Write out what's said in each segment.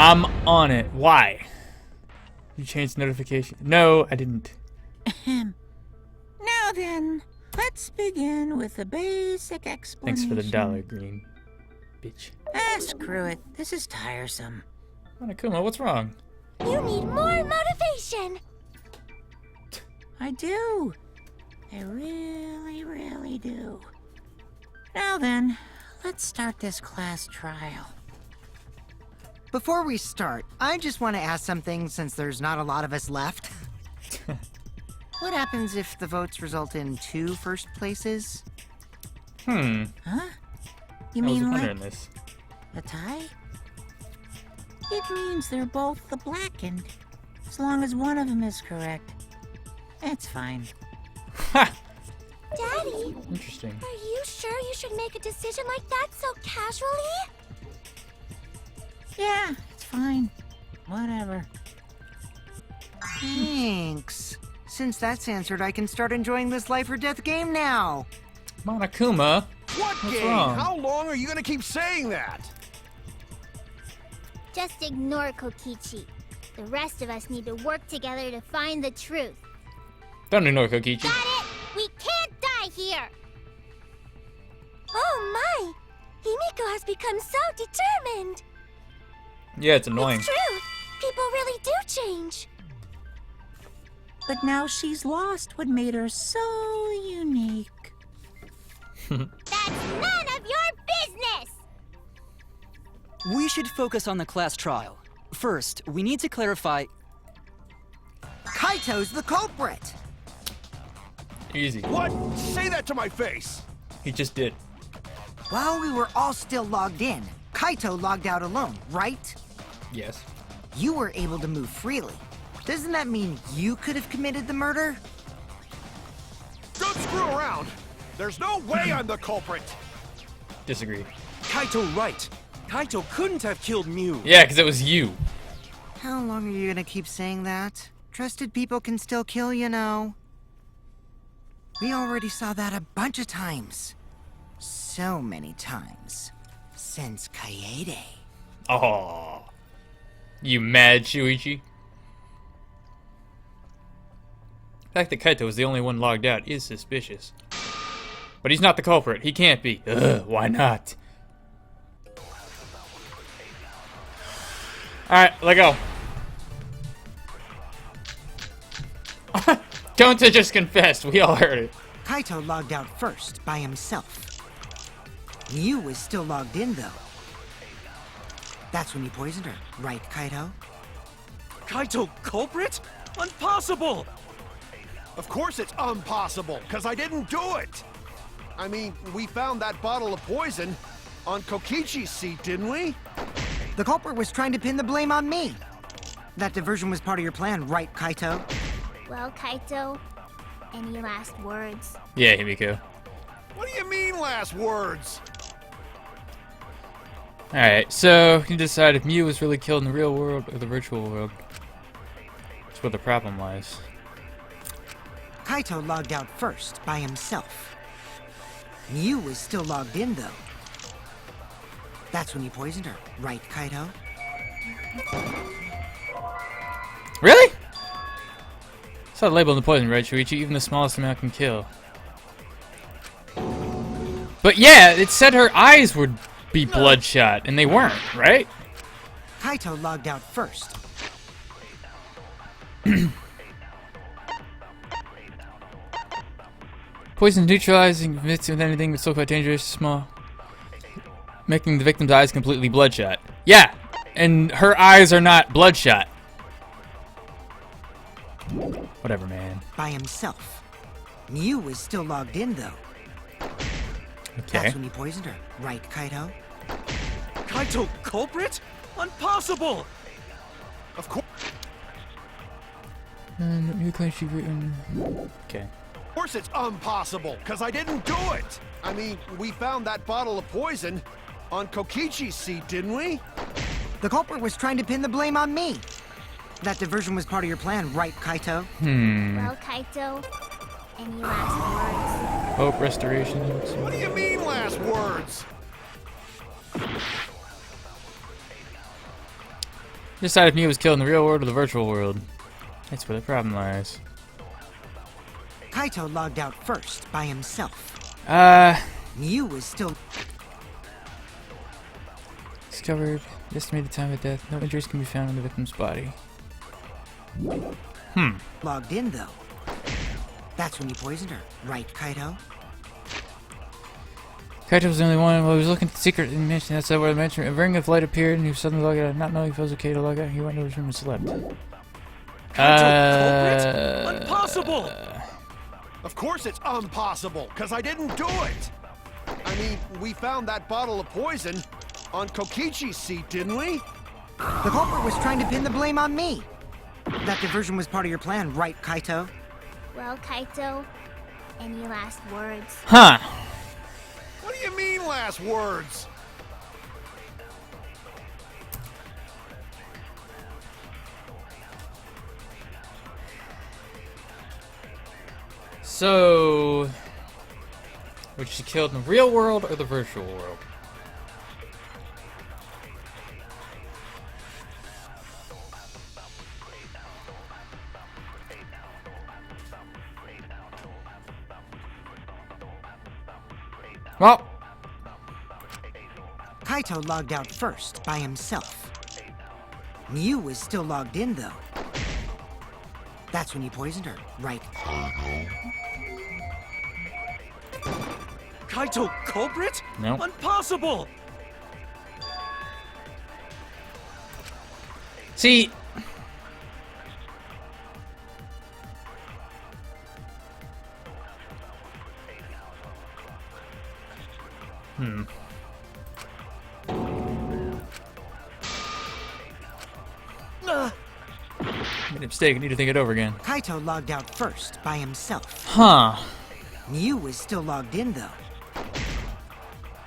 I'm on it. Why? You changed the notification. No, I didn't. Now then, let's begin with a basic explanation. Thanks for the dollar, green bitch. Screw it. This is tiresome. Monokuma, what's wrong? You need more motivation. I do. I really, really do. Now then, let's start this class trial. Before we start, I just want to ask something since there's not a lot of us left. What happens if the votes result in 2 first places? Huh? You I was mean wondering like this. a tie? It means they're both the blackened. As long as one of them is correct. It's fine. Ha! Daddy, Interesting. are you sure you should make a decision like that so casually? Yeah, it's fine. Whatever. Thanks. Since that's answered, I can start enjoying this life or death game now. Monokuma, What what's game? wrong? How long are you gonna keep saying that? Just ignore Kokichi. The rest of us need to work together to find the truth. Don't ignore Kokichi. Got it? We can't die here! Oh my! Himiko has become so determined! Yeah, it's annoying. It's true! People really do change! But now she's lost what made her so unique. That's none of your business! We should focus on the class trial. First, we need to clarify. Kaito's the culprit! Easy. What? Say that to my face! He just did. While we were all still logged in, Kaito logged out alone, right? Yes. You were able to move freely. Doesn't that mean you could have committed the murder? Don't screw around! There's no way I'm the culprit! Disagree. Kaito right. Kaito couldn't have killed Mew. Yeah, because it was you. How long are you gonna keep saying that? Trusted people can still kill, you know. We already saw that a bunch of times. So many times. Since Kaede. Oh. You mad, Shuichi? The fact that Kaito was the only one logged out is suspicious. But he's not the culprit. He can't be. Ugh, why not? Alright, let go. Gonta just confessed. We all heard it. Kaito logged out first, by himself. Mew was still logged in, though. That's when you poisoned her, right, Kaito? Kaito culprit? Impossible! Of course it's impossible, because I didn't do it! I mean, we found that bottle of poison on Kokichi's seat, didn't we? The culprit was trying to pin the blame on me. That diversion was part of your plan, right, Kaito? Well, Kaito, any last words? Yeah, Himiko. What do you mean, last words? Alright, so you decide if Mew was really killed in the real world or the virtual world. That's where the problem lies. Kaito logged out first, by himself. Mew was still logged in, though. That's when you poisoned her, right, Kaito? Really? Saw the label on the poison, right, Shuichi? Even the smallest amount can kill. But yeah, it said her eyes would be bloodshot, and they weren't, right? Kaito logged out first. Poison neutralizing victim with anything but still quite dangerous, small. Making the victim's eyes completely bloodshot. Yeah, and her eyes are not bloodshot. Whatever, man. By himself. Mew was still logged in, though. Okay. That's when you poisoned her, right, Kaito? Kaito culprit? Impossible! Of course. Okay. Of course it's impossible, because I didn't do it! I mean, we found that bottle of poison on Kokichi's seat, didn't we? The culprit was trying to pin the blame on me. That diversion was part of your plan, right, Kaito? Well, Kaito, any last Hope restoration. What do you mean, last words? Decide if Miu was killed in the real world or the virtual world. That's where the problem lies. Kaito logged out first by himself. Miu was still Discovered. Estimated time of death. No injuries can be found on the victim's body. logged in, though. That's when you poisoned her, right, Kaito? Kaito was the only one who was looking at the secret mansion outside where the mansion. A ring of light appeared and he suddenly logged out. Not knowing if it was okay to log out, he went to his room and slept. Culprit? Impossible! Of course it's impossible, because I didn't do it! I mean, we found that bottle of poison on Kokichi's seat, didn't we? The culprit was trying to pin the blame on me. That diversion was part of your plan, right, Kaito? Well, Kaito, any last words? Huh. What do you mean, last words? So, was she killed in the real world or the virtual world? Well, Kaito logged out first by himself. Miu was still logged in, though. That's when you poisoned her, right? Kaito culprit? No. Impossible! see, made a mistake. I need to think it over again. Kaito logged out first by himself. Huh. Miu was still logged in, though.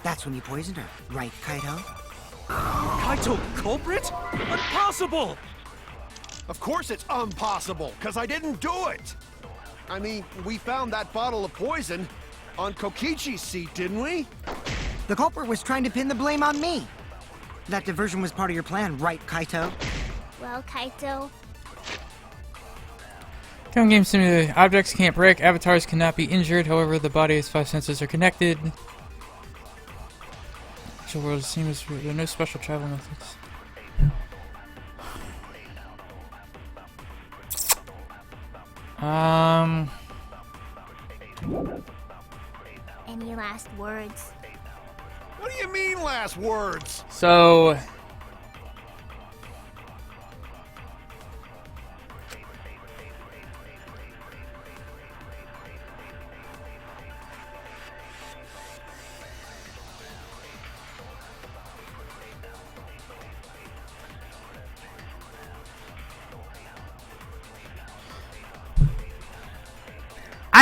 That's when you poisoned her, right, Kaito? Kaito culprit? Impossible! Of course it's impossible, because I didn't do it! I mean, we found that bottle of poison on Kokichi's seat, didn't we? The culprit was trying to pin the blame on me. That diversion was part of your plan, right, Kaito? Well, Kaito, Film game simulator. Objects can't break. Avatars cannot be injured. However, the body's 5 senses are connected. The world is seamless. There are no special travel methods. any last words? What do you mean, last words? So,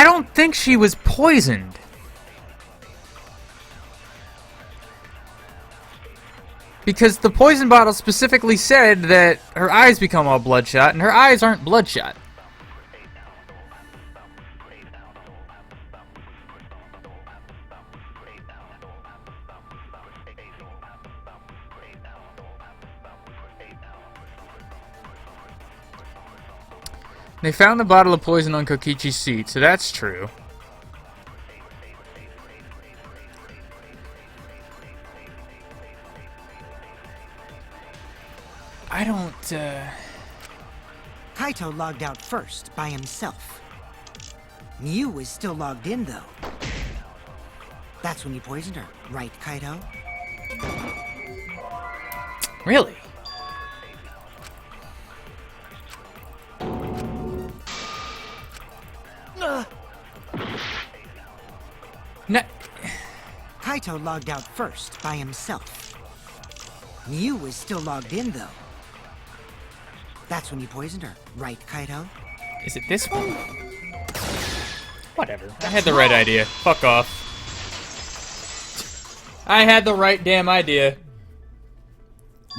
I don't think she was poisoned. Because the poison bottle specifically said that her eyes become all bloodshot, and her eyes aren't bloodshot. They found the bottle of poison on Kokichi's seat, so that's true. I don't, Kaito logged out first by himself. Miu was still logged in, though. That's when you poisoned her, right, Kaito? Really? No. Kaito logged out first by himself. Miu was still logged in, though. That's when you poisoned her, right, Kaito? Is it this one? Whatever. I had the right idea. Fuck off. I had the right damn idea.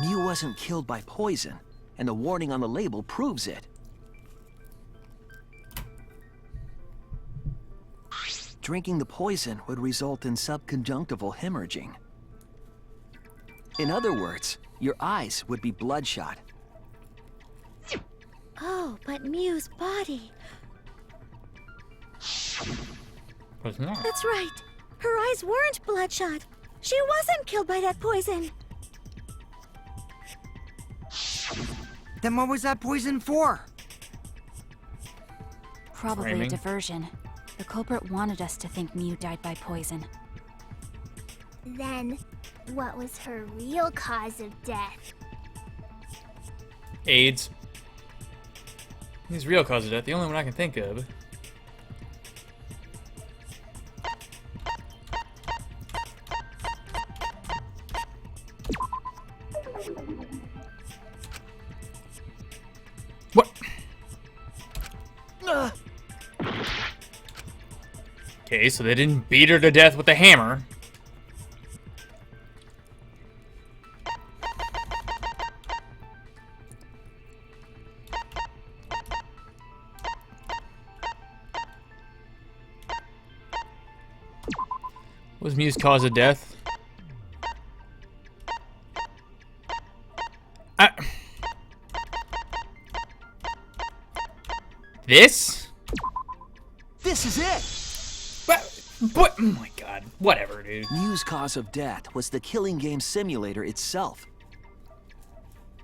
Miu wasn't killed by poison, and the warning on the label proves it. Drinking the poison would result in subconjunctival hemorrhaging. In other words, your eyes would be bloodshot. Oh, but Mew's body. Was not. That's right. Her eyes weren't bloodshot. She wasn't killed by that poison. Then what was that poison for? Probably Framing. a diversion. The culprit wanted us to think Mew died by poison. Then, what was her real cause of death? AIDS. His real cause of death, the only one I can think of. What? Okay, so they didn't beat her to death with a hammer. What was Mew's cause of death? This? This is it! What? Oh my god. Whatever, dude. Mew's cause of death was the killing game simulator itself.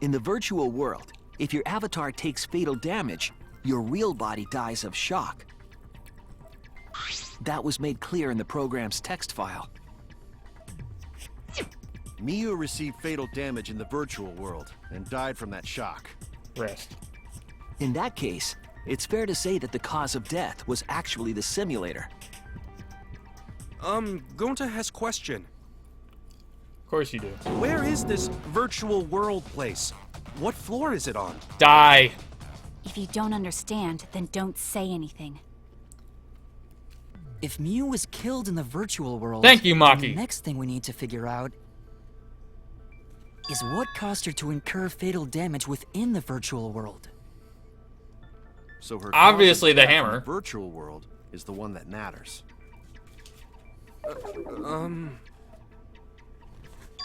In the virtual world, if your avatar takes fatal damage, your real body dies of shock. That was made clear in the program's text file. Mew received fatal damage in the virtual world and died from that shock. Rest. In that case, it's fair to say that the cause of death was actually the simulator. Gonta has question. Of course you do. Where is this virtual world place? What floor is it on? Die. If you don't understand, then don't say anything. If Mew was killed in the virtual world, Thank you, then Maki. the next thing we need to figure out is what caused her to incur fatal damage within the virtual world. So her Obviously cause of the death in hammer. virtual world is the one that matters.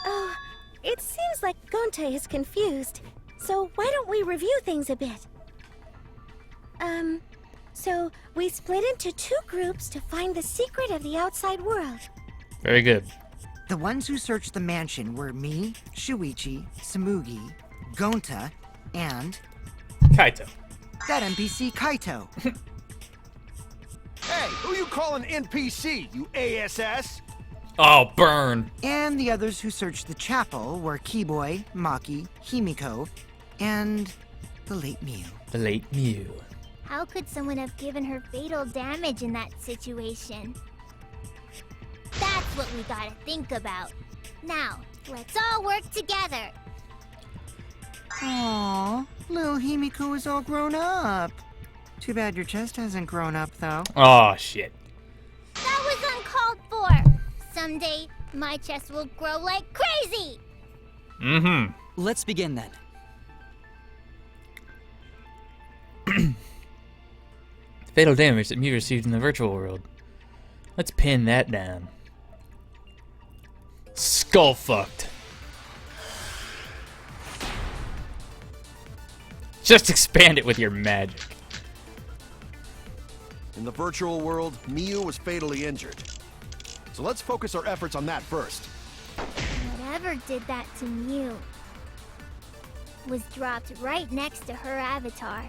Oh, it seems like Gonte is confused. So why don't we review things a bit? So we split into two groups to find the secret of the outside world. Very good. The ones who searched the mansion were me, Shuichi, Samugi, Gonta, and Kaito. that NPC Kaito. Hey, who you calling NPC, you ASS? Oh, burn. And the others who searched the chapel were Keyboy, Maki, Himiko, and the late Mew. The late Mew. How could someone have given her fatal damage in that situation? That's what we gotta think about. Now, let's all work together. Aww, little Himiko is all grown up. Too bad your chest hasn't grown up, though. Oh, shit. That was uncalled for. Someday, my chest will grow like crazy. Mm-hmm. Let's begin then. Fatal damage that Mew received in the virtual world. Let's pin that down. Skull fucked. Just expand it with your magic. In the virtual world, Mew was fatally injured. So let's focus our efforts on that first. Whatever did that to Mew was dropped right next to her avatar.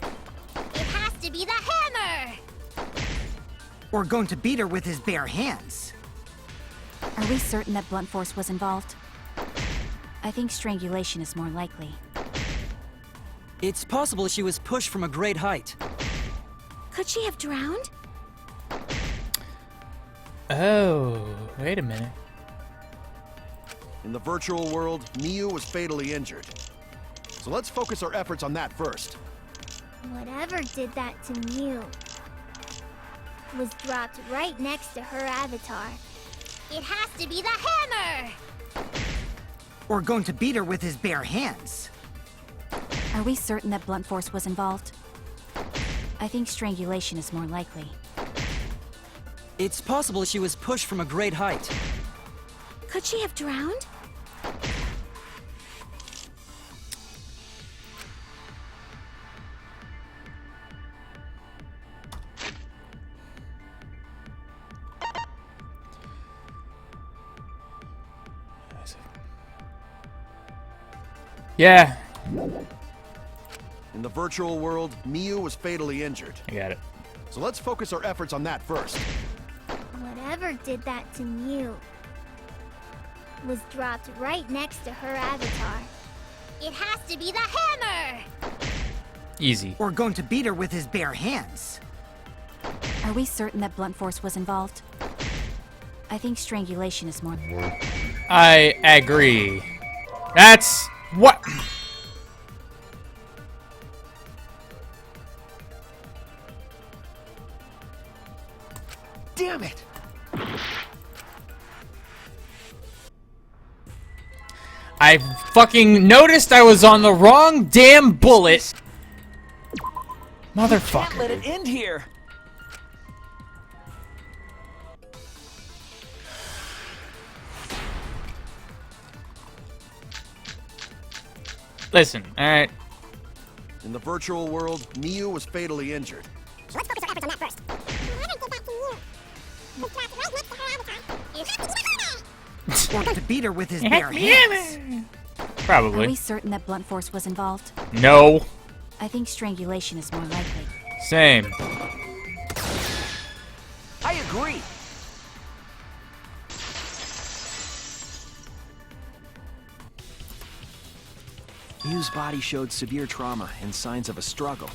It has to be the hammer! Or going to beat her with his bare hands. Are we certain that blunt force was involved? I think strangulation is more likely. It's possible she was pushed from a great height. Could she have drowned? Oh, wait a minute. In the virtual world, Mew was fatally injured. So let's focus our efforts on that first. Whatever did that to Mew was dropped right next to her avatar. It has to be the hammer! Or going to beat her with his bare hands. Are we certain that blunt force was involved? I think strangulation is more likely. It's possible she was pushed from a great height. Could she have drowned? Yeah, In the virtual world, Miu was fatally injured. I got it. So let's focus our efforts on that first. Whatever did that to Mew was dropped right next to her avatar. It has to be the hammer! Easy. Or going to beat her with his bare hands. Are we certain that blunt force was involved? I think strangulation is more. I agree. That's what. Damn it! I fucking noticed I was on the wrong damn bullet. Motherfucker. Can't let it end here. Listen, alright. In the virtual world, Miu was fatally injured. So let's focus our efforts on that first. Whoever did that to you was dropped right next to her avatar. It has to be the hammer! Or to beat her with his bare hands. Are Probably. we certain that blunt force was involved? No. I think strangulation is more likely. Same. I agree. Miu's body showed severe trauma and signs of a struggle.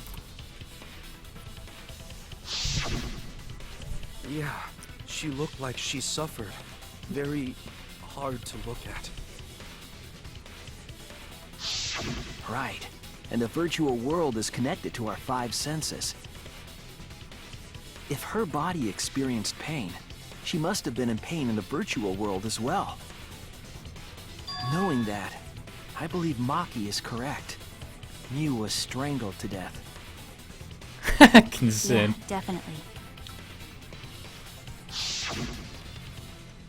Yeah, she looked like she suffered. Very hard to look at. Right. And the virtual world is connected to our 5 senses. If her body experienced pain, she must have been in pain in the virtual world as well. Knowing that, I believe Maki is correct. Miu was strangled to death. Consent. Yeah, definitely.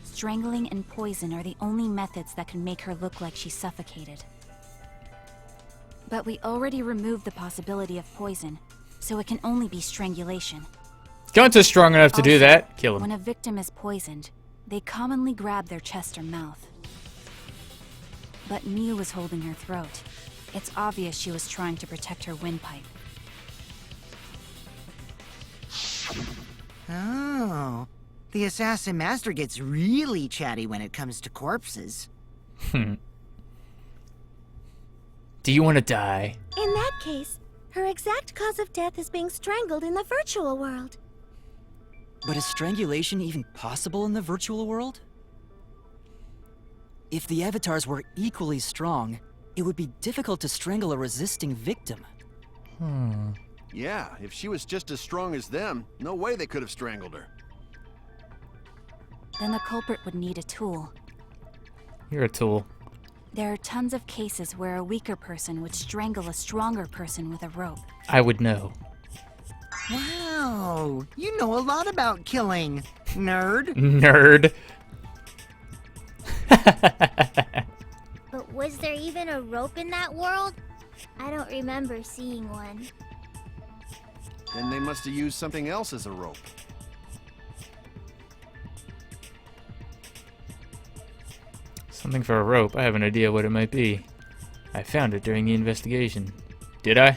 Strangling and poison are the only methods that can make her look like she suffocated. But we already removed the possibility of poison, so it can only be strangulation. Gonta's strong enough to do Also, that. Kill him. When a victim is poisoned, they commonly grab their chest or mouth. But Miu was holding her throat. It's obvious she was trying to protect her windpipe. Oh. The Assassin Master gets really chatty when it comes to corpses. Do you want to die? In that case, her exact cause of death is being strangled in the virtual world. But is strangulation even possible in the virtual world? If the avatars were equally strong, it would be difficult to strangle a resisting victim. Yeah, if she was just as strong as them, no way they could have strangled her. Then the culprit would need a tool. You're a tool. There are tons of cases where a weaker person would strangle a stronger person with a rope. I would know. Wow, you know a lot about killing, nerd. Nerd. But was there even a rope in that world? I don't remember seeing one. Then they must have used something else as a rope. Something for a rope. I have an idea what it might be. I found it during the investigation. Did I?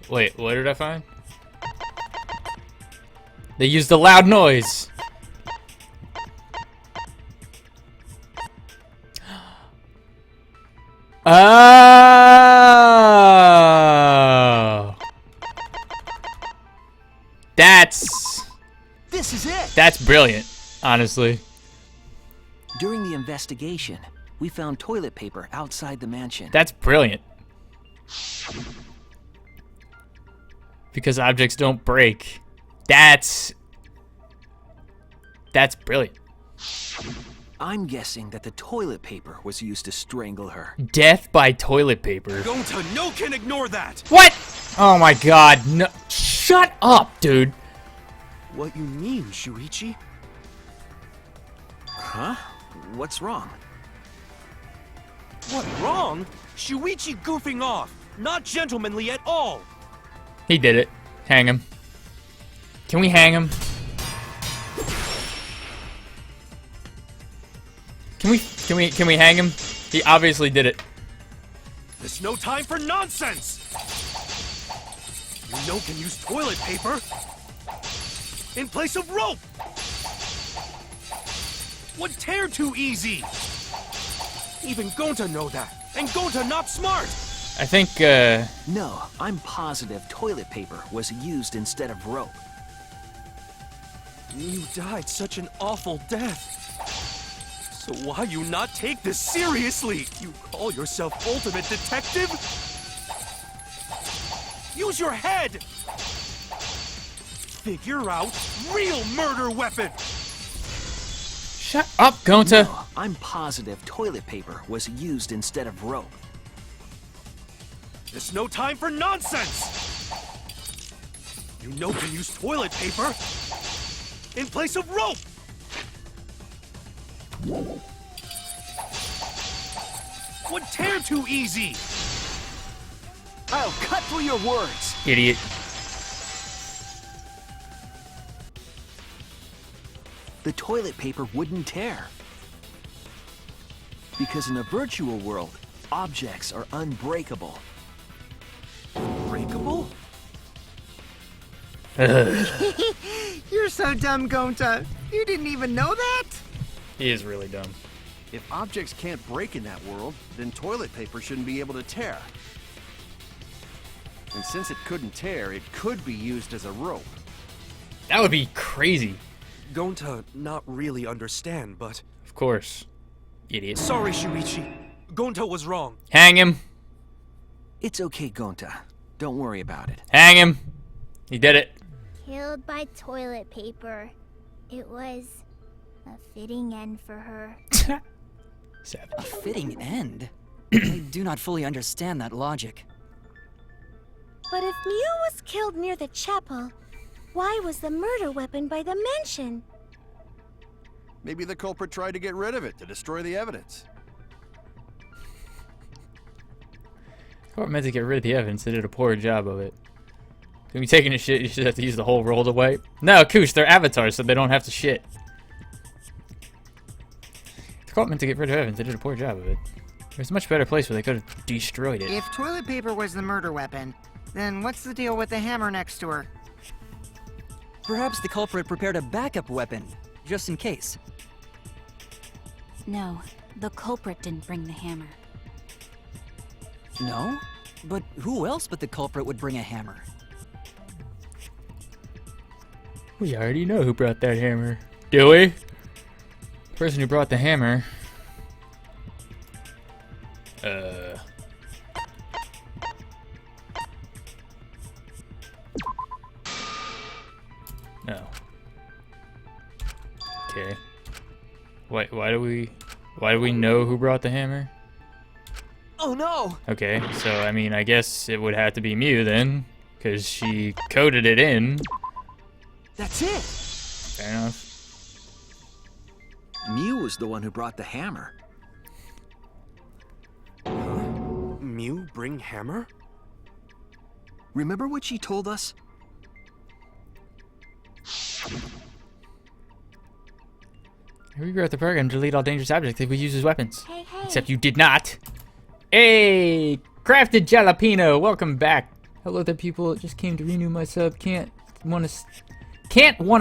Wait, what did I find? They used a loud noise. Oh. This is it! That's brilliant, honestly. During the investigation, we found toilet paper outside the mansion. That's brilliant. Because objects don't break. That's brilliant. I'm guessing that the toilet paper was used to strangle her. Death by toilet paper. Gonta, no can ignore that! What? Oh my god, no. Shut up, dude. What you mean, Shuichi? Huh? What's wrong? What, wrong? Shuichi goofing off! Not gentlemanly at all! He did it. Hang him. Can we hang him? Can we hang him? He obviously did it. There's no time for nonsense! You know can use toilet paper in place of rope! Would tear too easy! Even Gonta know that, and Gonta not smart! I think, No, I'm positive toilet paper was used instead of rope. You died such an awful death. So why you not take this seriously? You call yourself ultimate detective? Use your head! Figure out real murder weapon! shut up, Gonta. No, I'm positive toilet paper was used instead of rope. There's no time for nonsense! You know can use toilet paper in place of rope! Would tear too easy! I'll cut through your words. Idiot. The toilet paper wouldn't tear. Because in a virtual world, objects are unbreakable. Breakable? You're so dumb, Gonta. You didn't even know that? He is really dumb. If objects can't break in that world, then toilet paper shouldn't be able to tear. And since it couldn't tear, it could be used as a rope. That would be crazy. Gonta not really understand, but... Of course. Idiot. Sorry, Shuichi. Gonta was wrong. Hang him. It's okay, Gonta. Don't worry about it. Hang him. He did it. Killed by toilet paper. It was a fitting end for her. Savage. A fitting end? I do not fully understand that logic. But if Mew was killed near the chapel, why was the murder weapon by the mansion? Maybe the culprit tried to get rid of it to destroy the evidence. Court meant to get rid of the evidence. They did a poor job of it. When you taking a shit, you should have to use the whole roll to wipe. No, Koosh, they're avatars, so they don't have to shit. The court meant to get rid of evidence. They did a poor job of it. There's a much better place where they could have destroyed it. If toilet paper was the murder weapon, then what's the deal with the hammer next to her? Perhaps the culprit prepared a backup weapon, just in case. No, the culprit didn't bring the hammer. No? But who else but the culprit would bring a hammer? We already know who brought that hammer. Do we? The person who brought the hammer. No. Okay. Why do we know who brought the hammer? Oh no! Okay, so I mean, I guess it would have to be Mew then, because she coded it in. That's it. Fair enough. Mew was the one who brought the hammer. Mew bring hammer? Remember what she told us? We rewrote the program to delete all dangerous objects if we use as weapons. Hey, hey. Except you did not. Hey, Crafted Jalapeno, welcome back. Hello there, people. Just came to renew my sub. Can't wanna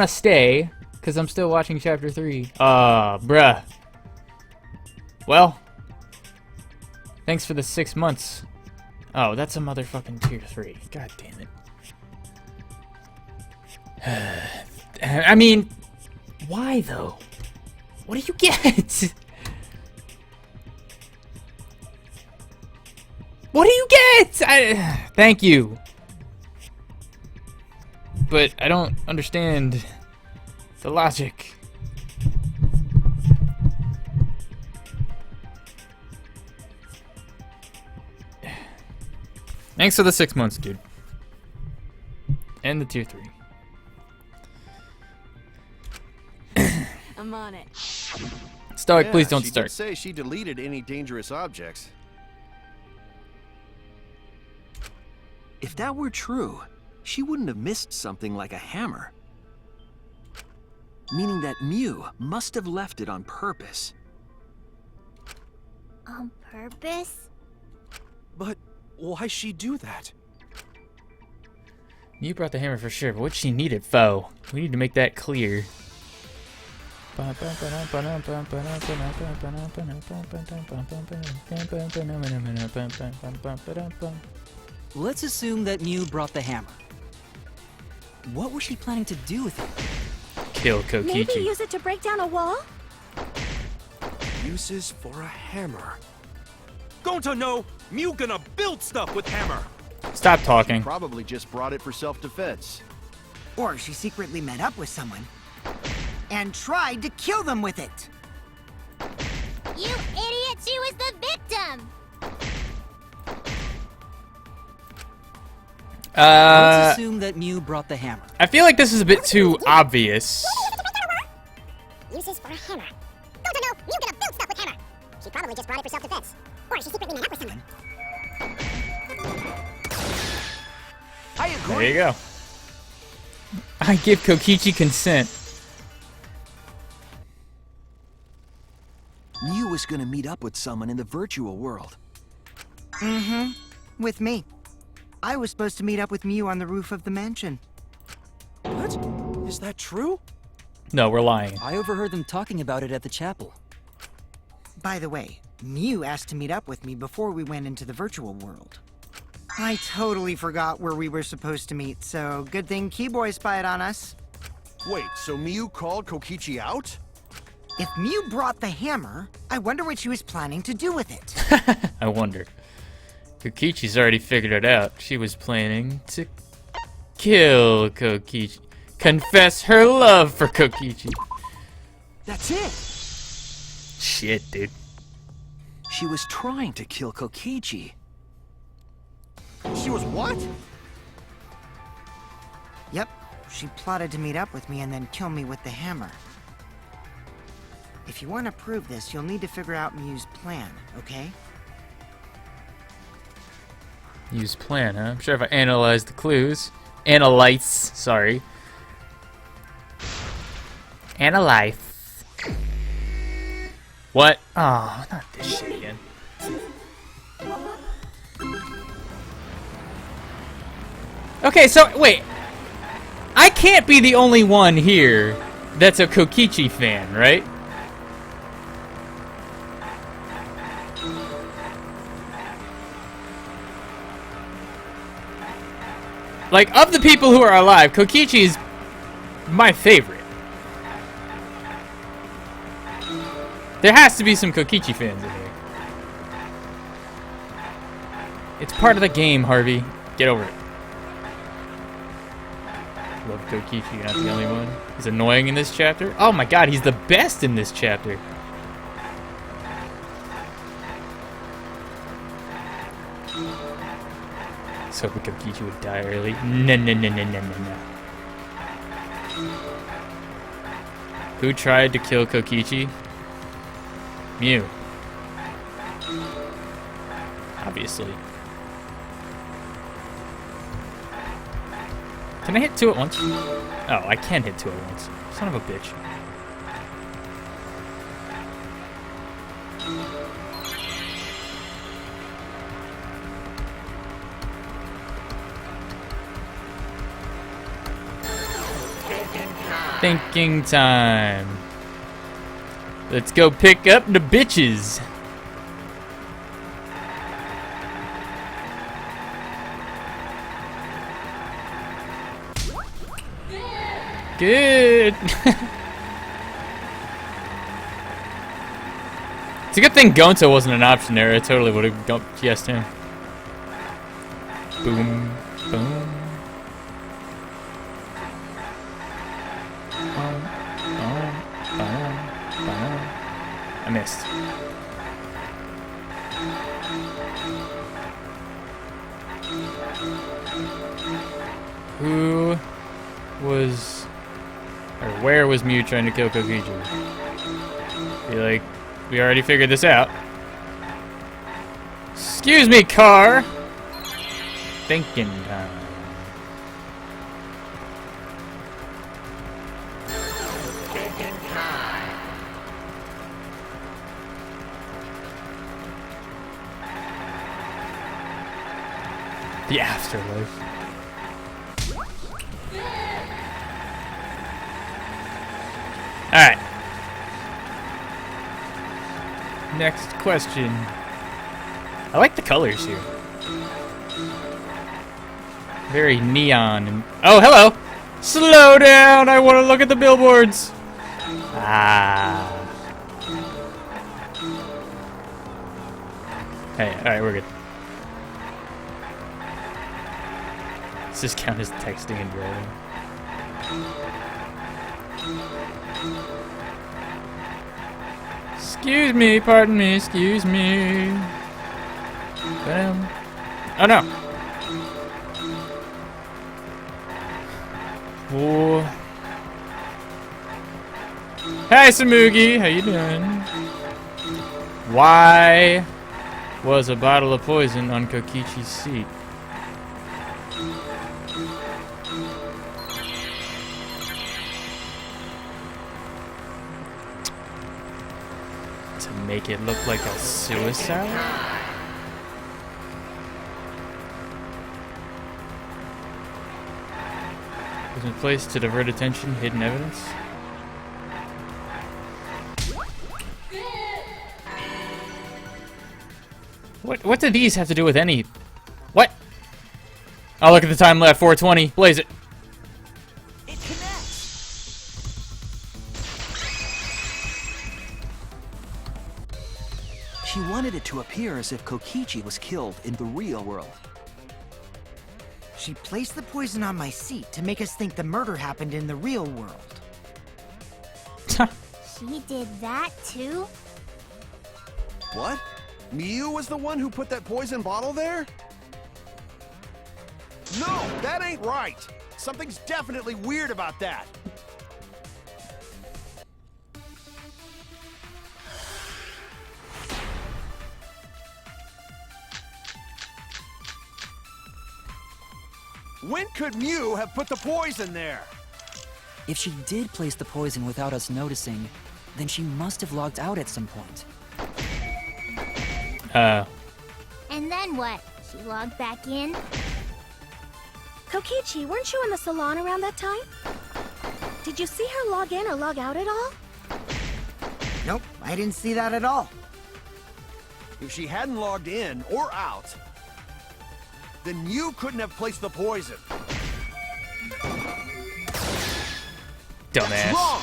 stay because I'm still watching chapter 3. Bruh. Well, thanks for the 6 months. Oh, that's a motherfucking tier 3. God damn it. I mean, why though? What do you get? What do you get? Thank you. But I don't understand the logic. Thanks for the 6 months, dude. And the tier 3. I'm on it. Stoic, please don't she start. Did say she deleted any dangerous objects. If that were true, she wouldn't have missed something like a hammer. Meaning that Mew must have left it on purpose. On purpose? But why she do that? You brought the hammer for sure, but what'd she need it for? We need to make that clear. Let's assume that Mew brought the hammer. What was she planning to do with it? Kill Maybe Kokichi. use it to break down a wall? Uses for a hammer. Gonta no! Mew gonna build stuff with hammer! Stop talking. Probably just brought it for self-defense. Or she secretly met up with someone and tried to kill them with it. You idiot, she was the victim! Let's assume that Mew brought the hammer. I feel like this is a bit too obvious. Uses for a hammer. Gonta no! Mew gonna build stuff with hammer! She probably just brought it for self-defense. Or she secretly met up with someone. I agree. There you go. I give Kokichi consent. Mew was gonna meet up with someone in the virtual world. Mm-hmm. With me. I was supposed to meet up with Mew on the roof of the mansion. What? Is that true? No, we're lying. I overheard them talking about it at the chapel. By the way, Mew asked to meet up with me before we went into the virtual world. I totally forgot where we were supposed to meet, so good thing Keyboy spied on us. Wait, so Mew called Kokichi out? If Mew brought the hammer, I wonder what she was planning to do with it. I wonder. Kokichi's already figured it out. She was planning to kill Kokichi. Confess her love for Kokichi. That's it! Shit, dude. She was trying to kill Kokichi. She was what? Yep, she plotted to meet up with me and then kill me with the hammer. If you want to prove this, you'll need to figure out Mew's plan, okay? Use plan, huh? I'm sure if I analyze the clues. Analyze, sorry. Analyze. What? Oh, not this shit again. Okay, so, wait. I can't be the only one here that's a Kokichi fan, right? Like, of the people who are alive, Kokichi is my favorite. There has to be some Kokichi fans in here. It's part of the game, Harvey. Get over it. Love Kokichi, you're not the only one. He's annoying in this chapter. Oh my god, he's the best in this chapter. So Kokichi would die early. No, no, no, no, no, no, no. Who tried to kill Kokichi? Mew. Obviously. Can I hit two at once? Oh, I can hit two at once. Son of a bitch. Thinking time. Let's go pick up the bitches. Good. It's a good thing Gonta wasn't an option there. I totally would have guessed him. Boom, boom. I missed. Who was, or where was Mew trying to kill Kokichi? Feel like we already figured this out. Excuse me, car. Thinking time. The afterlife. Alright. Next question. I like the colors here. Very neon and... Oh, hello! Slow down! I want to look at the billboards! Ah. Hey, alright, we're good. Does this count as texting and driving? Excuse me, pardon me, excuse me. Bam. Oh no! Whoa. Hey Samugi, how you doing? Why was a bottle of poison on Kokichi's seat? To make it look like a suicide? Was in place to divert attention, hidden evidence? What do these have to do with any... What? Oh, look at the time left, 4:20. Blaze it. It connects. She wanted it to appear as if Kokichi was killed in the real world. She placed the poison on my seat to make us think the murder happened in the real world. She did that too? What? Miu was the one who put that poison bottle there? No, that ain't right. Something's definitely weird about that. When could Miu have put the poison there? If she did place the poison without us noticing, then she must have logged out at some point. And then what? She logged back in? Kokichi, weren't you in the salon around that time? Did you see her log in or log out at all? Nope, I didn't see that at all. If she hadn't logged in or out, then you couldn't have placed the poison. Dumbass. That's wrong.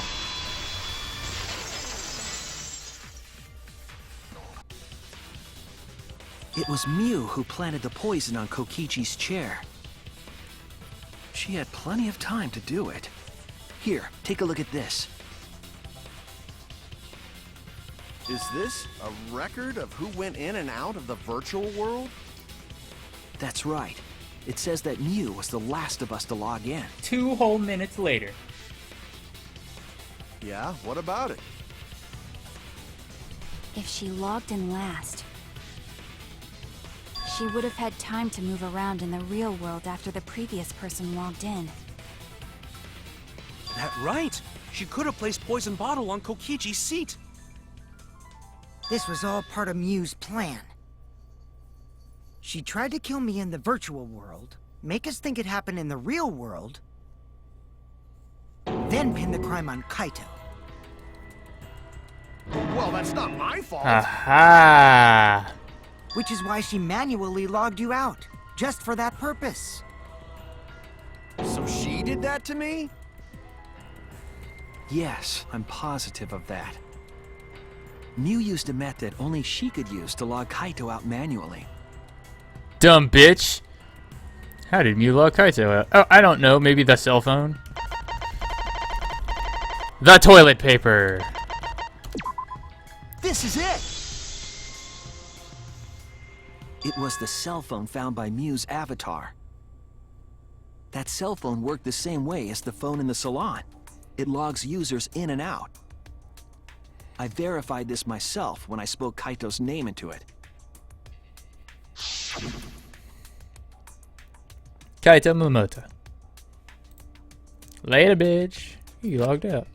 It was Miu who planted the poison on Kokichi's chair. She had plenty of time to do it. Here, take a look at this. Is this a record of who went in and out of the virtual world? That's right. It says that Miu was the last of us to log in. 2 whole minutes later. Yeah, what about it? If she logged in last, she would have had time to move around in the real world after the previous person logged in. That right. She could have placed poison bottle on Kokichi's seat. This was all part of Miu's plan. She tried to kill me in the virtual world, make us think it happened in the real world, then pin the crime on Kaito. Well, that's not my fault. Aha! Which is why she manually logged you out, just for that purpose. So she did that to me? Yes, I'm positive of that. Miu used a method only she could use to log Kaito out manually. Dumb bitch. How did Miu log Kaito out? Oh, I don't know. Maybe the cell phone? The toilet paper. This is it! It was the cell phone found by Miu's avatar. That cell phone worked the same way as the phone in the salon. It logs users in and out. I verified this myself when I spoke Kaito's name into it. Kaito Momota. Later, bitch. You logged out.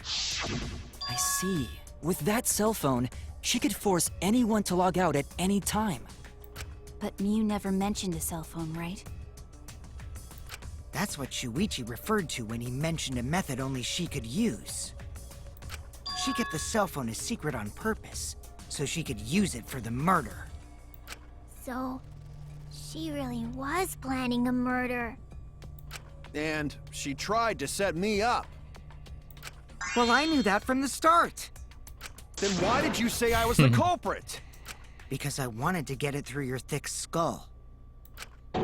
I see. With that cell phone, she could force anyone to log out at any time. But Mew never mentioned a cell phone, right? That's what Shuichi referred to when he mentioned a method only she could use. She kept the cell phone a secret on purpose, so she could use it for the murder. So, she really was planning a murder. And she tried to set me up. Well, I knew that from the start. Then why did you say I was the culprit? Because I wanted to get it through your thick skull.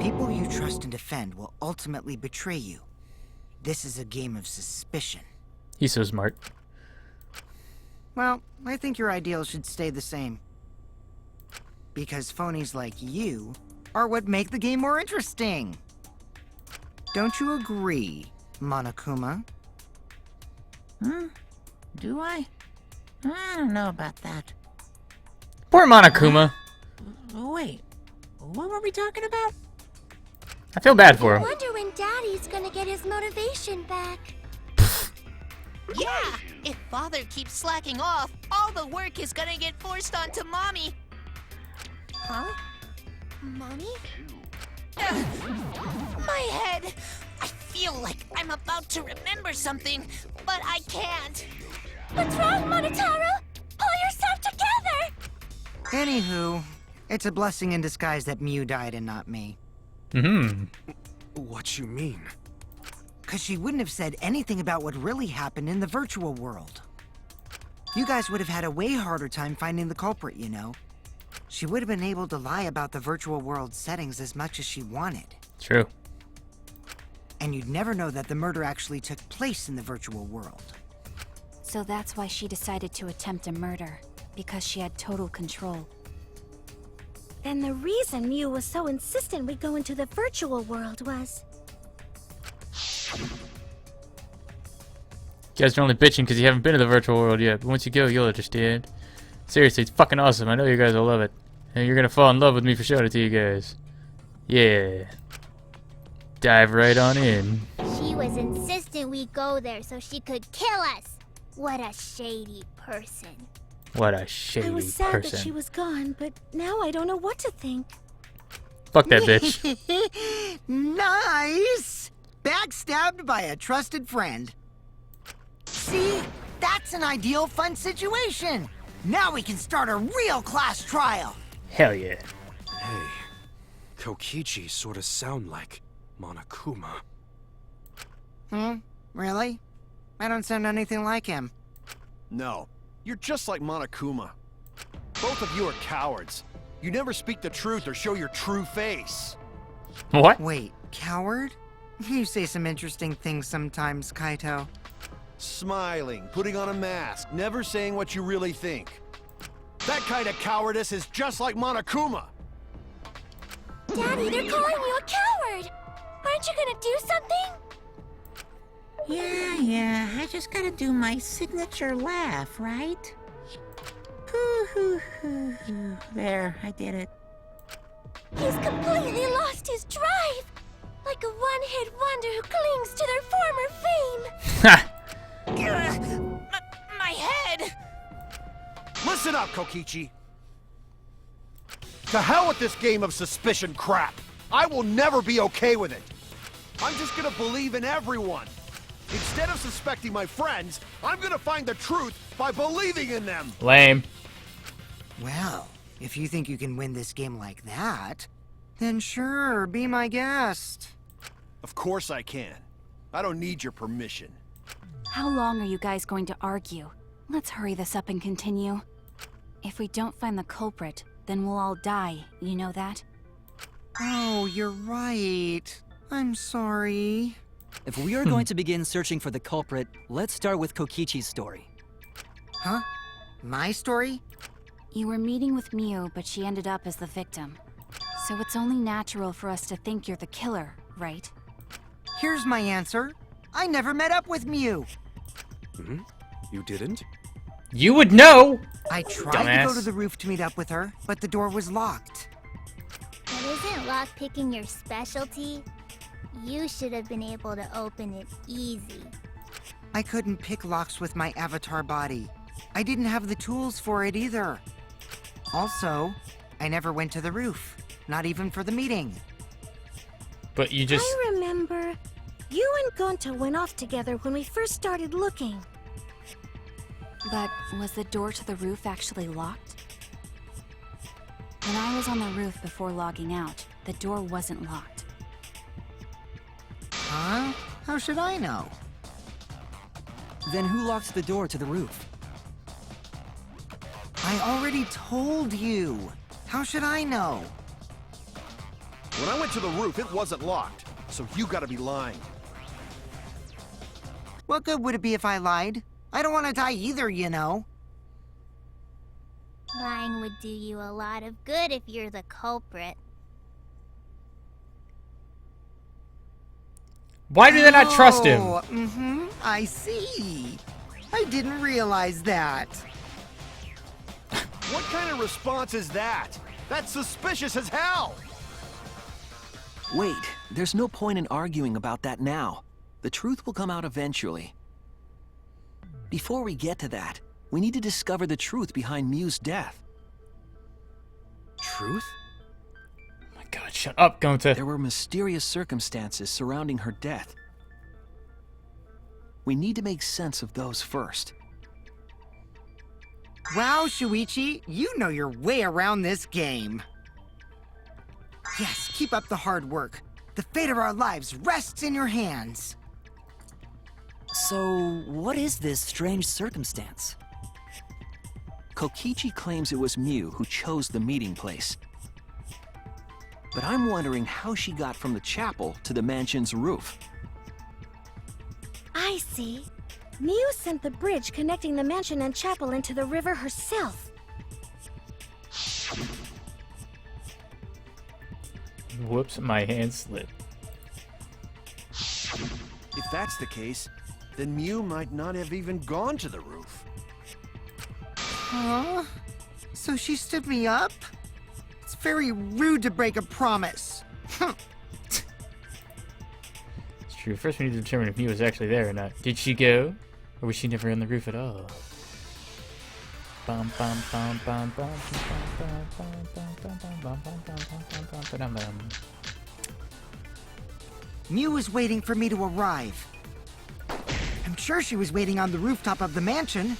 People you trust and defend will ultimately betray you. This is a game of suspicion. He's so smart. Well, I think your ideals should stay the same. Because phonies like you are what make the game more interesting. Don't you agree, Monokuma? Do I? I don't know about that. Poor Monokuma. Wait, what were we talking about? I feel bad for I him. wonder when Daddy's gonna get his motivation back. Yeah! If Father keeps slacking off, all the work is gonna get forced onto Mommy. Huh? Mommy? My head! I feel like I'm about to remember something, but I can't. What's wrong, Monotaro? Pull yourself together! Anywho, it's a blessing in disguise that Mew died and not me. What you mean? Cause she wouldn't have said anything about what really happened in the virtual world. You guys would have had a way harder time finding the culprit, you know. She would have been able to lie about the virtual world settings as much as she wanted. True. And you'd never know that the murder actually took place in the virtual world. So that's why she decided to attempt a murder. Because she had total control. Then the reason Mew was so insistent we go into the virtual world was... You guys are only bitching because you haven't been to the virtual world yet. But once you go, you'll understand. Seriously, it's fucking awesome. I know you guys will love it. And you're gonna fall in love with me for showing it to you guys. Yeah. Dive right on in. She was insistent we go there so she could kill us. What a shady person. What a shady I was sad person. that she was gone, but now I don't know what to think. Fuck that bitch. Nice! Backstabbed by a trusted friend. See? That's an ideal fun situation! Now we can start a real class trial! Hell yeah. Hey, Kokichi sort of sound like Monokuma. Really? I don't sound anything like him. No, you're just like Monokuma. Both of you are cowards. You never speak the truth or show your true face. What? Wait, coward? You say some interesting things sometimes, Kaito. Smiling, putting on a mask, never saying what you really think. That kind of cowardice is just like Monokuma. Daddy, they're calling you a coward! Aren't you gonna do something? Yeah, I just gotta do my signature laugh, right? Hoo, hoo, hoo, hoo. There, I did it. He's completely lost his drive! Like a one-hit wonder who clings to their former fame! My head! Listen up, Kokichi. To hell with this game of suspicion crap. I will never be okay with it. I'm just gonna believe in everyone. Instead of suspecting my friends, I'm gonna find the truth by believing in them. Lame. Well, if you think you can win this game like that, then sure, be my guest. Of course I can. I don't need your permission. How long are you guys going to argue? Let's hurry this up and continue. If we don't find the culprit, then we'll all die, you know that? Oh, you're right. I'm sorry. If we are going to begin searching for the culprit, let's start with Kokichi's story. Huh? My story? You were meeting with Mew, but she ended up as the victim. So it's only natural for us to think you're the killer, right? Here's my answer. I never met up with Mew. You didn't? You would know! I tried to Dumbass. go to the roof to meet up with her, but the door was locked. But isn't lockpicking your specialty? You should have been able to open it easy. I couldn't pick locks with my avatar body. I didn't have the tools for it either. Also, I never went to the roof. not even for the meeting. But you just... I remember. You and Gonta went off together when we first started looking. But was the door to the roof actually locked? When I was on the roof before logging out, the door wasn't locked. Huh? How should I know? Then who locked the door to the roof? I already told you. How should I know? When I went to the roof, it wasn't locked. So you gotta be lying. What good would it be if I lied? I don't want to die either, you know. Lying would do you a lot of good if you're the culprit. Why do they not trust him? Mm-hmm. I see. I didn't realize that. What kind of response is that? That's suspicious as hell! Wait, there's no point in arguing about that now. The truth will come out eventually. Before we get to that, we need to discover the truth behind Mew's death. Truth? Oh my god, shut up, Gonta. There were mysterious circumstances surrounding her death. We need to make sense of those first. Wow, Shuichi, you know your way around this game. Yes, keep up the hard work. The fate of our lives rests in your hands. So, what is this strange circumstance? Kokichi claims it was Mew who chose the meeting place. But I'm wondering how she got from the chapel to the mansion's roof. I see. Mew sent the bridge connecting the mansion and chapel into the river herself. Whoops, my hand slipped. If that's the case, then Mew might not have even gone to the roof. Huh? So she stood me up? It's very rude to break a promise. It's true. First we need to determine if Mew was actually there or not. Did she go? Or was she never on the roof at all? Bum, bum, bum, bum, bum, bum, bum, bum, bum, bum, bum, bum, bum, bum, bum, bum. Mew was waiting for me to arrive. I'm sure she was waiting on the rooftop of the mansion.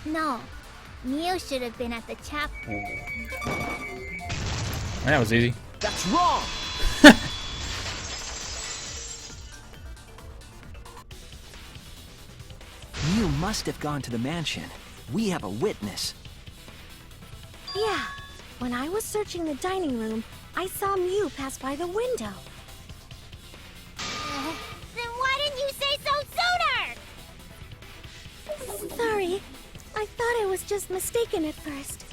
No, Mew should have been at the chapel. That was easy. That's wrong! Mew must have gone to the mansion. We have a witness. Yeah, when I was searching the dining room, I saw Mew pass by the window. Then why didn't you say so sooner? Sorry, I thought I was just mistaken at first.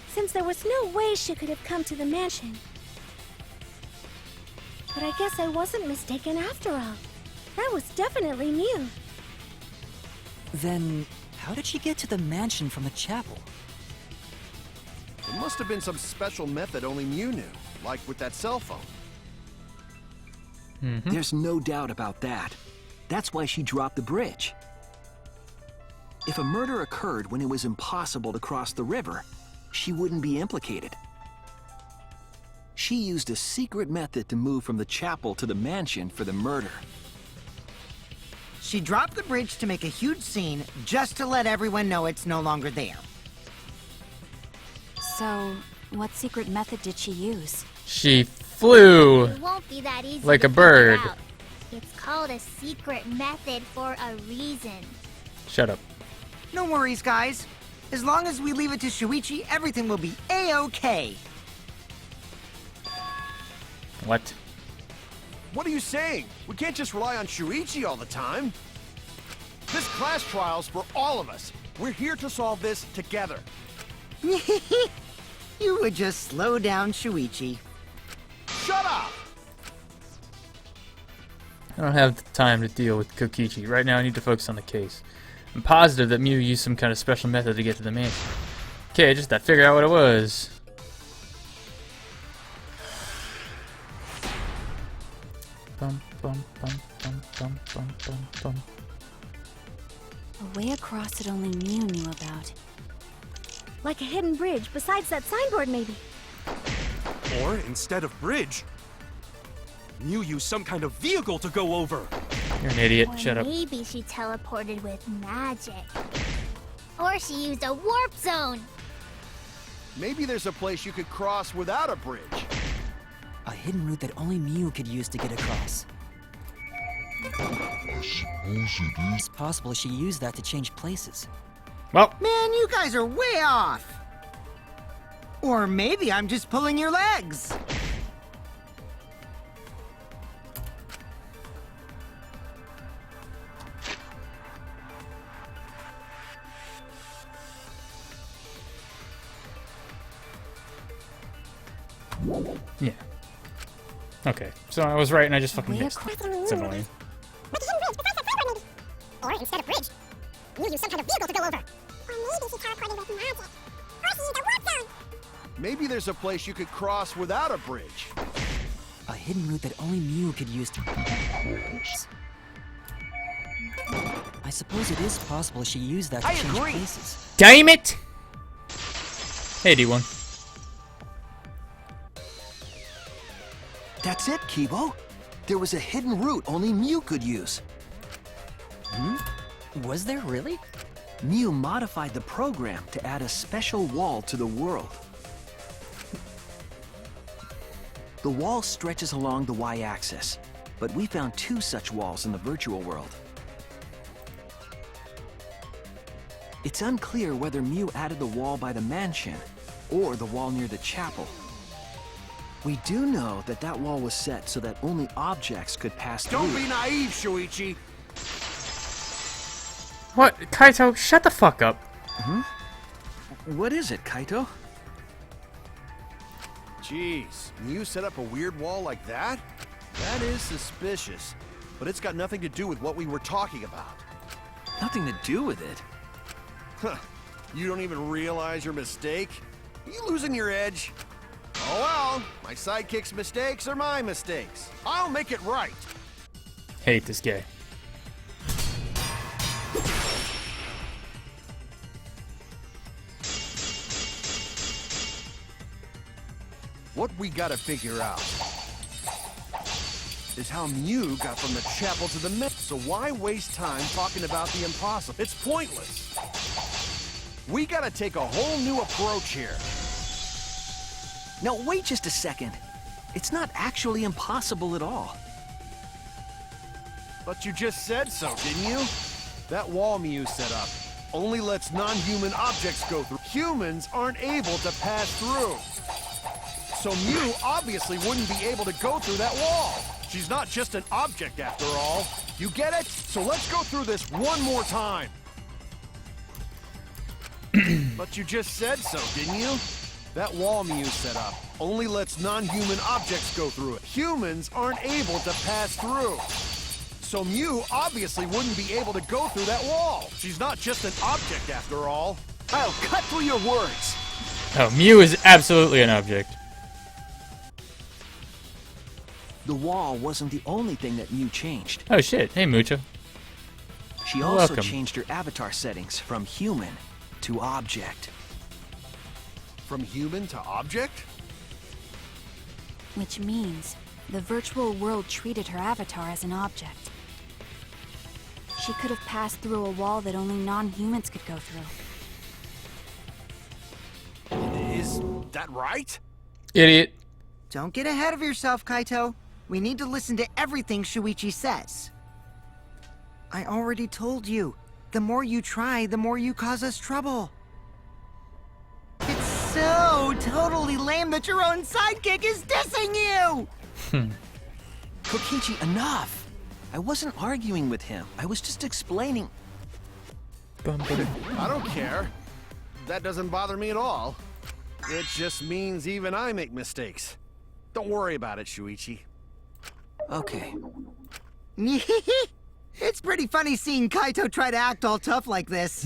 Since there was no way she could have come to the mansion. But I guess I wasn't mistaken after all. That was definitely Mew. Then, how did she get to the mansion from the chapel? It must have been some special method only Mew knew, like with that cell phone. There's no doubt about that. That's why she dropped the bridge. If a murder occurred when it was impossible to cross the river, she wouldn't be implicated. She used a secret method to move from the chapel to the mansion for the murder. She dropped the bridge to make a huge scene just to let everyone know it's no longer there. So, what secret method did she use? She flew It won't be that easy like to a bird. figure out. It's called a secret method for a reason. Shut up. No worries, guys. As long as we leave it to Shuichi, everything will be A-OK. What? What are you saying? We can't just rely on Shuichi all the time. This class trial's for all of us. We're here to solve this together. You would just slow down Shuichi. Shut up! I don't have the time to deal with Kokichi. Right now I need to focus on the case. I'm positive that Mew used some kind of special method to get to the mansion. Okay, I just had to figure out what it was. Bum, bum, bum, bum, bum, bum, bum, bum. A way across that only Mew knew about. Like a hidden bridge besides that signboard, maybe. Or, instead of bridge, Mew used some kind of vehicle to go over. You're an idiot. Or Shut up. maybe she teleported with magic. Or she used a warp zone. Maybe there's a place you could cross without a bridge. A hidden route that only Mew could use to get across. It's possible she used that to change places. Well, Man, you guys are way off! Or maybe I'm just pulling your legs! yeah. Okay, so I was right and I just fucking Way missed. across- It's annoying. But the hidden bridge, besides that maybe. Or instead of bridge, Mew used some kind of vehicle to go over. Or maybe she teleported with magic. Or she used a warp zone. Maybe there's a place you could cross without a bridge. A hidden route that only Mew could use to... I suppose it is possible she used that to I change agree. places. Damn it! Hey, D1. That's it, Kibo. There was a hidden route only Mew could use. Was there really? Mew modified the program to add a special wall to the world. The wall stretches along the y-axis, but we found 2 such walls in the virtual world. It's unclear whether Mew added the wall by the mansion or the wall near the chapel. We do know that that wall was set so that only objects could pass through. Don't be naive, Shuichi. What? Kaito, shut the fuck up. What is it, Kaito? Jeez, Mew set up a weird wall like that? That is suspicious. But it's got nothing to do with what we were talking about. Nothing to do with it. Huh. You don't even realize your mistake? Are you losing your edge? Oh well, my sidekick's mistakes are my mistakes. I'll make it right. Hate this guy. What we gotta figure out is how Mew got from the chapel to the myth. So why waste time talking about the impossible? It's pointless. We gotta take a whole new approach here. Now, wait just a second. It's not actually impossible at all. But you just said so, didn't you? That wall Mew set up only lets non-human objects go through. Humans aren't able to pass through. So Mew obviously wouldn't be able to go through that wall. She's not just an object after all. You get it? So let's go through this one more time. But you just said so, didn't you? That wall Mew set up only lets non-human objects go through it. Humans aren't able to pass through. So Mew obviously wouldn't be able to go through that wall. She's not just an object after all. I'll cut through your words. Oh, Mew is absolutely an object. The wall wasn't the only thing that Mew changed. Oh shit. Hey, Mucho. She also Welcome. changed her avatar settings from human to object. From human to object? Which means the virtual world treated her avatar as an object. She could have passed through a wall that only non-humans could go through. Is that right? Idiot. Don't get ahead of yourself, Kaito. We need to listen to everything Shuichi says. I already told you, the more you try, the more you cause us trouble. It's so totally lame that your own sidekick is dissing you! Kokichi, enough! I wasn't arguing with him. I was just explaining. I don't care. That doesn't bother me at all. It just means even I make mistakes. Don't worry about it, Shuichi. Okay. It's pretty funny seeing Kaito try to act all tough like this.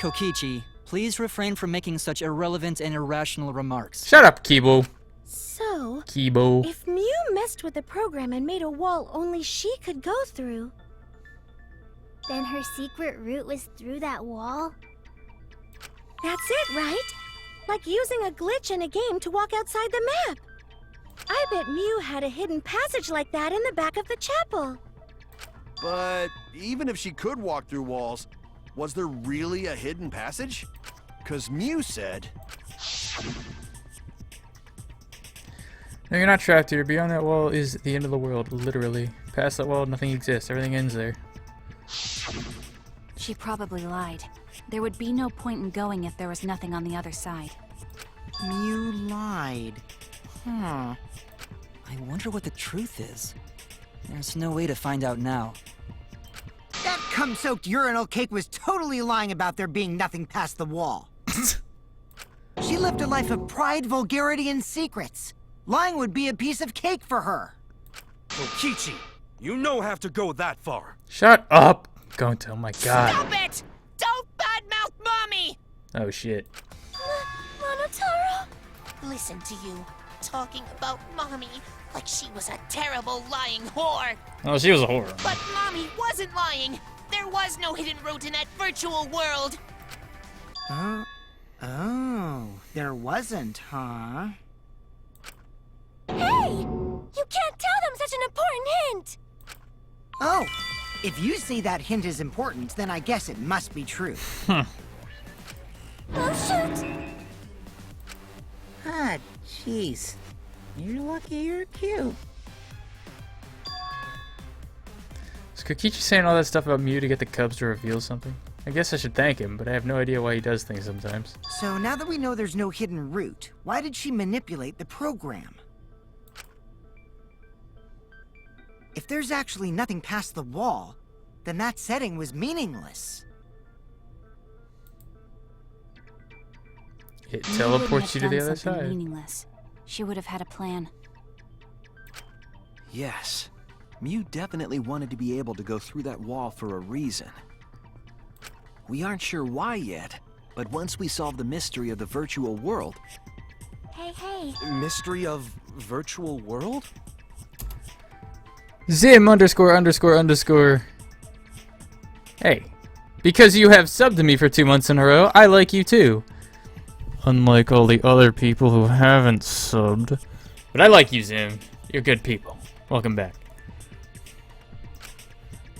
Kokichi, please refrain from making such irrelevant and irrational remarks. Shut up, Kibo. So, Kibo. if Mew messed with the program and made a wall only she could go through, Then her secret route was through that wall? that's it, right? Like using a glitch in a game to walk outside the map. I bet Mew had a hidden passage like that in the back of the chapel. But even if she could walk through walls, was there really a hidden passage? 'Cause Mew said... No, you're not trapped here. Beyond that wall is the end of the world, literally. Past that wall, nothing exists. Everything ends there. She probably lied. There would be no point in going if there was nothing on the other side. Mew lied. Huh. I wonder what the truth is. There's no way to find out now. That cum-soaked urinal cake was totally lying about there being nothing past the wall. She lived a life of pride, vulgarity, and secrets. Lying would be a piece of cake for her. Kokichi, you no have to go that far. Shut up! Gonta, oh my god. Stop it! Don't badmouth Mommy! Oh shit. Monotaro? Listen to you, talking about Mommy like she was a terrible lying whore. Oh, she was a whore. But Mommy wasn't lying. There was no hidden route in that virtual world. Oh, there wasn't, huh? Hey! You can't tell them such an important hint! Oh, if you say that hint is important, then I guess it must be true. Oh, shoot! Ah, jeez. You're lucky you're cute. Is Kokichi saying all that stuff about Mew to get the Cubs to reveal something? I guess I should thank him, but I have no idea why he does things sometimes. So now that we know there's no hidden route, why did she manipulate the program? If there's actually nothing past the wall, then that setting was meaningless. It Mew teleports you to wouldn't the have other done something side. Meaningless. She would have had a plan. Yes. Mew definitely wanted to be able to go through that wall for a reason. We aren't sure why yet, but once we solve the mystery of the virtual world... Hey. Mystery of virtual world? Zim ____. Hey, because you have subbed to me for 2 months in a row, I like you too. Unlike all the other people who haven't subbed. But I like you, Zim. You're good people. Welcome back.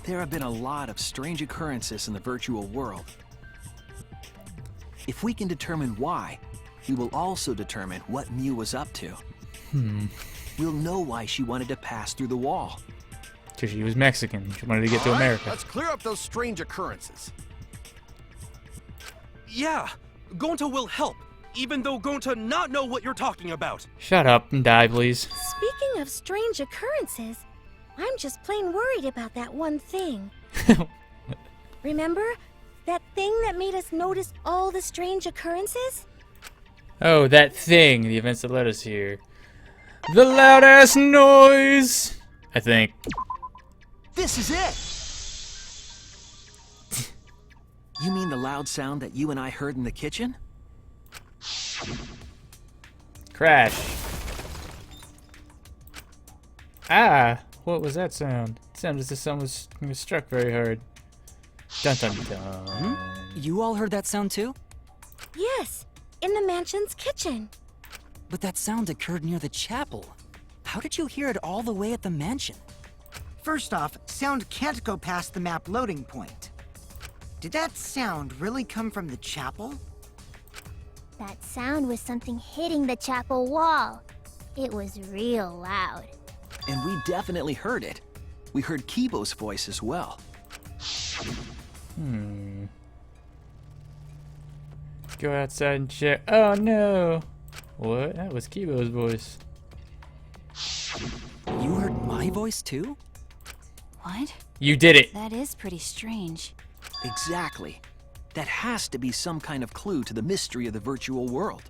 There have been a lot of strange occurrences in the virtual world. If we can determine why, we will also determine what Mew was up to. We'll know why she wanted to pass through the wall. Because she was Mexican. She wanted to get to All right, America. let's clear up those strange occurrences. Yeah, Gonta will help, even though Gonta not know what you're talking about. Shut up and die, please. Speaking of strange occurrences, I'm just plain worried about that one thing. Remember? That thing that made us notice all the strange occurrences? Oh, that thing. The events that led us here. The loud-ass noise! I think. This is it! You mean the loud sound that you and I heard in the kitchen? Crash. Ah! What was that sound? It sounded as if someone was struck very hard. Dun dun dun. You all heard that sound too? Yes, in the mansion's kitchen. But that sound occurred near the chapel. How did you hear it all the way at the mansion? First off, sound can't go past the map loading point. Did that sound really come from the chapel? That sound was something hitting the chapel wall. It was real loud. And we definitely heard it. We heard Kibo's voice as well. Go outside and check. Oh no! What? That was Kibo's voice. You heard my voice too? What? You did it! That is pretty strange. Exactly. That has to be some kind of clue to the mystery of the virtual world.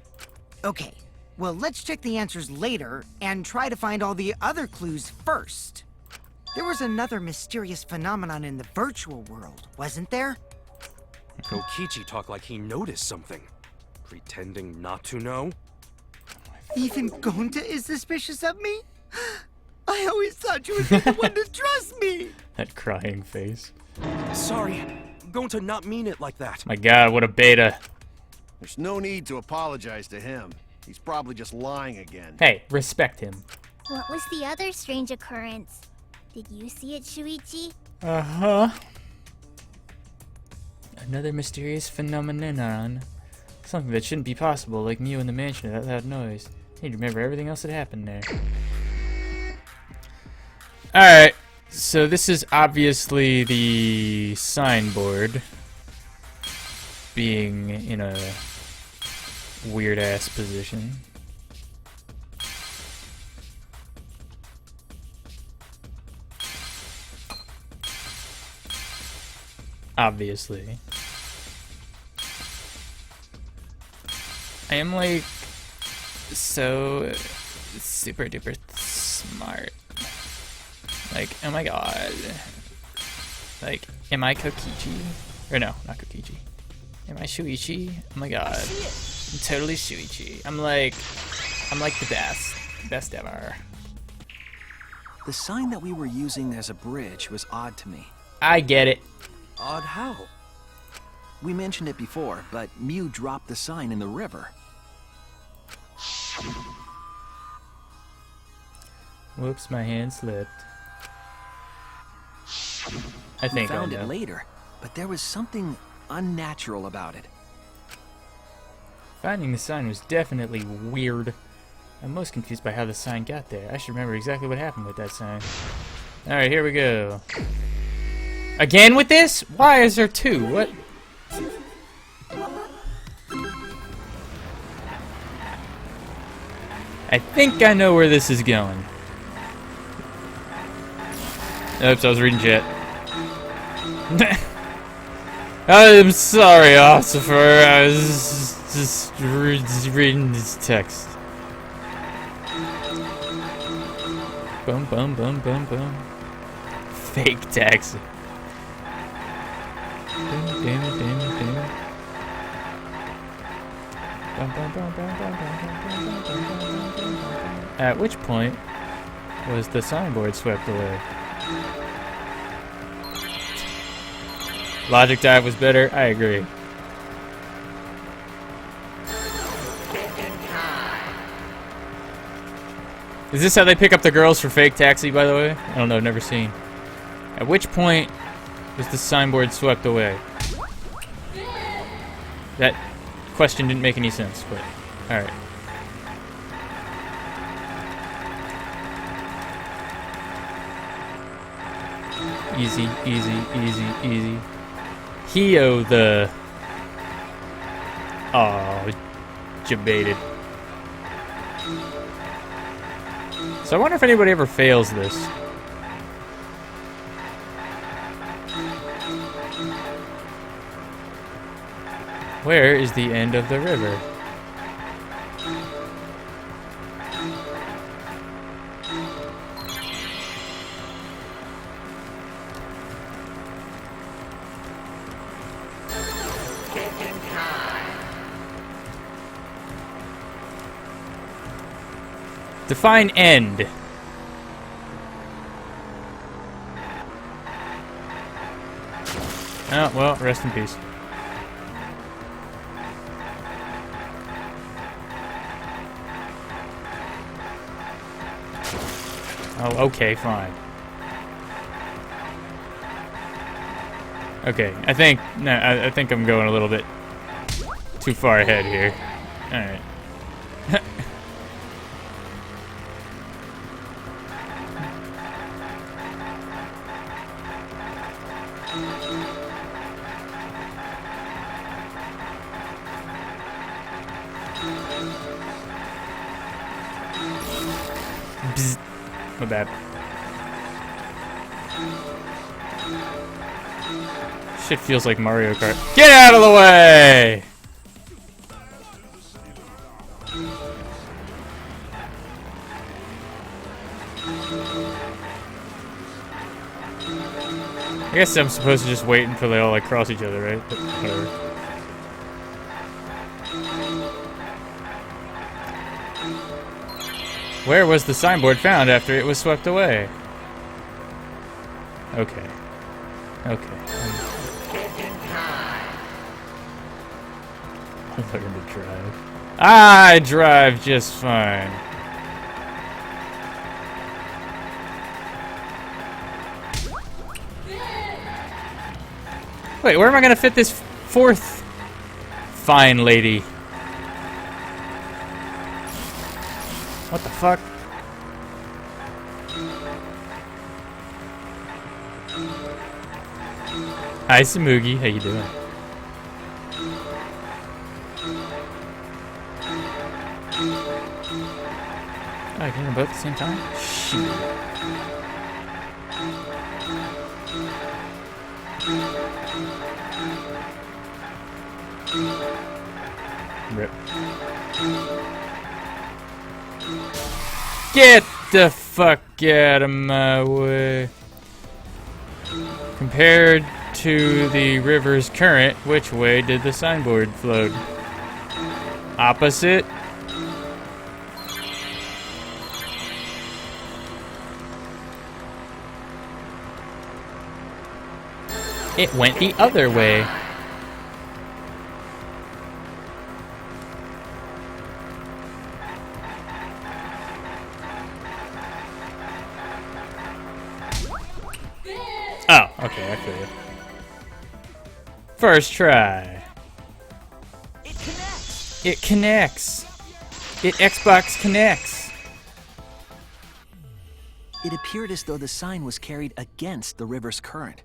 Okay, well, let's check the answers later and try to find all the other clues first. There was another mysterious phenomenon in the virtual world, wasn't there? Kokichi talked like he noticed something. Pretending not to know? Even Gonta is suspicious of me? I always thought you would be the one to trust me! That crying face. Sorry, Gonta not mean it like that. My god, what a beta. There's no need to apologize to him. He's probably just lying again. Hey, respect him. What was the other strange occurrence? Did you see it, Shuichi? Uh-huh. Another mysterious phenomenon. Something that shouldn't be possible, like Mew in the mansion with that loud noise. I need to remember everything else that happened there. Alright, so this is obviously the signboard being in a weird-ass position. Obviously. I am like so super duper smart. Like, oh my god. Like, am I Kokichi? Or no, not Kokichi. Am I Shuichi? Oh my god. I'm totally Shuichi. I'm like the best. Best ever. The sign that we were using as a bridge was odd to me. I get it. Odd how? We mentioned it before, but Mew dropped the sign in the river. Whoops, my hand slipped. I think We found I know. it later, but there was something unnatural about it. Finding the sign was definitely weird. I'm most confused by how the sign got there. I should remember exactly what happened with that sign. Alright, here we go. Again with this? Why is there two? What? I think I know where this is going. Oops, I was reading chat. I'm sorry, Ossifer. I was just reading this text. Boom, boom, boom, boom, boom. Fake taxi. Boom, boom, boom, boom. Bum, bum, bum, bum, bum, bum, bum, bum, bum, bum, bum. At which point was the signboard swept away? Logic dive was better. I agree. Is this how they pick up the girls for fake taxi, by the way? I don't know, never seen. At which point was the signboard swept away? That question didn't make any sense, but alright. Easy, easy, easy, easy. Hio the... Oh, debated. So I wonder if anybody ever fails this. Where is the end of the river? Define end. Oh, well, rest in peace. Oh, okay, fine. Okay, I think I'm going a little bit too far ahead here. All right. Bzz. My bad. Shit feels like Mario Kart. Get out of the way! I guess I'm supposed to just wait until they all like cross each other, right? But whatever. Where was the signboard found after it was swept away? Okay. Okay. Learn to drive. I drive just fine. Wait, where am I gonna fit this fourth fine lady? What the fuck? Hi, Samugi. How you doing? Oh, I can them both at the same time? Shoot. Rip. Get the fuck out of my way. Compared to the river's current, which way did the signboard float? Opposite? It went the other way. Oh, okay, I feel you. First try. It connects! It connects. It Xbox connects. It appeared as though the sign was carried against the river's current.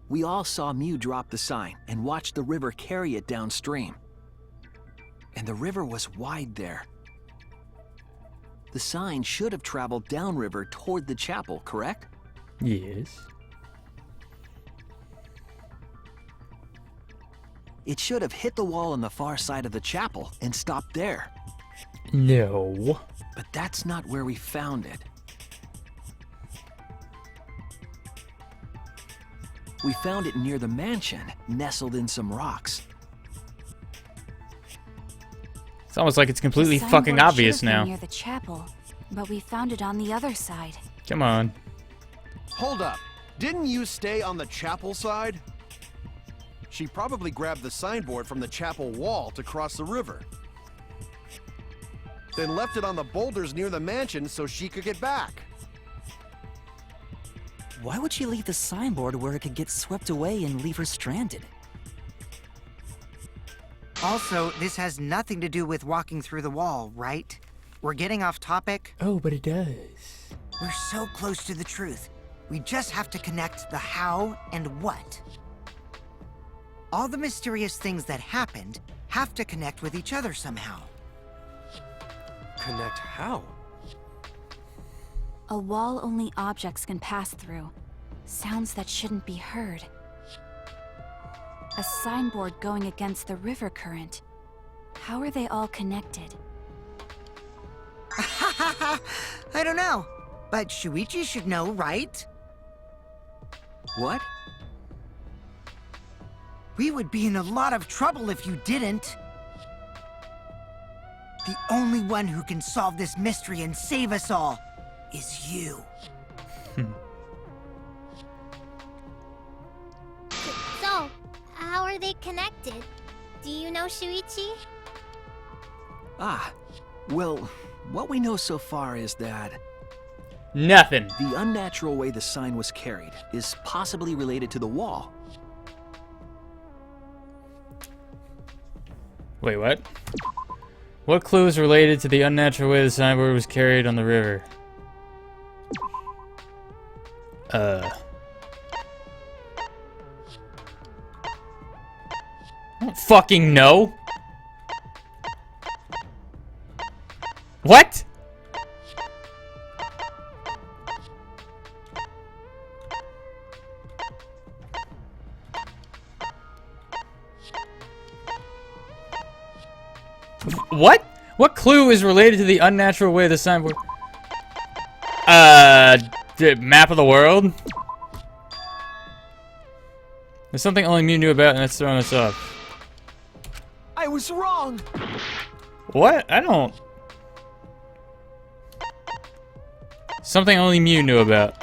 We all saw Mew drop the sign and watch the river carry it downstream. And the river was wide there. The sign should have traveled downriver toward the chapel, correct? Yes. It should have hit the wall on the far side of the chapel and stopped there. No. But that's not where we found it. We found it near the mansion, nestled in some rocks. It's almost like it's completely The fucking signboard obvious should have been now. near the chapel, but we found it on the other side. Come on. Hold up. Didn't you stay on the chapel side? She probably grabbed the signboard from the chapel wall to cross the river. Then left it on the boulders near the mansion so she could get back. Why would she leave the signboard where it could get swept away and leave her stranded? Also, this has nothing to do with walking through the wall, right? We're getting off topic. Oh, but it does. We're so close to the truth. We just have to connect the how and what. All the mysterious things that happened have to connect with each other somehow. Connect how? A wall only objects can pass through. Sounds that shouldn't be heard. A signboard going against the river current. How are they all connected? I don't know, but Shuichi should know, right? What? We would be in a lot of trouble if you didn't. The only one who can solve this mystery and save us all is you. So, how are they connected? Do you know, Shuichi? Ah, well, what we know so far is that Nothing. the unnatural way the sign was carried is possibly related to the wall. Wait, what? What clue is related to the unnatural way the signboard was carried on the river? I don't fucking know. What? What? What clue is related to the unnatural way the signboard? The map of the world? There's something only Mew knew about and that's throwing us off. I was wrong! What? I don't... Something only Mew knew about.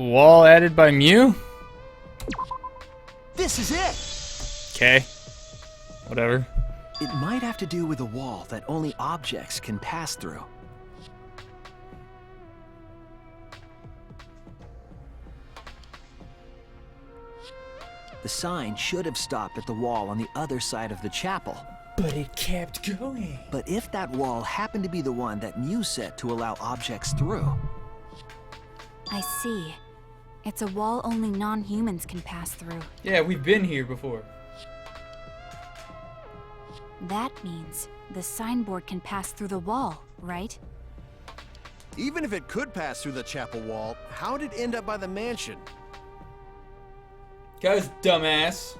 Wall added by Mew? This is it! Okay. Whatever. It might have to do with a wall that only objects can pass through. The sign should have stopped at the wall on the other side of the chapel. But it kept going. But if that wall happened to be the one that Mew set to allow objects through, I see. It's a wall only non-humans can pass through. Yeah, we've been here before. That means the signboard can pass through the wall, right? Even if it could pass through the chapel wall, how did it end up by the mansion? Guys, dumbass.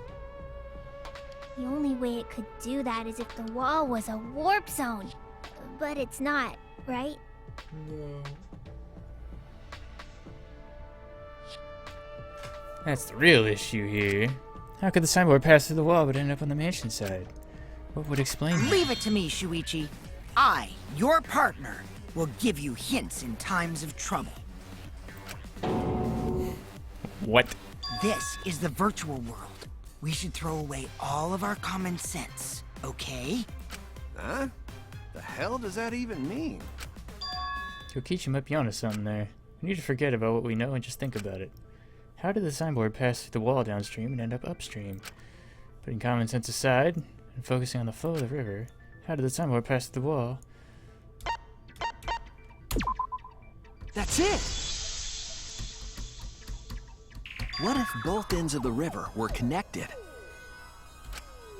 The only way it could do that is if the wall was a warp zone. But it's not, right? No. That's the real issue here. How could the signboard pass through the wall but end up on the mansion side? What would explain that? Leave it to me, Shuichi. I, your partner, will give you hints in times of trouble. What? This is the virtual world. We should throw away all of our common sense, okay? Huh? The hell does that even mean? Kokichi might be onto something there. We need to forget about what we know and just think about it. How did the signboard pass through the wall downstream and end up upstream? Putting common sense aside and focusing on the flow of the river, how did the signboard pass through the wall? that's it! What if both ends of the river were connected?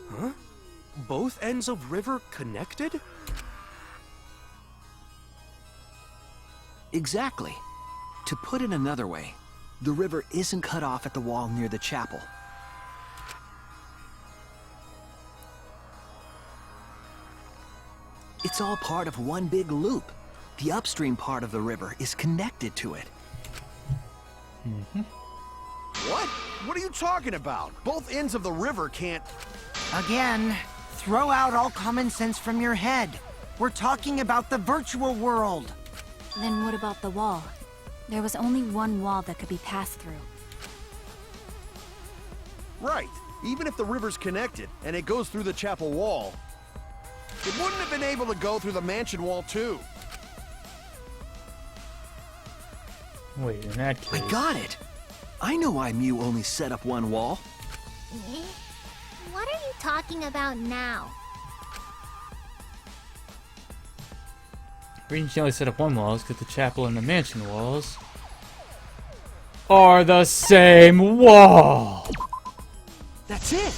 Huh? Both ends of river connected? Exactly. To put it another way, the river isn't cut off at the wall near the chapel. It's all part of one big loop. The upstream part of the river is connected to it. What? What are you talking about? Both ends of the river can't... Again, throw out all common sense from your head. We're talking about the virtual world. Then what about the wall? There was only one wall that could be passed through. Right. Even if the river's connected and it goes through the chapel wall, it wouldn't have been able to go through the mansion wall too. Wait, in that case... I got it! I know why Mew only set up one wall. Eh? What are you talking about now? The reason she only set up one wall is because the chapel and the mansion walls are the same wall! That's it!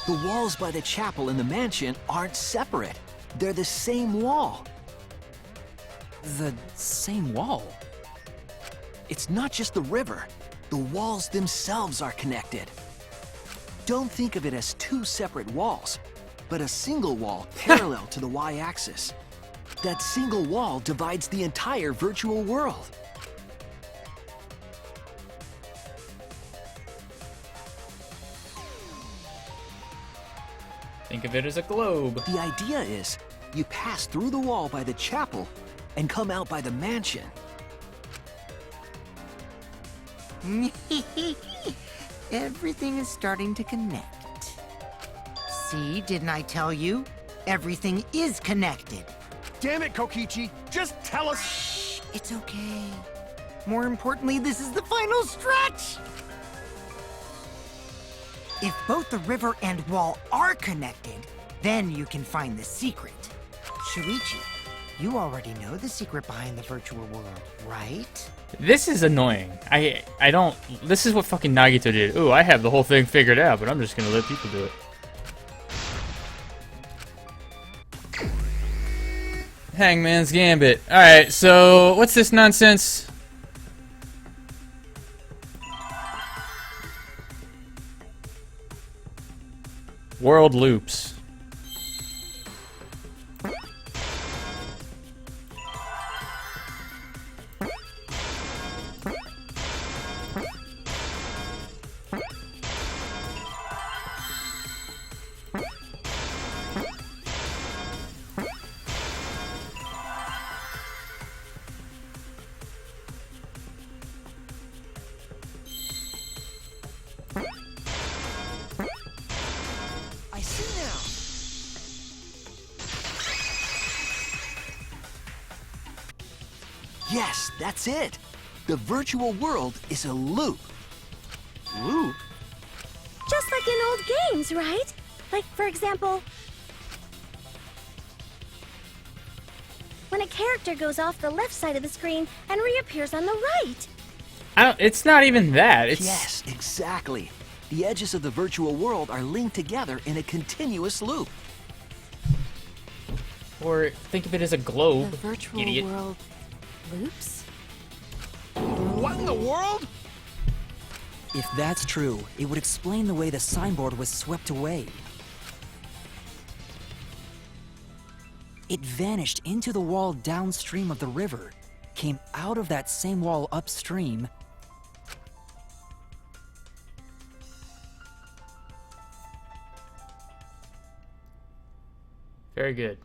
The walls by the chapel and the mansion aren't separate. They're the same wall. The same wall? It's not just the river. The walls themselves are connected. Don't think of it as two separate walls, but a single wall parallel to the y-axis. That single wall divides the entire virtual world. Think of it as a globe. The idea is, you pass through the wall by the chapel and come out by the mansion. Everything is starting to connect. See, didn't I tell you? Everything is connected. Damn it, Kokichi! Just tell us... Shh, it's okay. More importantly, this is the final stretch! If both the river and wall are connected, then you can find the secret. Shuichi, you already know the secret behind the virtual world, right? This is annoying. I don't... This is what fucking Nagito did. Ooh, I have the whole thing figured out, but I'm just gonna let people do it. Hangman's Gambit. Alright, so what's this nonsense? World loops. Yes, that's it. The virtual world is a loop. Loop? Just like in old games, right? Like, for example, when a character goes off the left side of the screen and reappears on the right. It's not even that. It's Yes, exactly. The edges of the virtual world are linked together in a continuous loop. Or think of it as a globe. The virtual idiot. world loops? What in the world? If that's true, it would explain the way the signboard was swept away. It vanished into the wall downstream of the river, came out of that same wall upstream, Very good.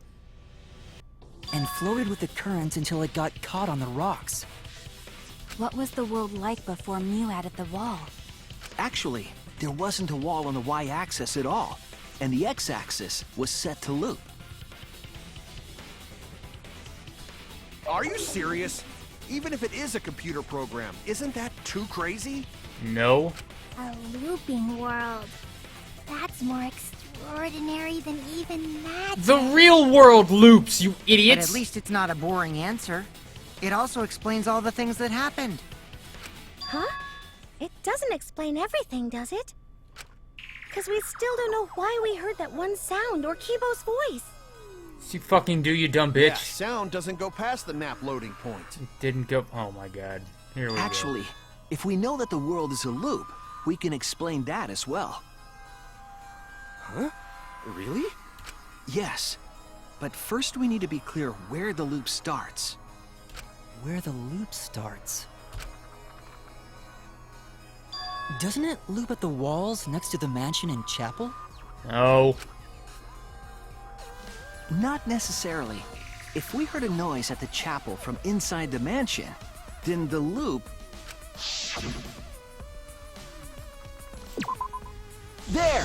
and floated with the current until it got caught on the rocks. What was the world like before Mew added the wall? Actually, there wasn't a wall on the y-axis at all, and the x-axis was set to loop. Are you serious? Even if it is a computer program, isn't that too crazy? No. A looping world. That's more extraordinary than even magic. The real world loops, you But idiots! at least it's not a boring answer. It also explains all the things that happened. Huh? It doesn't explain everything, does it? Because we still don't know why we heard that one sound or Kibo's voice. You fucking do, you dumb bitch. Yeah, sound doesn't go past the map loading point. Didn't go. Oh my god. Here we Actually, if we know that the world is a loop, we can explain that as well. Huh? Really? Yes, but first we need to be clear where the loop starts. Where the loop starts. Doesn't it loop at the walls next to the mansion and chapel? go. No. Not necessarily. If we heard a noise at the chapel from inside the mansion, then the loop... There!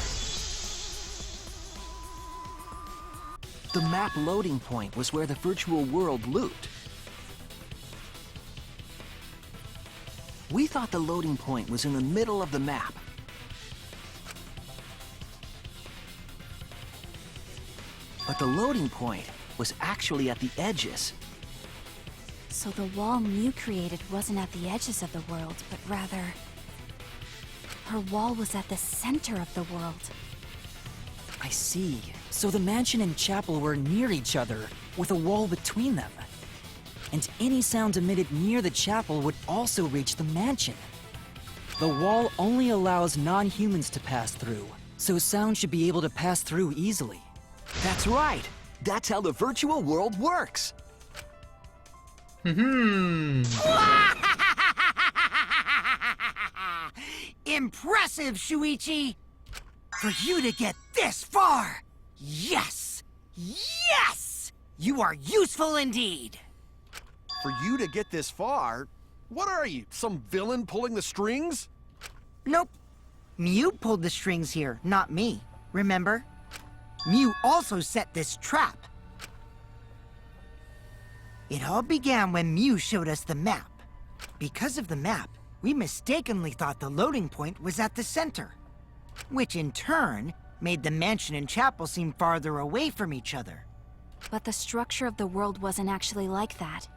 The map loading point was where the virtual world looped. We thought the loading point was in the middle of the map. But the loading point was actually at the edges. So the wall Mew created wasn't at the edges of the world, but rather... her wall was at the center of the world. I see. So the mansion and chapel were near each other, with a wall between them. And any sound emitted near the chapel would also reach the mansion. The wall only allows non-humans to pass through, so sound should be able to pass through easily. That's right. That's how the virtual world works. Impressive, Shuichi! For you to get this far! Yes! Yes! You are useful indeed! For you to get this far, what are you, some villain pulling the strings? Nope. Mew pulled the strings here, not me. Remember? Mew also set this trap. It all began when Mew showed us the map. Because of the map, we mistakenly thought the loading point was at the center, which in turn made the mansion and chapel seem farther away from each other. But the structure of the world wasn't actually like that.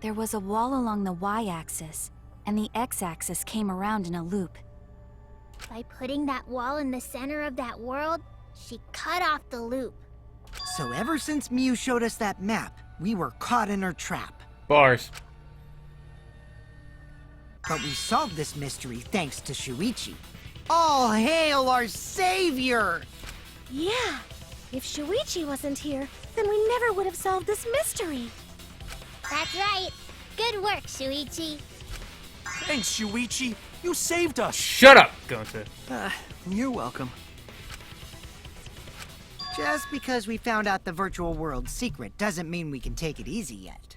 There was a wall along the y-axis, and the x-axis came around in a loop. By putting that wall in the center of that world, she cut off the loop. So ever since Mew showed us that map, we were caught in her trap. Bars. But we solved this mystery thanks to Shuichi. All hail our savior! Yeah, if Shuichi wasn't here, then we never would have solved this mystery. That's right. Good work, Shuichi. Thanks, Shuichi. You saved us. Shut up, Gonta. You're welcome. Just because we found out the virtual world's secret doesn't mean we can take it easy yet.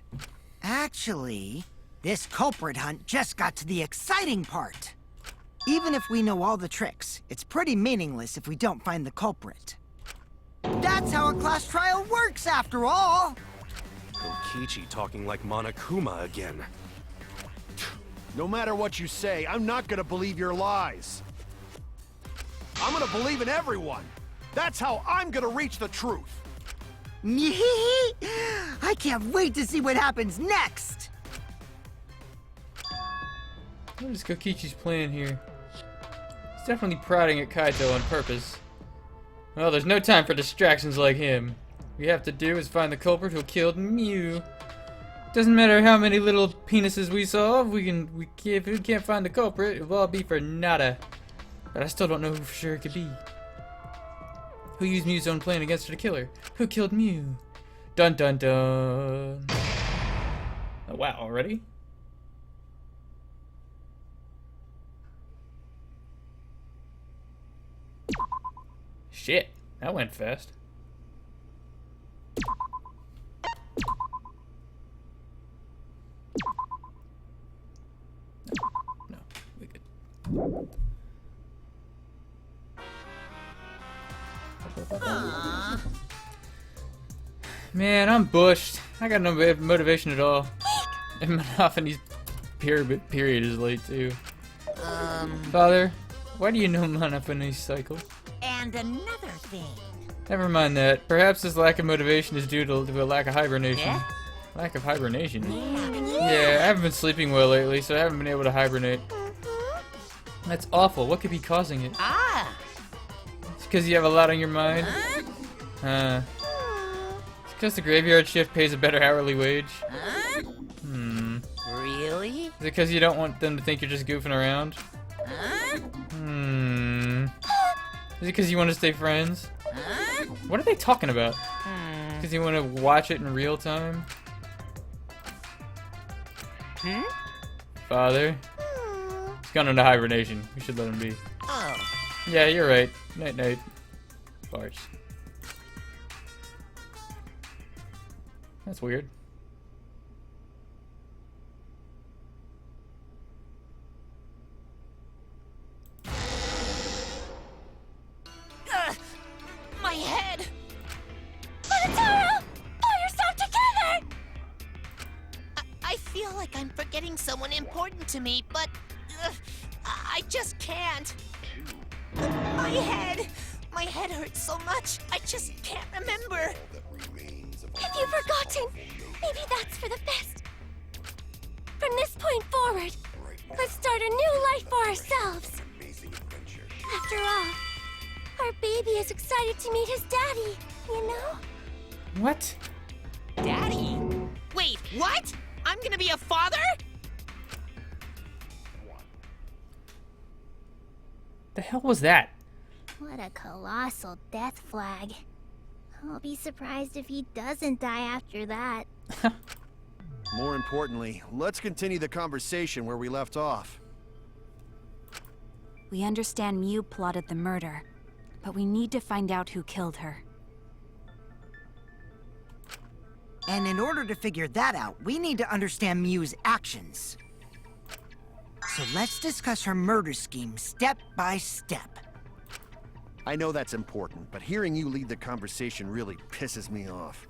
Actually, this culprit hunt just got to the exciting part. Even if we know all the tricks, it's pretty meaningless if we don't find the culprit. That's That's how a class trial works, after all. Kokichi talking like Monokuma again. No matter what you say, I'm not gonna believe your lies. I'm gonna believe in everyone. That's how I'm gonna reach the truth. I can't wait to see what happens next. What is Kokichi's plan here? He's definitely prodding at Kaito on purpose. Well, there's no time for distractions like him. What we have to do is find the culprit who killed Mew. Doesn't matter how many little penises we solve, if we can't find the culprit, it'll all be for nada. But I still don't know who for sure it could be. Who used Mew's own plan against her to kill her? Who killed Mew? Dun dun dun. Oh wow, already? Shit, that went fast. No, we good. Man, I'm bushed. I got no motivation at all. And Monophanie's period is late too. Father, why do you know Monophanie's cycle? And another thing. Never mind that. Perhaps this lack of motivation is due to a lack of hibernation. Yeah? Lack of hibernation? Yeah, I haven't been sleeping well lately, so I haven't been able to hibernate. That's awful. What could be causing it? Ah! It's because you have a lot on your mind? It's because the graveyard shift pays a better hourly wage? Really? Is it because you don't want them to think you're just goofing around? Is it because you want to stay friends? What are they talking about? Because you want to watch it in real time? Father? He's gone into hibernation. We should let him be. Oh. Yeah, you're right. Night night. Farts. That's weird. My head! Monotaro! Pull yourself together! I feel like I'm forgetting someone important to me, but I just can't. My head! My head hurts so much, I just can't remember. Have you forgotten? Maybe that's for the best. From this point forward, let's start a new life for ourselves. After all, our baby is excited to meet his daddy, you know? What? Daddy? Wait, what? I'm gonna be a father? The hell was that? What a colossal death flag. I'll be surprised if he doesn't die after that. More importantly, let's continue the conversation where we left off. We understand Mew plotted the murder, but we need to find out who killed her. And in order to figure that out, we need to understand Mew's actions. So let's discuss her murder scheme step by step. I know that's important, but hearing you lead the conversation really pisses me off.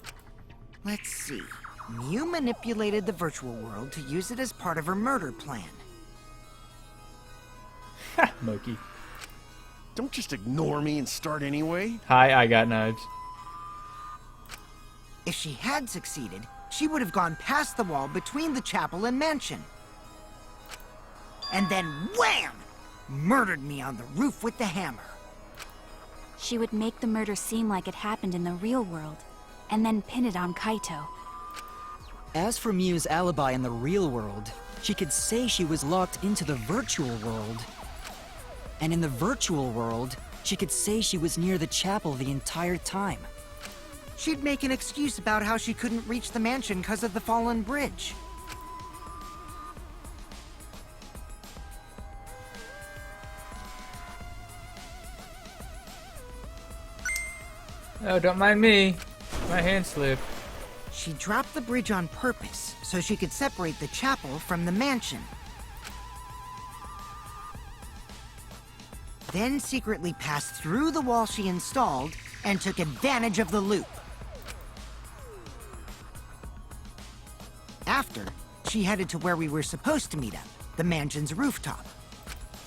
Let's see. Mew manipulated the virtual world to use it as part of her murder plan. Ha, Moki. Don't just ignore me and start anyway. Hi, I got knives. If she had succeeded, she would have gone past the wall between the chapel and mansion. And then wham! Murdered me on the roof with the hammer. She would make the murder seem like it happened in the real world, and then pin it on Kaito. As for Mew's alibi in the real world, she could say she was locked into the virtual world. And in the virtual world, she could say she was near the chapel the entire time. She'd make an excuse about how she couldn't reach the mansion because of the fallen bridge. Oh, don't mind me. My hand slipped. She dropped the bridge on purpose so she could separate the chapel from the mansion. Then secretly passed through the wall she installed and took advantage of the loop. After, she headed to where we were supposed to meet up, the mansion's rooftop.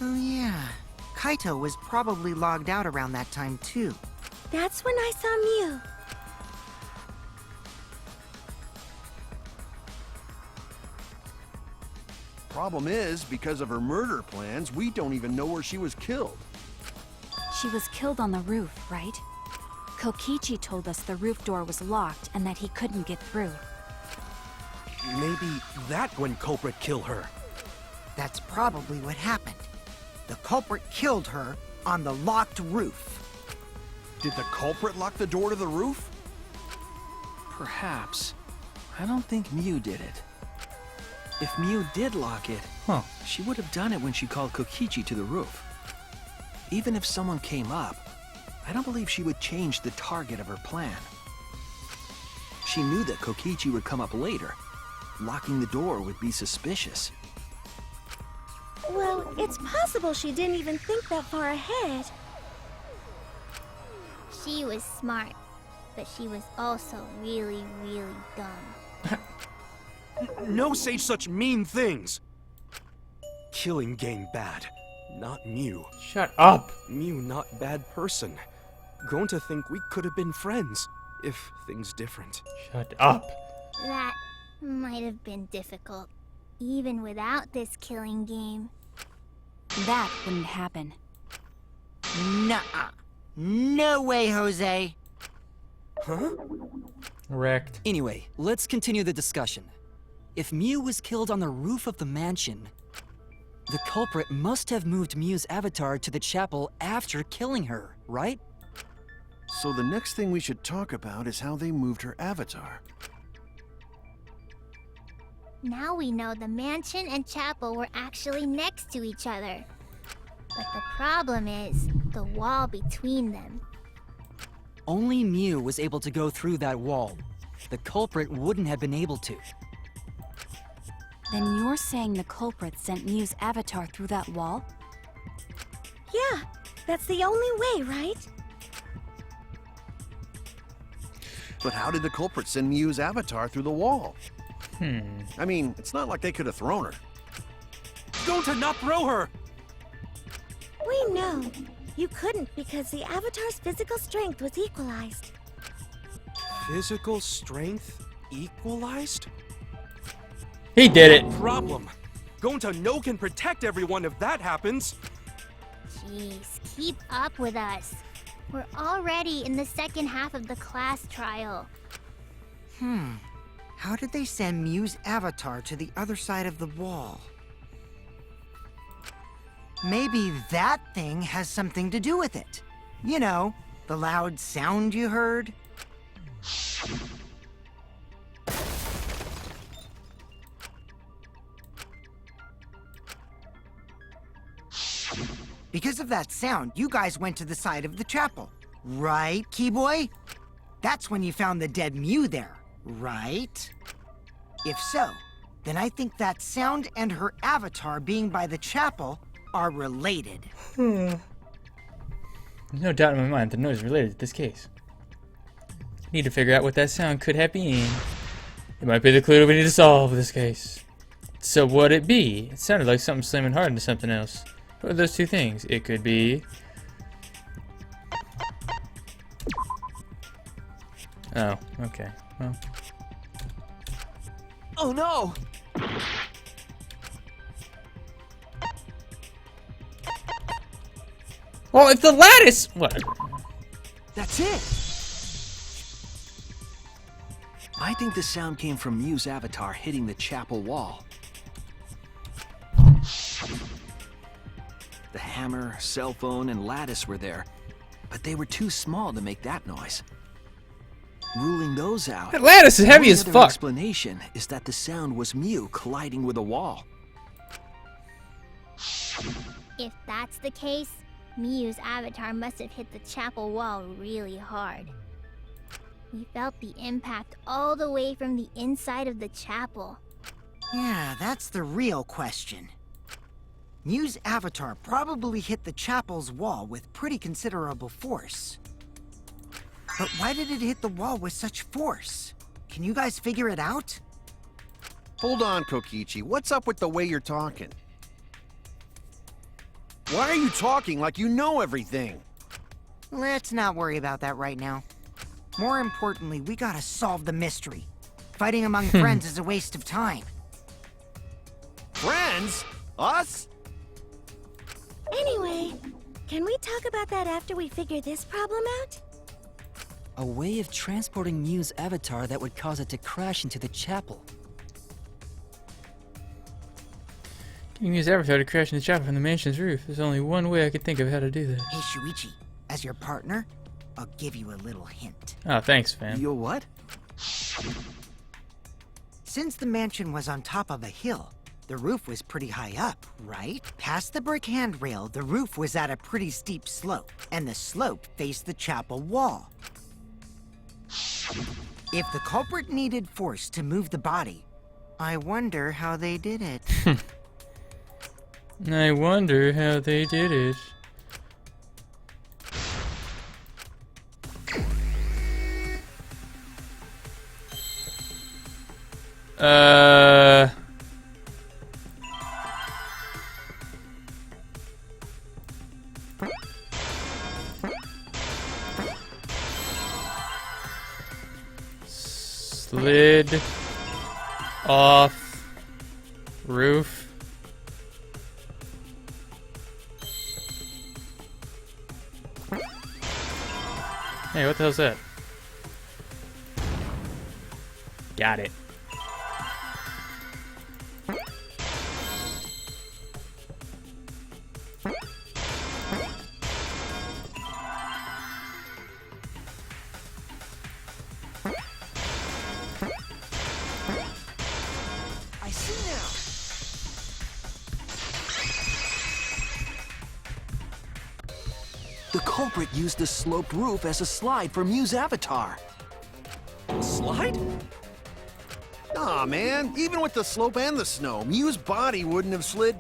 Oh yeah, Kaito was probably logged out around that time too. That's when I saw Mew. Problem is, because of her murder plans, we don't even know where she was killed. She was killed on the roof, right? Kokichi told us the roof door was locked and that he couldn't get through. Maybe that when culprit killed her. That's probably what happened. The culprit killed her on the locked roof. Did the culprit lock the door to the roof? Perhaps. I don't think Mew did it. If Mew did lock it, she would have done it when she called Kokichi to the roof. Even if someone came up, I don't believe she would change the target of her plan. She knew that Kokichi would come up later. Locking the door would be suspicious. Well, it's possible she didn't even think that far ahead. She was smart, but she was also really, really dumb. No say such mean things. Killing gang bad, not Mew. Shut up. Mew not bad person. Going to think we could have been friends if things different. Shut up. That might have been difficult, even without this killing game. That wouldn't happen. Nuh-uh. No way, Jose. Huh? Wrecked. Anyway, let's continue the discussion. If Mew was killed on the roof of the mansion, the culprit must have moved Mew's avatar to the chapel after killing her, right? So the next thing we should talk about is how they moved her avatar. Now we know the mansion and chapel were actually next to each other. But the problem is the wall between them. Only Mew was able to go through that wall. The culprit wouldn't have been able to. Then you're saying the culprit sent Mew's avatar through that wall? Yeah, that's the only way, right? But how did the culprit send Mew's avatar through the wall? I mean, it's not like they could have thrown her. Go to not throw her! We know. You couldn't because the avatar's physical strength was equalized. Physical strength equalized? He did it. Problem. Going to know can protect everyone if that happens. Jeez, keep up with us. We're already in the second half of the class trial. How did they send Mew's avatar to the other side of the wall? Maybe that thing has something to do with it. You know, the loud sound you heard? Because of that sound, you guys went to the side of the chapel. Right, Keyboy? That's when you found the dead Mew there, right? If so, then I think that sound and her avatar being by the chapel are related. There's no doubt in my mind the noise is related to this case. Need to figure out what that sound could have been. It might be the clue we need to solve this case. So what'd it be? It sounded like something slamming hard into something else. What are those two things? It could be... Oh, okay. Well... Oh no! Well, if the lattice... Whatever. That's it! I think the sound came from Mew's avatar hitting the chapel wall. The hammer, cell phone, and lattice were there, but they were too small to make that noise. Ruling those out, That lattice is heavy the as other fuck. explanation is that the sound was Mew colliding with a wall. If that's the case, Mew's avatar must have hit the chapel wall really hard. We felt the impact all the way from the inside of the chapel. Yeah, that's the real question. Mew's avatar probably hit the chapel's wall with pretty considerable force. But why did it hit the wall with such force? Can you guys figure it out? Hold on, Kokichi. What's up with the way you're talking? Why are you talking like you know everything? Let's not worry about that right now. More importantly, we gotta solve the mystery. Fighting among friends is a waste of time. Friends? Us? Anyway, can we talk about that after we figure this problem out? A way of transporting Mew's avatar that would cause it to crash into the chapel. You can use Avatar to crash in the chapel from the mansion's roof. There's only one way I could think of how to do that. Hey, Shuichi, as your partner, I'll give you a little hint. Oh, thanks, fam. You're what? Since the mansion was on top of a hill, the roof was pretty high up, right? Past the brick handrail, the roof was at a pretty steep slope, and the slope faced the chapel wall. If the culprit needed force to move the body, I wonder how they did it. I wonder how they did it. Slid off roof. Hey, what the hell's that? Got it. I see now. The culprit used the sloped roof as a slide for Mew's avatar. Slide? Aw, man. Even with the slope and the snow, Mew's body wouldn't have slid.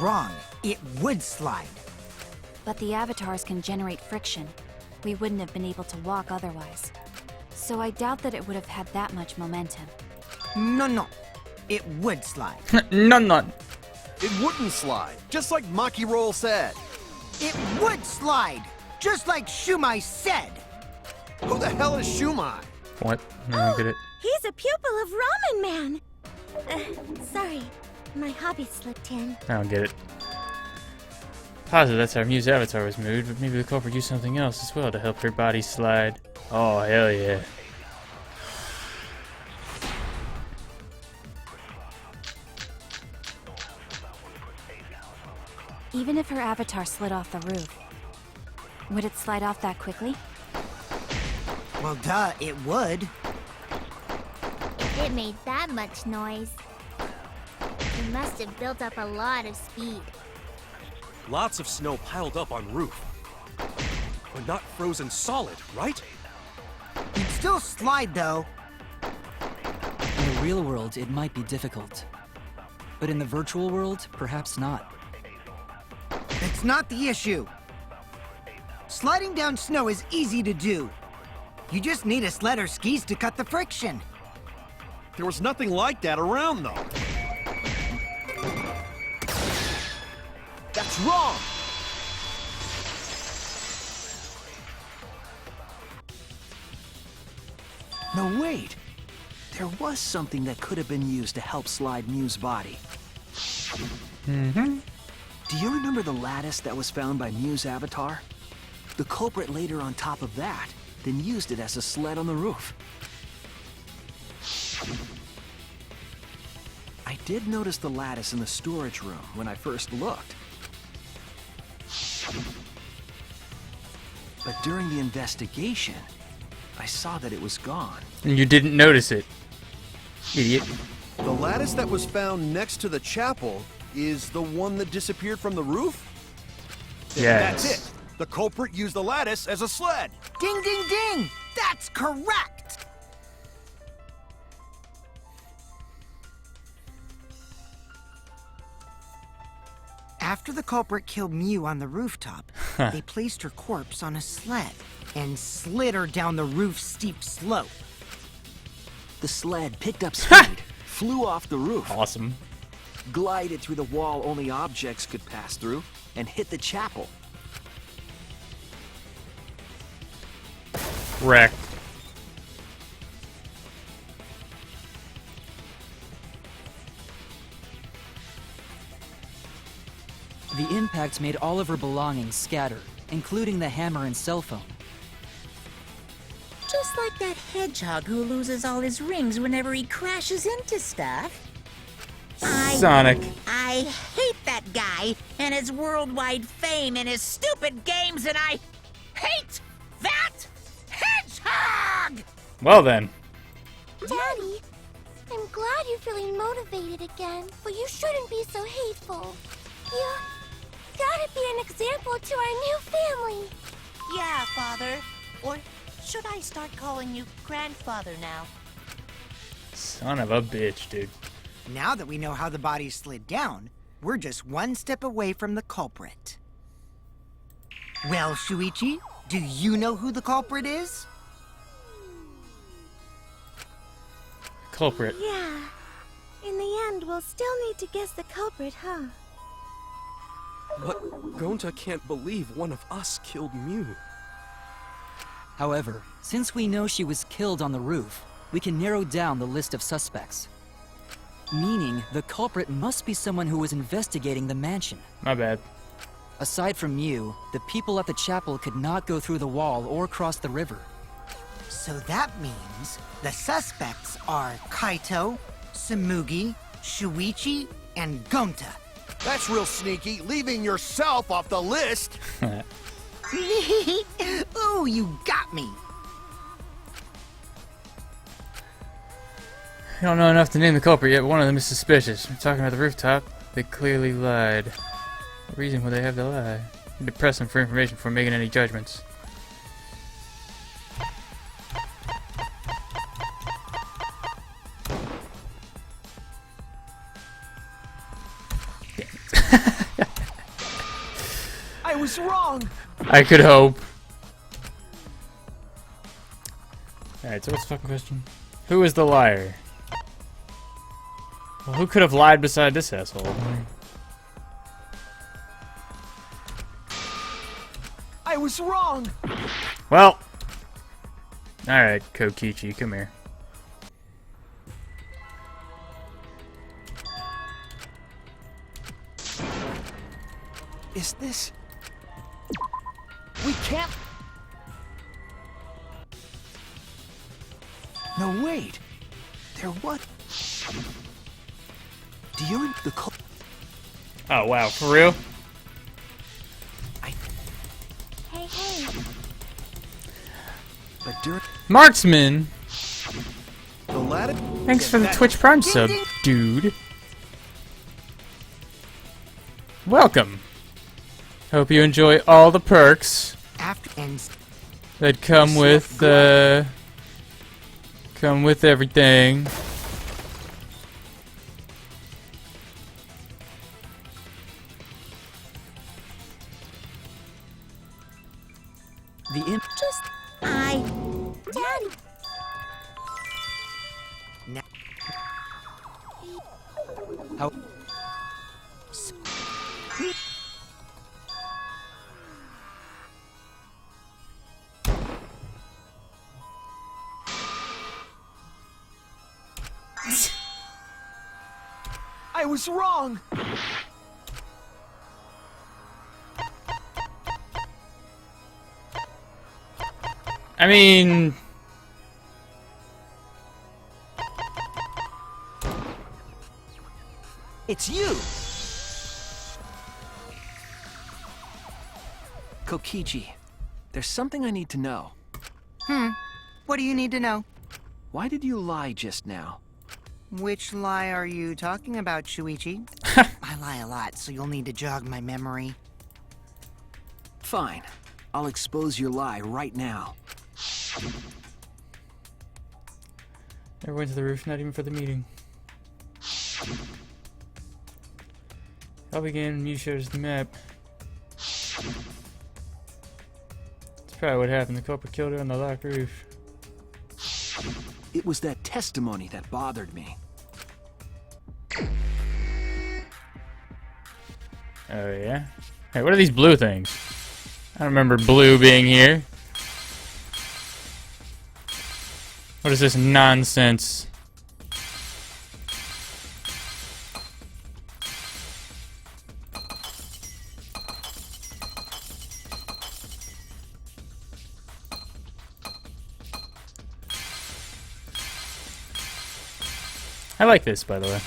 Wrong. It would slide. But the avatars can generate friction. We wouldn't have been able to walk otherwise. So I doubt that it would have had that much momentum. No. It would slide. None. It wouldn't slide, just like Maki Roll said. It would slide, just like Shumai said. Who the hell is Shumai? What? I don't get it. He's a pupil of Ramen Man. Sorry, my hobby slipped in. I don't get it. Positive that's how Mew's avatar was moved, but maybe the culprit used something else as well to help her body slide. Oh, hell yeah. Even if her avatar slid off the roof, would it slide off that quickly? Well, duh, it would. If it made that much noise, it must have built up a lot of speed. Lots of snow piled up on roof. But not frozen solid, right? You'd still slide, though. In the real world, it might be difficult. But in the virtual world, perhaps not. It's not the issue. Sliding down snow is easy to do. You just need a sled or skis to cut the friction. There was nothing like that around, though. That's wrong! No, wait. There was something that could have been used to help slide Mew's body. Mm-hmm. Do you remember the lattice that was found by Mew's avatar? The culprit laid her on top of that, then used it as a sled on the roof. I did notice the lattice in the storage room when I first looked. But during the investigation, I saw that it was gone. And you didn't notice it. Idiot. The lattice that was found next to the chapel is the one that disappeared from the roof? Then Yes. That's it. The culprit used the lattice as a sled. Ding, ding, ding! That's correct! After the culprit killed Mew on the rooftop, They placed her corpse on a sled and slid her down the roof's steep slope. The sled picked up speed, flew off the roof, Awesome. glided through the wall only objects could pass through, and hit the chapel. Wrecked. The impact made all of her belongings scatter, including the hammer and cell phone. Just like that hedgehog who loses all his rings whenever he crashes into stuff. Sonic. I hate that guy and his worldwide fame and his stupid games, and I hate that hedgehog! Well then. Daddy, I'm glad you're feeling motivated again, but you shouldn't be so hateful. You gotta be an example to our new family. Yeah, Father. Or should I start calling you Grandfather now? Son of a bitch, dude. Now that we know how the body slid down, we're just one step away from the culprit. Well, Shuichi, do you know who the culprit is? Culprit. Yeah. In the end, we'll still need to guess the culprit, huh? But Gonta can't believe one of us killed Mew. However, since we know she was killed on the roof, we can narrow down the list of suspects. Meaning, the culprit must be someone who was investigating the mansion. My bad. Aside from Mew, the people at the chapel could not go through the wall or cross the river. So that means the suspects are Kaito, Samugi, Shuichi, and Gonta. That's real sneaky, leaving yourself off the list. Ooh, you got me. I don't know enough to name the culprit yet, but one of them is suspicious. We're talking about the rooftop. They clearly lied. What reason would they have to lie? Need to press them for information before making any judgments. I was wrong! I could hope. Alright, so what's the fucking question? Who is the liar? Well, who could have lied beside this asshole? I was wrong! Well. Alright, Kokichi, come here. Is this... We can't... No, wait. They're what? During the cul... Oh wow, for real? Hey, hey. But during... Marksman! The ladder. Thanks for the Twitch Prime sub, dude. Welcome. Hope you enjoy all the perks that come with everything. The Daddy. How... I was wrong! I mean... It's you! Kokichi, there's something I need to know. What do you need to know? Why did you lie just now? Which lie are you talking about, Shuichi? I lie a lot, so you'll need to jog my memory. Fine. I'll expose your lie right now. Never went to the roof, not even for the meeting. I'll begin. You showed us the map. probably what happened. The culprit killed her on the locked roof. It was that testimony that bothered me. Oh, yeah? Hey, what are these blue things? I don't remember blue being here. What is this nonsense? I like this, by the way.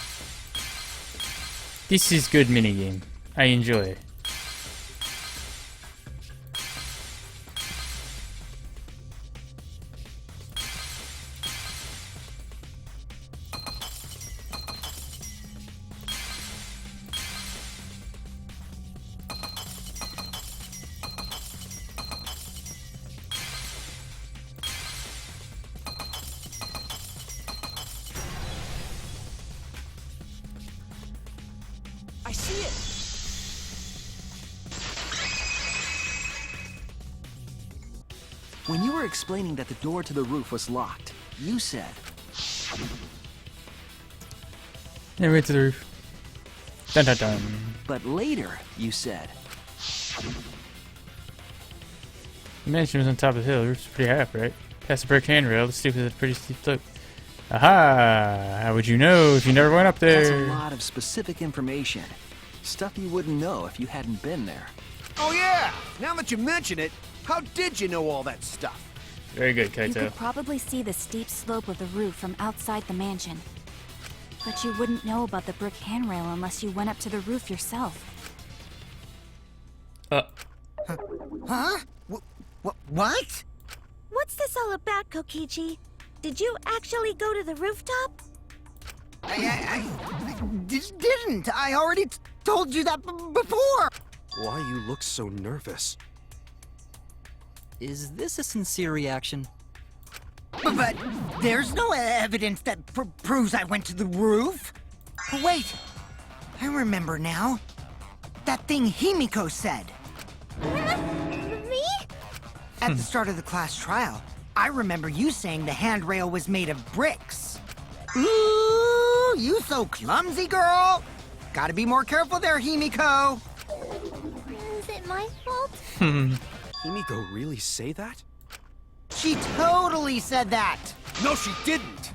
This is good minigame. I enjoy it. I see it! When you were explaining that the door to the roof was locked, you said, Yeah, right to the roof. Dun dun dun. but later you said, The mansion was on top of the hill. The roof's pretty high up, right? Past the brick handrail, the stoop is a pretty steep slope. Aha! How would you know if you never went up that's a there? lot of specific information. Stuff you wouldn't know if you hadn't been there. Oh yeah! Now that you mention it, how did you know all that stuff? Very good, You Kaito. could probably see the steep slope of the roof from outside the mansion. But you wouldn't know about the brick handrail unless you went up to the roof yourself. Huh? What? What's this all about, Kokichi? Did you actually go to the rooftop? I didn't. I already told you that before. Why you look so nervous? Is this a sincere reaction? But there's no evidence that proves I went to the roof. Wait, I remember now. That thing Himiko said. Me? At the start of the class trial, I remember you saying the handrail was made of bricks. Ooh, you so clumsy, girl. Gotta be more careful there, Himiko. Is it my fault? Himiko really say that? She totally said that. No, she didn't!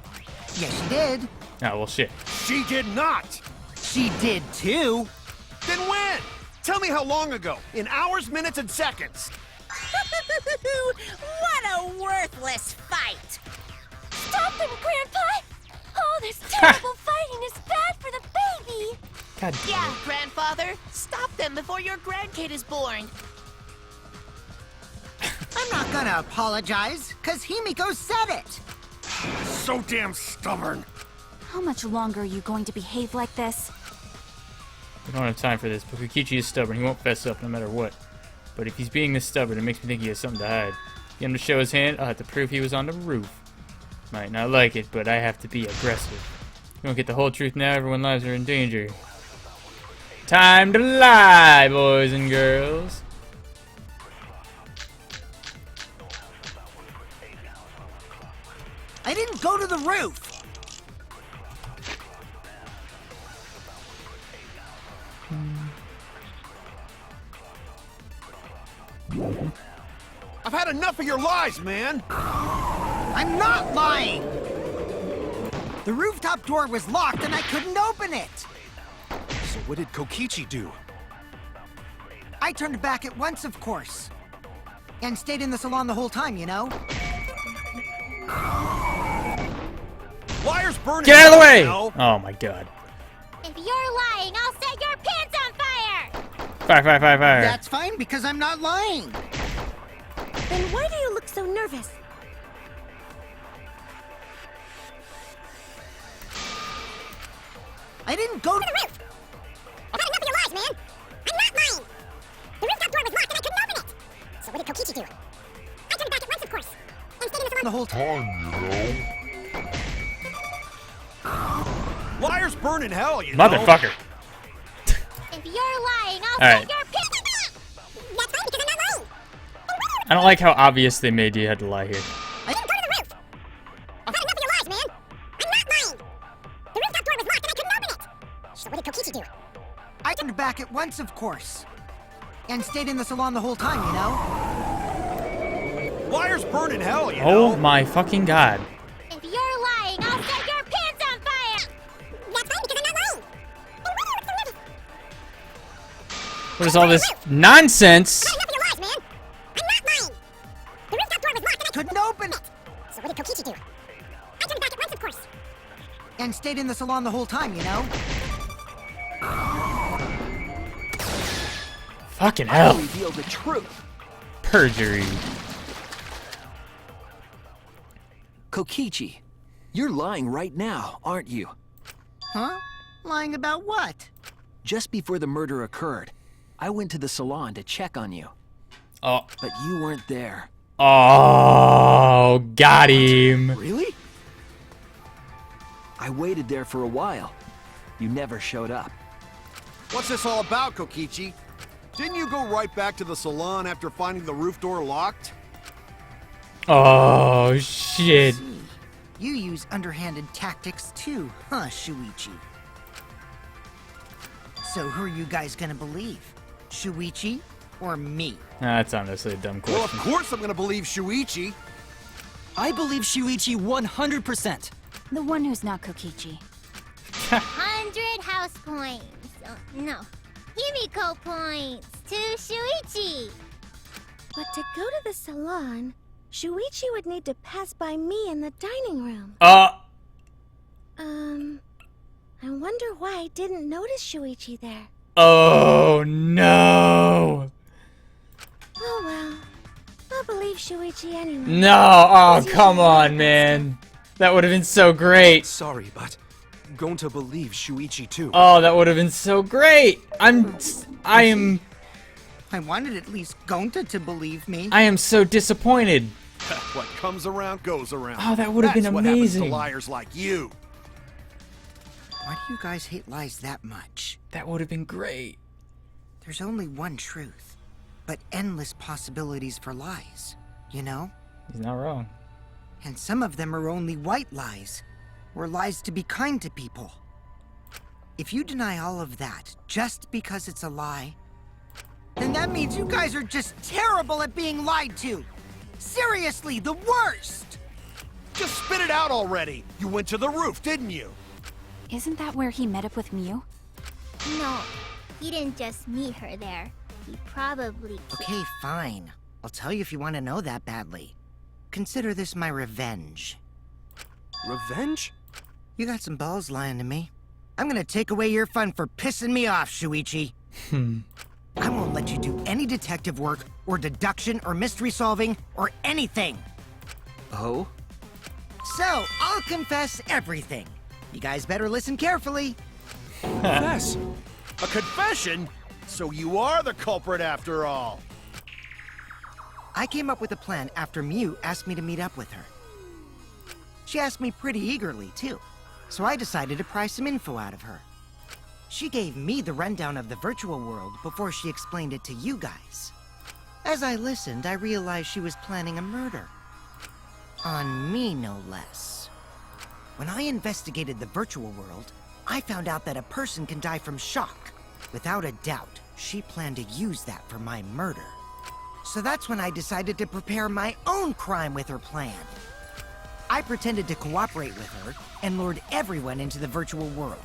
Yes, she did. Oh, well, shit. She did not! She did too. Then when? Tell me how long ago. In hours, minutes, and seconds. What a worthless fight! Stop them, Grandpa! All this terrible fighting is bad for the baby! God. Yeah, grandfather. Stop them before your grandkid is born. I'm not gonna apologize, cause Himiko said it. So damn stubborn. How much longer are you going to behave like this? We don't have time for this, but Kokichi is stubborn. He won't fess up no matter what. But if he's being this stubborn, it makes me think he has something to hide. Get him to show his hand, I'll have to prove he was on the roof. Might not like it, but I have to be aggressive. We won't get the whole truth now, everyone's lives are in danger. Time to lie, boys and girls. I didn't go to the roof. I've had enough of your lies, man! I'm not lying. The rooftop door was locked and I couldn't open it. So what did Kokichi do? I turned back at once, of course. And stayed in the salon the whole time, you know? Liar's burning! Get out of the way! No. Oh my god. If you're lying, I'll set your pants on fire! Fire, fire, fire, fire. That's fine because I'm not lying. Then why do you look so nervous? I didn't go to the roof. I've had enough of your lies, man. I'm not lying. The rooftop door was locked and I couldn't open it. So what did Kokichi do? I turned back at once, of course. And stayed in the salon the whole time. Liar's burn in hell, you know? Motherfucker. If you're lying, I'll All right. set your pants on fire! That's fine because I'm not lying. I don't like how obvious they made you had to lie here. I didn't go to the roof. I've had enough of your lies, man. I'm not lying. The rooftop door was locked and I couldn't open it. So what did Kokichi do? I turned back at once, of course. And stayed in the salon the whole time, you know? Liars burn in hell, you Oh know? my fucking god. If you're lying, I'll set your pants on fire! That's fine because I'm not lying. And why do you look so nervous? What is all this nonsense? I've had enough of your lies, man. I'm not lying. The rooftop door was locked and I Couldn't open it. So what did Kokichi do? I turned back at once, of course. And stayed in the salon the whole time, you know? Fucking I hell. revealed the truth. Perjury. Kokichi, you're lying right now, aren't you? Huh? Lying about what? Just before the murder occurred, I went to the salon to check on you, Oh. but you weren't there. Oh, got him. Really? I waited there for a while. You never showed up. What's this all about, Kokichi? Didn't you go right back to the salon after finding the roof door locked? Oh, shit. See, you use underhanded tactics too, huh, Shuichi? So who are you guys gonna believe? Shuichi or me? That's honestly a dumb Well, of question. course I'm gonna believe Shuichi. I believe Shuichi 100%. The one who's not Kokichi. 100 house points. No. Himiko points to Shuichi. But to go to the salon, Shuichi would need to pass by me in the dining room. I wonder why I didn't notice Shuichi there. Oh, no. Oh well. I'll believe Shuichi anyway. No. Oh, come on, man. That would have been so great. Sorry, but I'm going to believe Shuichi too. Oh, that would have been so great. I am wanted at least Gonta to believe me. I am so disappointed. What comes around goes around. Oh, that would have been That's what happens amazing. to liars like you. Why do you guys hate lies that much? That would have been great. There's only one truth, but endless possibilities for lies, you know? He's not wrong. And some of them are only white lies, or lies to be kind to people. If you deny all of that just because it's a lie, then that means you guys are just terrible at being lied to. Seriously, the worst! Just spit it out already. You went to the roof, didn't you? Isn't that where he met up with Miu? No, he didn't just meet her there. He probably... Okay, fine. I'll tell you if you want to know that badly. Consider this my revenge. Revenge? You got some balls lying to me. I'm gonna take away your fun for pissing me off, Shuichi. I won't let you do any detective work, or deduction, or mystery solving, or anything. Oh? So, I'll confess everything. You guys better listen carefully. Yes. A confession? So you are the culprit after all. I came up with a plan after Miu asked me to meet up with her. She asked me pretty eagerly, too, so I decided to pry some info out of her. She gave me the rundown of the virtual world before she explained it to you guys. As I listened, I realized she was planning a murder. On me, no less. When I investigated the virtual world, I found out that a person can die from shock. Without a doubt, she planned to use that for my murder. So that's when I decided to prepare my own crime with her plan. I pretended to cooperate with her and lured everyone into the virtual world.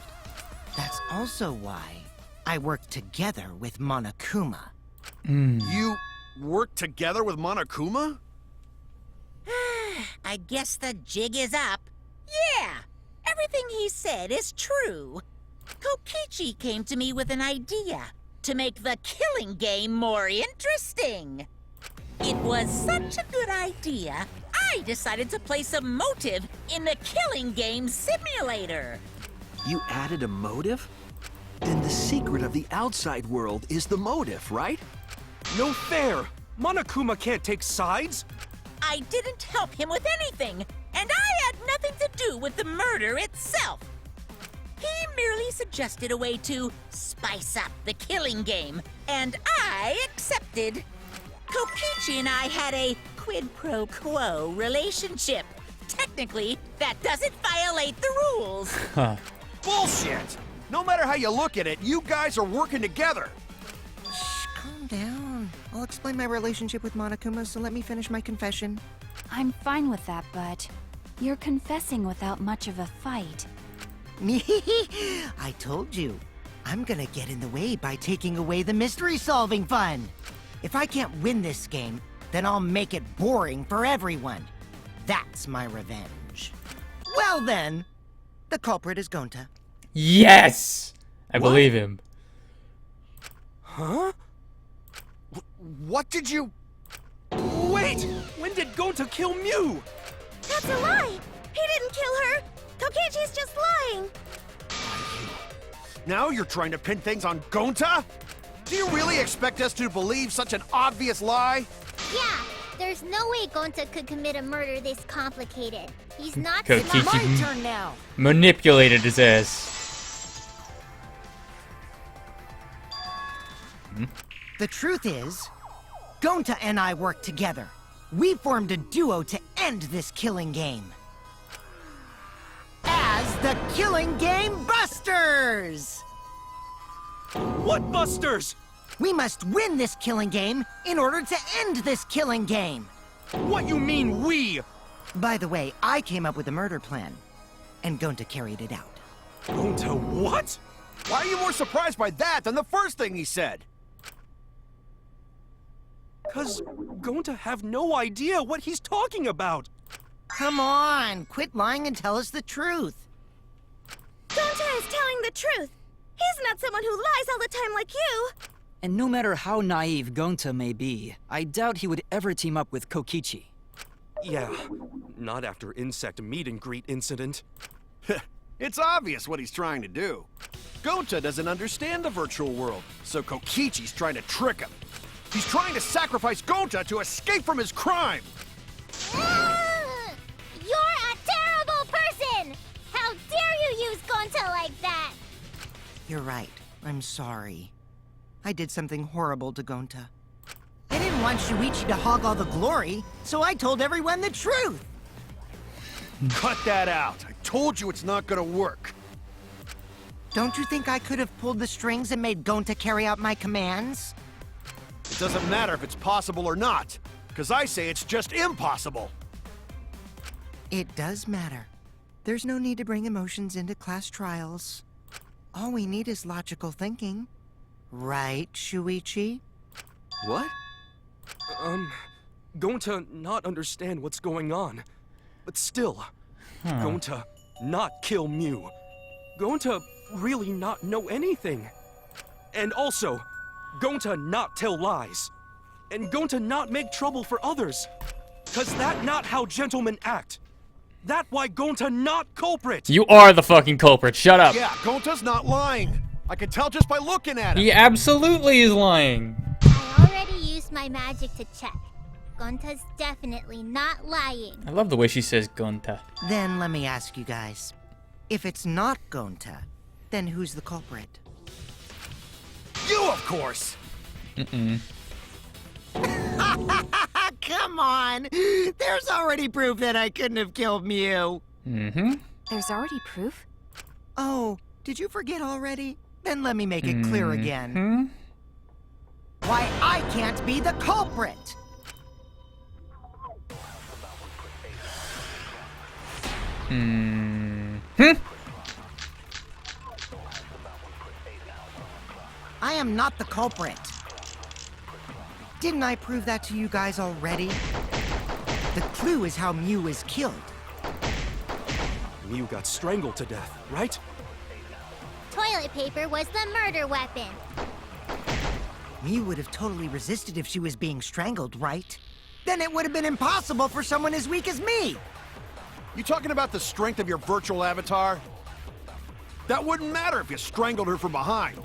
That's also why I worked together with Monokuma. You worked together with Monokuma? I guess the jig is up. Yeah, everything he said is true. Kokichi came to me with an idea to make the killing game more interesting. It was such a good idea, I decided to place a motive in the killing game simulator. You added a motive? Then the secret of the outside world is the motive, right? No fair. Monokuma can't take sides. I didn't help him with anything, and I had nothing to do with the murder itself. He merely suggested a way to spice up the killing game, and I accepted. Kokichi and I had a quid pro quo relationship. Technically, that doesn't violate the rules. Huh. Bullshit! No matter how you look at it, you guys are working together. Shh, calm down. I'll explain my relationship with Monokuma, so let me finish my confession. I'm fine with that, but you're confessing without much of a fight. I told you. I'm gonna get in the way by taking away the mystery-solving fun. If I can't win this game, then I'll make it boring for everyone. That's my revenge. Well then, the culprit is Gonta. Yes! I believe him. Huh? What did you... Wait! When did Gonta kill Mew? That's a lie! He didn't kill her! Kokichi's just lying! Now you're trying to pin things on Gonta? Do you really expect us to believe such an obvious lie? Yeah, there's no way Gonta could commit a murder this complicated. He's not Kokichi smart. My turn now. manipulated his ass. The truth is, Gonta and I worked together. We formed a duo to end this killing game. As the Killing Game Busters! What busters? We must win this killing game in order to end this killing game. What you mean, we? By the way, I came up with a murder plan, and Gonta carried it out. Gonta what? Why are you more surprised by that than the first thing he said? 'Cause Gonta have no idea what he's talking about. Come on, quit lying and tell us the truth. Gonta is telling the truth! He's not someone who lies all the time like you! And no matter how naive Gonta may be, I doubt he would ever team up with Kokichi. Yeah, not after insect meet and greet incident. It's obvious what he's trying to do. Gonta doesn't understand the virtual world, so Kokichi's trying to trick him. He's trying to sacrifice Gonta to escape from his crime! You're a terrible person! How dare you use Gonta like that? You're right. I'm sorry. I did something horrible to Gonta. I didn't want Shuichi to hog all the glory, so I told everyone the truth. Cut that out. I told you it's not gonna work. Don't you think I could have pulled the strings and made Gonta carry out my commands? It doesn't matter if it's possible or not, because I say it's just impossible. It does matter. There's no need to bring emotions into class trials. All we need is logical thinking. Right, Shuichi? What? Gonta not understand what's going on. But still, Gonta not kill Mew. Gonta really not know anything. And also, Gonta not tell lies. And Gonta not make trouble for others. 'Cause that not how gentlemen act. That why Gonta not culprit. You are the fucking culprit. Shut up. Yeah, Gonta's not lying. I can tell just by looking at him. He absolutely is lying. I already used my magic to check. Gonta's definitely not lying. I love the way she says Gonta. Then let me ask you guys. If it's not Gonta, then who's the culprit? You, of course! Come on! There's already proof that I couldn't have killed Mew. There's already proof? Oh, did you forget already? Then let me make it clear again. Why I can't be the culprit! I am not the culprit. Didn't I prove that to you guys already? The clue is how Mew was killed. Mew got strangled to death, right? Toilet paper was the murder weapon. Mew would have totally resisted if she was being strangled, right? Then it would have been impossible for someone as weak as me! You talking about the strength of your virtual avatar? That wouldn't matter if you strangled her from behind.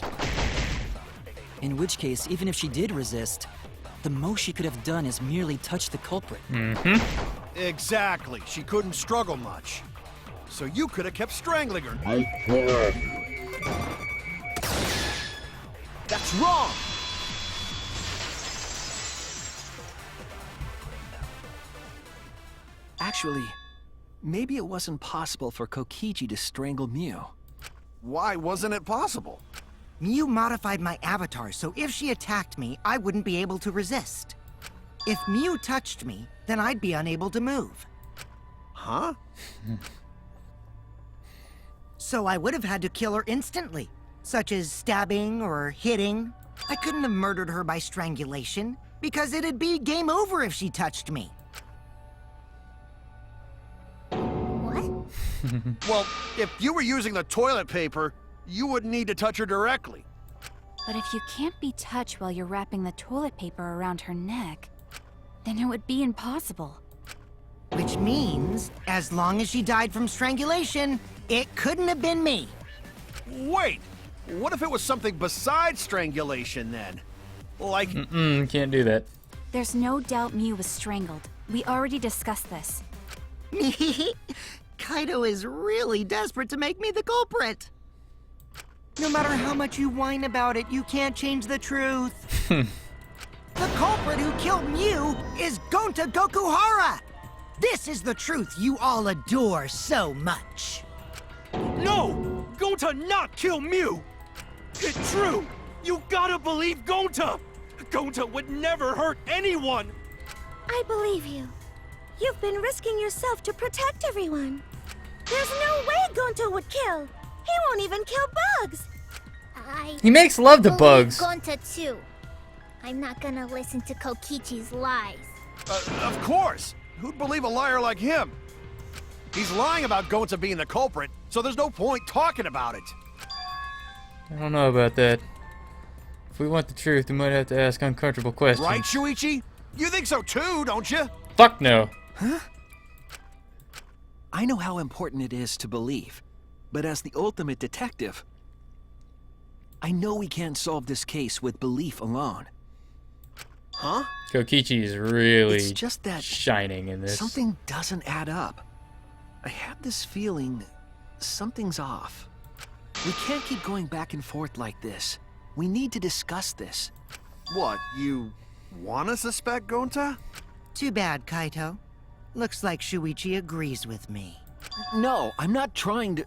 In which case, even if she did resist, the most she could have done is merely touch the culprit. Exactly. She couldn't struggle much. So you could have kept strangling her. That's wrong! Actually, maybe it wasn't possible for Kokichi to strangle Mew. Why wasn't it possible? Mew modified my avatar, so if she attacked me, I wouldn't be able to resist. If Mew touched me, then I'd be unable to move. Huh? So I would have had to kill her instantly, such as stabbing or hitting. I couldn't have murdered her by strangulation, because it'd be game over if she touched me. What? Well, if you were using the toilet paper, you wouldn't need to touch her directly. But if you can't be touched while you're wrapping the toilet paper around her neck, then it would be impossible. Which means, as long as she died from strangulation, it couldn't have been me. Wait, what if it was something besides strangulation then? Like, Can't do that. There's no doubt Mew was strangled. We already discussed this. Kaito is really desperate to make me the culprit. No matter how much you whine about it, you can't change the truth. The culprit who killed Mew is Gonta Gokuhara! This is the truth you all adore so much. No! Gonta not kill Mew! It's true! You gotta believe Gonta! Gonta would never hurt anyone! I believe you. You've been risking yourself to protect everyone. There's no way Gonta would kill. He won't even kill bugs. He makes love to believe bugs. Gonta too. I'm not gonna listen to Kokichi's lies. of course! Who'd believe a liar like him? He's lying about Gonta being the culprit, so there's no point talking about it. I don't know about that. If we want the truth, we might have to ask uncomfortable questions. Right, Shuichi? You think so too, don't you? Fuck no. I know how important it is to believe, but as the ultimate detective, I know we can't solve this case with belief alone. Huh? Kokichi is really It's just that shining in this. something doesn't add up. I have this feeling something's off. We can't keep going back and forth like this. We need to discuss this. What, you wanna suspect Gonta? Too bad, Kaito. Looks like Shuichi agrees with me. No, I'm not trying to...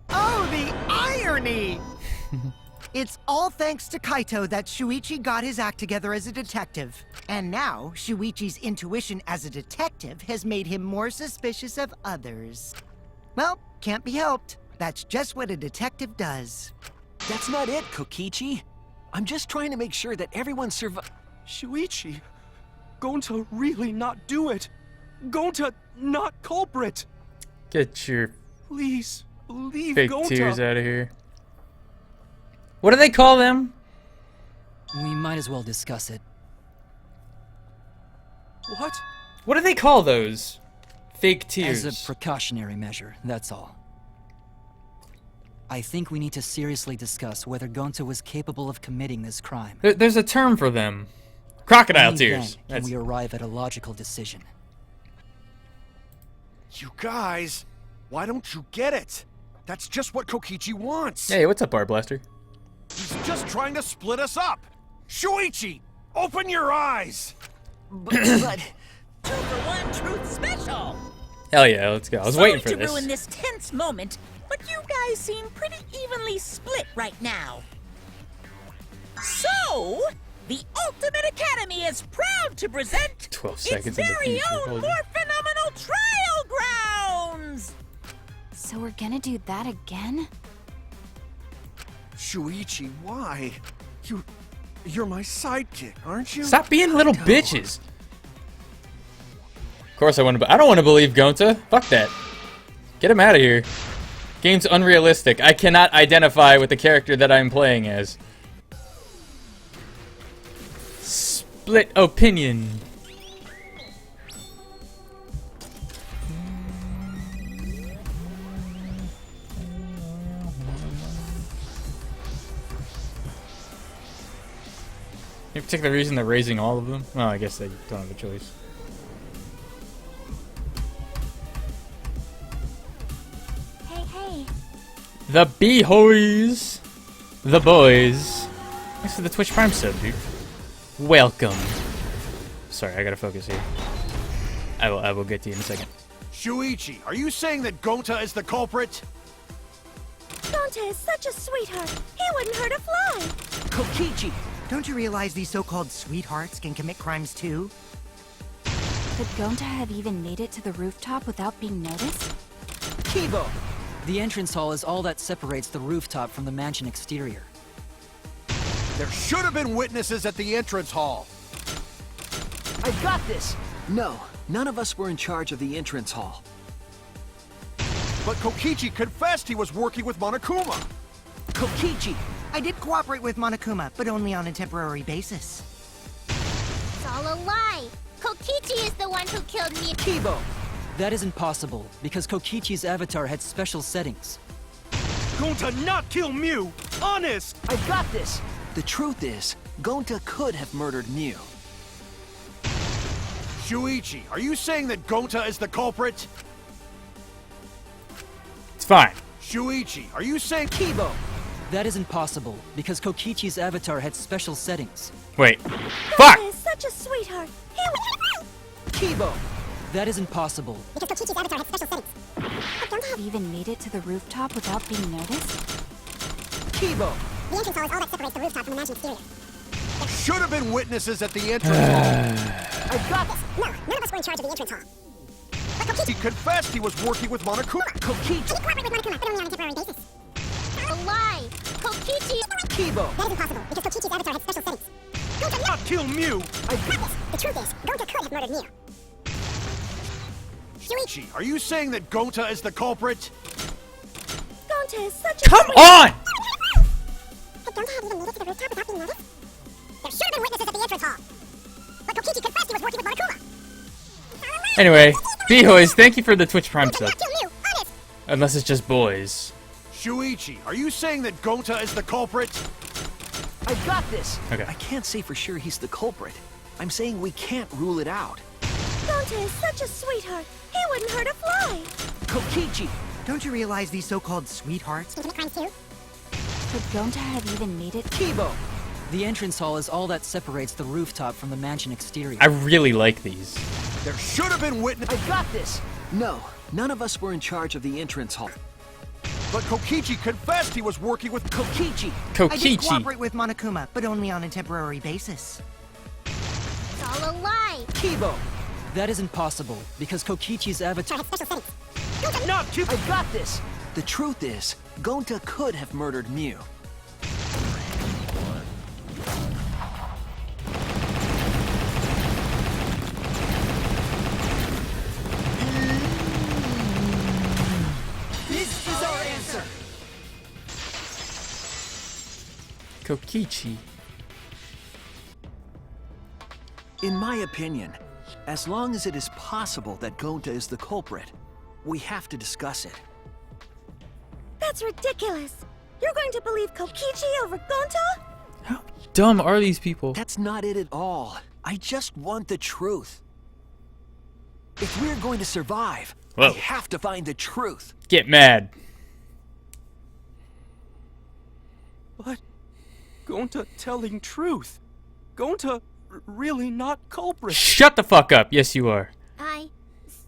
Oh, the irony! It's all thanks to Kaito that Shuichi got his act together as a detective. And now, Shuichi's intuition as a detective has made him more suspicious of others. Well, can't be helped. That's just what a detective does. That's not it, Kokichi. I'm just trying to make sure that everyone Shuichi, Gonta really not do it. Gonta not culprit. Get your Please, believe fake Gonta. tears out of here. What do they call them? We might as well discuss it. What? What do they call those? Fake tears. As a precautionary measure, that's all. I think we need to seriously discuss whether Gonta was capable of committing this crime. There's a term for them. Crocodile Only tears. then can we arrive at a logical decision. You guys, why don't you get it? That's just what Kokichi wants. Hey, what's up, Art Blaster? He's just trying to split us up. Shuichi, open your eyes. But... 2-for-1 truth special. Hell yeah, let's go. I was waiting for Sorry to this. ruin this tense moment, but you guys seem pretty evenly split right now. So, the Ultimate Academy is proud to present 12 its seconds in the very future. own Holy- more phenomenal trial grounds. So we're gonna do that again? Shuichi, why? You're my sidekick, aren't you? Stop being little bitches. Of course I want to. I don't want to believe Gonta. Fuck that. Get him out of here. Game's unrealistic. I cannot identify with the character that I'm playing as. Split opinion. Any particular reason they're raising all of them? Well, I guess they don't have a choice. Hey. The B-Hoys! The boys. Thanks for the Twitch Prime sub, dude. Welcome. Sorry, I gotta focus here. I will get to you in a second. Shuichi, are you saying that Gonta is the culprit? Gonta is such a sweetheart. He wouldn't hurt a fly. Kokichi! Don't you realize these so-called sweethearts can commit crimes too? Could Gonta have even made it to the rooftop without being noticed? Kibo! The entrance hall is all that separates the rooftop from the mansion exterior. There should have been witnesses at the entrance hall. I got this! No, none of us were in charge of the entrance hall. But Kokichi confessed he was working with Monokuma. Kokichi! I did cooperate with Monokuma, but only on a temporary basis. It's all a lie. Kokichi is the one who killed me. Kibo! That isn't possible, because Kokichi's avatar had special settings. Gonta not kill Mew! Honest! I got this! The truth is, Gonta could have murdered Mew. Shuichi, are you saying that Gonta is the culprit? It's fine. Shuichi, are you saying Kibo! That isn't possible, because Kokichi's avatar had special settings. Wait. Fuck! Gonta is such a sweetheart. He Kibo! That isn't possible. Because Kokichi's avatar had special settings. But Gonta Have even made it to the rooftop without being noticed? Kibo! The entrance hall is all that separates the rooftop from the mansion exterior. should have been witnesses at the entrance hall? I got this! No, none of us were in charge of the entrance hall. But Kokichi... He confessed he was working with Monokuma. I did cooperate with Monokuma, but only on a temporary basis. A lie. Kokichi. Kibo! That isn't possible, because Kokichi's avatar had special settings. Gonta Not kill Mew! I got this! The truth is, Gonta could have murdered Mew. Shuichi, are you saying that Gonta is the culprit? Gonta is such a Come sweet... on! Could Gonta have even made it to the rooftop without being noticed? There should have been witnesses at the entrance hall. But Kokichi confessed he was working with Monokuma. Anyway, B-Hoys, thank you for the Twitch Prime Gonta sub. not kill Mew, honest! Unless it's just boys. Shuichi, are you saying that Gonta is the culprit? I got this! Okay. I can't say for sure he's the culprit. I'm saying we can't rule it out. Gonta is such a sweetheart. He wouldn't hurt a fly. Kokichi! Don't you realize these so-called sweethearts Can commit crimes too? Could Gonta have even made it? Kibo! The entrance hall is all that separates the rooftop from the mansion exterior. I really like these. There should have been witnesses. I got this! No, none of us were in charge of the entrance hall. But Kokichi confessed he was working with Kokichi! I did Kokichi. cooperate with Monokuma, but only on a temporary basis. It's all a lie. Kibo! That isn't possible, because Kokichi's avatar... Had special settings. Gonta Not kill... I got this! The truth is, Gonta could have murdered Mew. This is our answer! Kokichi. In my opinion, as long as it is possible that Gonta is the culprit, we have to discuss it. That's ridiculous. You're going to believe Kokichi over Gonta? How dumb are these people? That's not it at all. I just want the truth. If we're going to survive, Whoa. we have to find the truth. Get mad. But... Gonta telling truth. Gonta really not culprit. Shut the fuck up. Yes, you are. I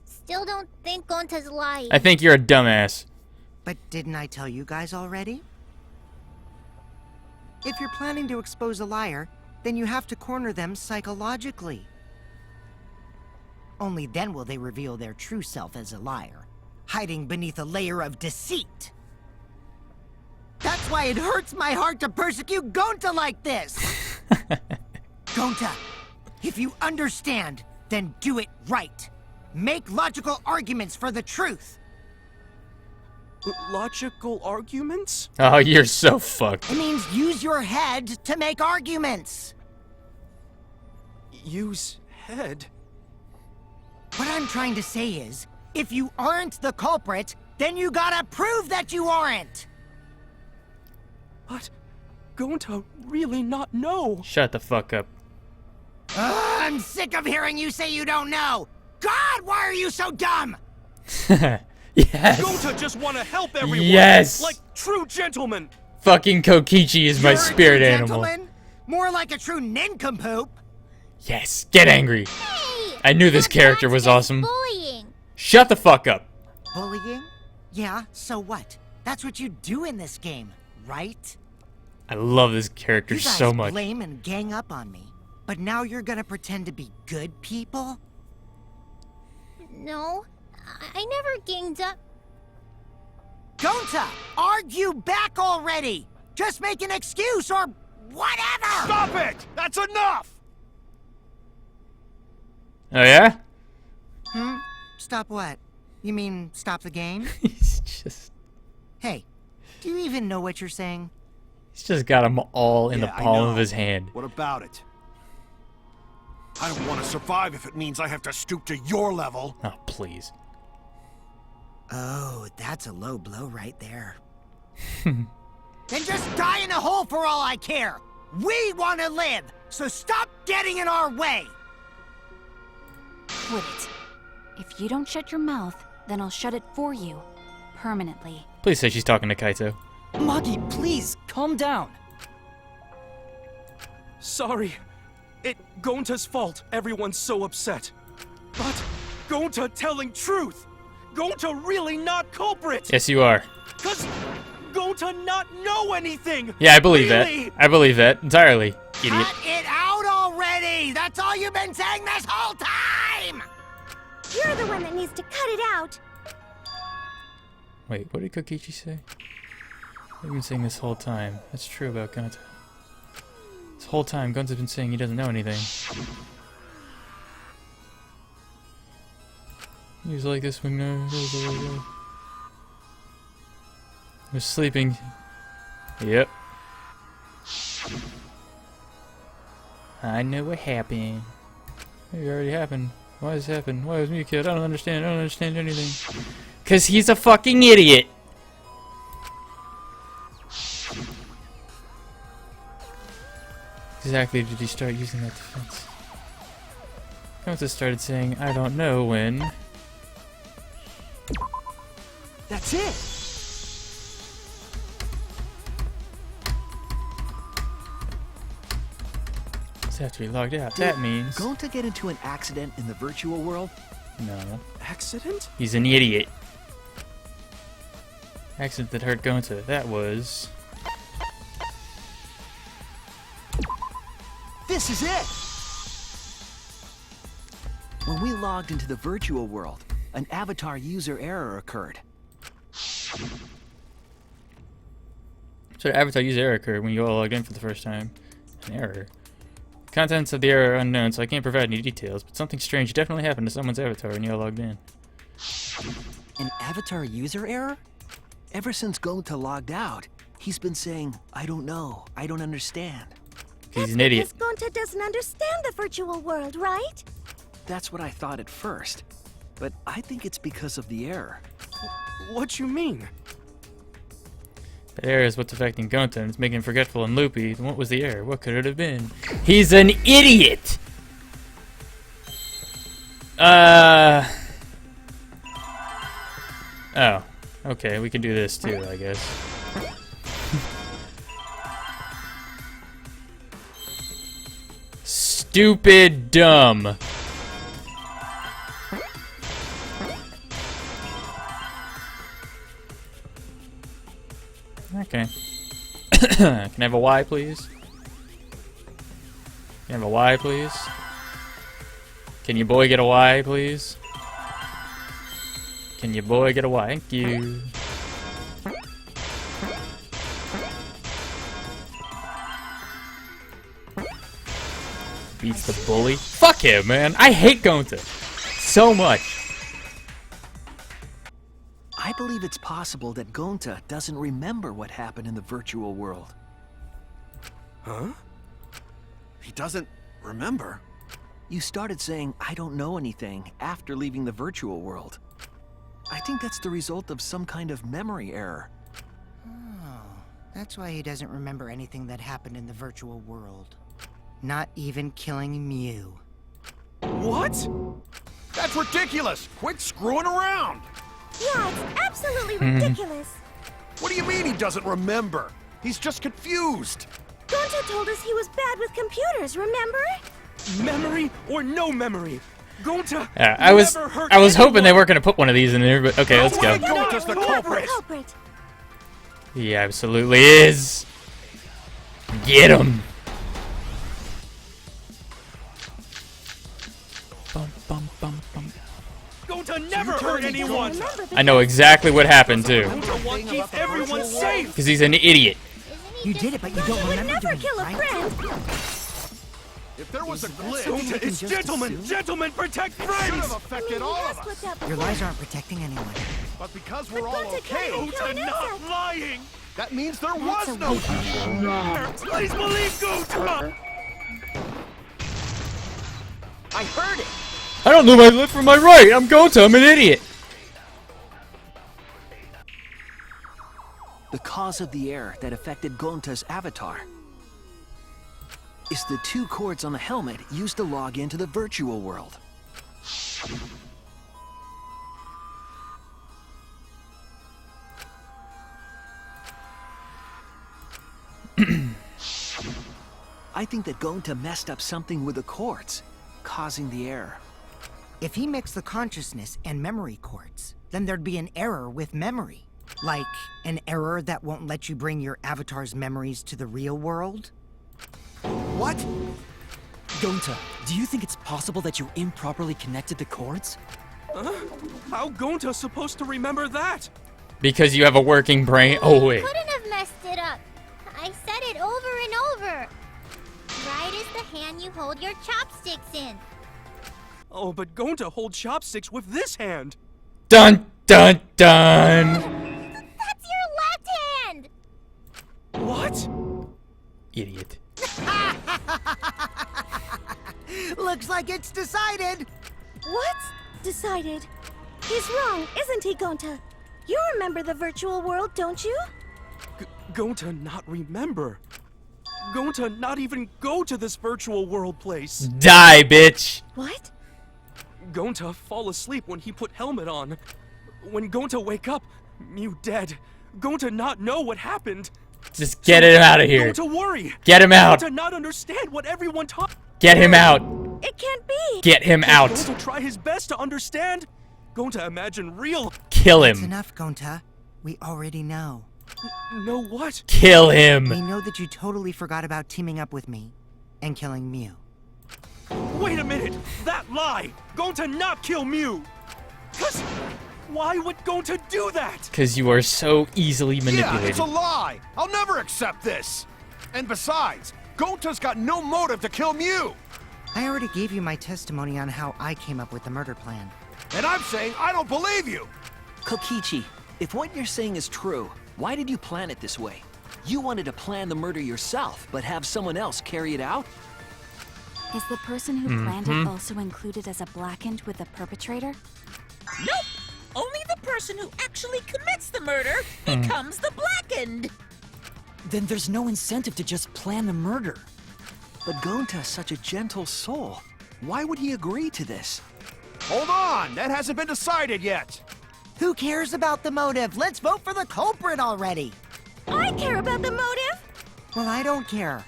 still don't think Gonta's lying. I think you're a dumbass. But didn't I tell you guys already? If you're planning to expose a liar, then you have to corner them psychologically. Only then will they reveal their true self as a liar, hiding beneath a layer of deceit. That's why it hurts my heart to persecute Gonta like this! Gonta, if you understand, then do it right. Make logical arguments for the truth. Logical arguments? Oh, you're so fucked. It means use your head to make arguments. Use head? What I'm trying to say is, if you aren't the culprit, then you gotta prove that you aren't! But... Gonta really not know. Shut the fuck up. I'm sick of hearing you say you don't know! God, why are you so dumb? Yes. Gonta just want to help everyone. Yes. Like true gentlemen. Fucking Kokichi is my You're a spirit true animal. gentleman? More like a true nincompoop. Yes. Get angry. Hey! I knew this now character that's was just awesome. Bullying. Shut the fuck up. Bullying? Yeah, so what? That's what you do in this game, right? I love this character You guys so much. blame and gang up on me, but now you're gonna pretend to be good people? No, I never ganged up. Gonta, argue back already! Just make an excuse or whatever! Stop it! That's enough! Oh yeah? Stop what? You mean stop the game? He's just Hey, do you even know what you're saying? he's just got them all in the Yeah, I palm know. of his hand. What about it? I don't want to survive if it means I have to stoop to your level. Oh, please. Oh, that's a low blow right there. Then just die in a hole for all I care! We want to live, so stop getting in our way! Quit it. If you don't shut your mouth, then I'll shut it for you. Permanently. Please say she's talking to Kaito. Maki, please, calm down. Sorry. It Gonta's fault everyone's so upset. But Gonta telling truth. Gonta really not culprit. Yes, you are. Cause Gonta not know anything. Yeah, I believe Really? that. I believe that entirely, idiot. Cut it out already! That's all you've been saying this whole time! You're the one that needs to cut it out. Wait, what did Kokichi say? I've been saying this whole time. That's true about Gonta. This whole time, Gonta's been saying he doesn't know anything. He was like this when he was sleeping. Yep. I know what happened. It already happened. Why does it happen? Why was me a kid? I don't understand. I don't understand anything. 'Cause he's a fucking idiot. Exactly did he start using that defense? Gonta started saying, I don't know when. That's it! Just have to be logged out. That means Gonta get into an accident in the virtual world? no. Accident? He's an idiot. Accident that hurt Gonta. That was This is it! When we logged into the virtual world, an avatar user error occurred. so the avatar user error occurred when you all logged in for the first time. An error. Contents of the error are unknown, so I can't provide any details, but something strange definitely happened to someone's avatar when you all logged in. An avatar user error? Ever since Gonta logged out, he's been saying, I don't know, I don't understand. He's an idiot. Because Gonta doesn't understand the virtual world, right? That's what I thought at first. But I think it's because of the error. What you mean? The error is what's affecting Gonta, and it's making him forgetful and loopy. What was the error? What could it have been? He's an idiot! Oh. Okay, we can do this too, I guess. Stupid dumb. Okay. Can I have a Y, please? Can I have a Y, please? Can your boy get a Y, please? Can your boy get a Y? Thank you. Beats the bully. Fuck him, man. I hate Gonta so much. I believe it's possible that Gonta doesn't remember what happened in the virtual world. Huh? He doesn't remember. You started saying, I don't know anything, after leaving the virtual world. I think that's the result of some kind of memory error. Oh, that's why he doesn't remember anything that happened in the virtual world. Not even killing Mew. What? That's ridiculous! Quit screwing around! Yeah, it's absolutely ridiculous. What do you mean he doesn't remember? He's just confused! Gonta told us he was bad with computers, remember? Memory or no memory? Gonta I was never hurt hoping they anyone. weren't gonna put one of these in there, but okay, let's go. Gonta's the culprit. Culprit. He absolutely is. Get him. Bum, bum, bum, bum. Gonta never hurt anyone. I know exactly what happened too, Gonta wants to keep everyone safe. because he's an idiot. You did it, but you don't remember Never doing kill it, a right? friend. If there was a glitch, Gonta is just gentlemen. assume? Gentlemen, protect should have friends. affected all of us. Split up Your lies aren't protecting anyone. But because we're all Gonta okay, can't kill an Gonta not insect. lying. that means there was no. Please believe Gonta. I heard it. I don't know my left from my right. I'm Gonta. I'm an idiot. The cause of the error that affected Gonta's avatar is the 2 cords on the helmet used to log into the virtual world. I think that Gonta messed up something with the cords, causing the error. If he mixed the consciousness and memory cords, then there'd be an error with memory. Like an error that won't let you bring your avatar's memories to the real world? What? Gonta, do you think it's possible that you improperly connected the cords? How Gonta supposed to remember that? Because you have a working brain. Oh wait. Couldn't have messed it up. I said it over and over. Right is the hand you hold your chopsticks in. Oh, but Gonta holds chopsticks with this hand. Dun dun dun. That's your left hand. What? Idiot. Looks like it's decided! What? Decided. He's wrong, isn't he, Gonta? You remember the virtual world, don't you? Gonta not remember. Gonta not even go to this virtual world place. Die, bitch. What? Gonta fall asleep when he put helmet on. When Gonta wake up, Mew dead. Gonta not know what happened. Just get him out of here. Gonta worry. Get him out. Gonta not understand what everyone taught. Get him out. It can't be. Get him out. Gonta try his best to understand. Gonta imagine real. Kill It's him. enough, Gonta. We already know. Know what? Kill We him. know that you totally forgot about teaming up with me and killing Mew. Wait a minute. That lie. Gonta not kill Mew. Cause why would Gonta do that? Because you are so easily Yeah, manipulated. it's a lie. I'll never accept this. And besides, Gonta's got no motive to kill Mew. I already gave you my testimony on how I came up with the murder plan. And I'm saying I don't believe you. Kokichi, if what you're saying is true, why did you plan it this way? You wanted to plan the murder yourself, but have someone else carry it out? Is the person who planned it also included as a blackened with the perpetrator? Nope. Only the person who actually commits the murder becomes the blackened. Then there's no incentive to just plan the murder. But Gonta's such a gentle soul. Why would he agree to this? Hold on, that hasn't been decided yet. Who cares about the motive? Let's vote for the culprit already! I care about the motive. Well, I don't care.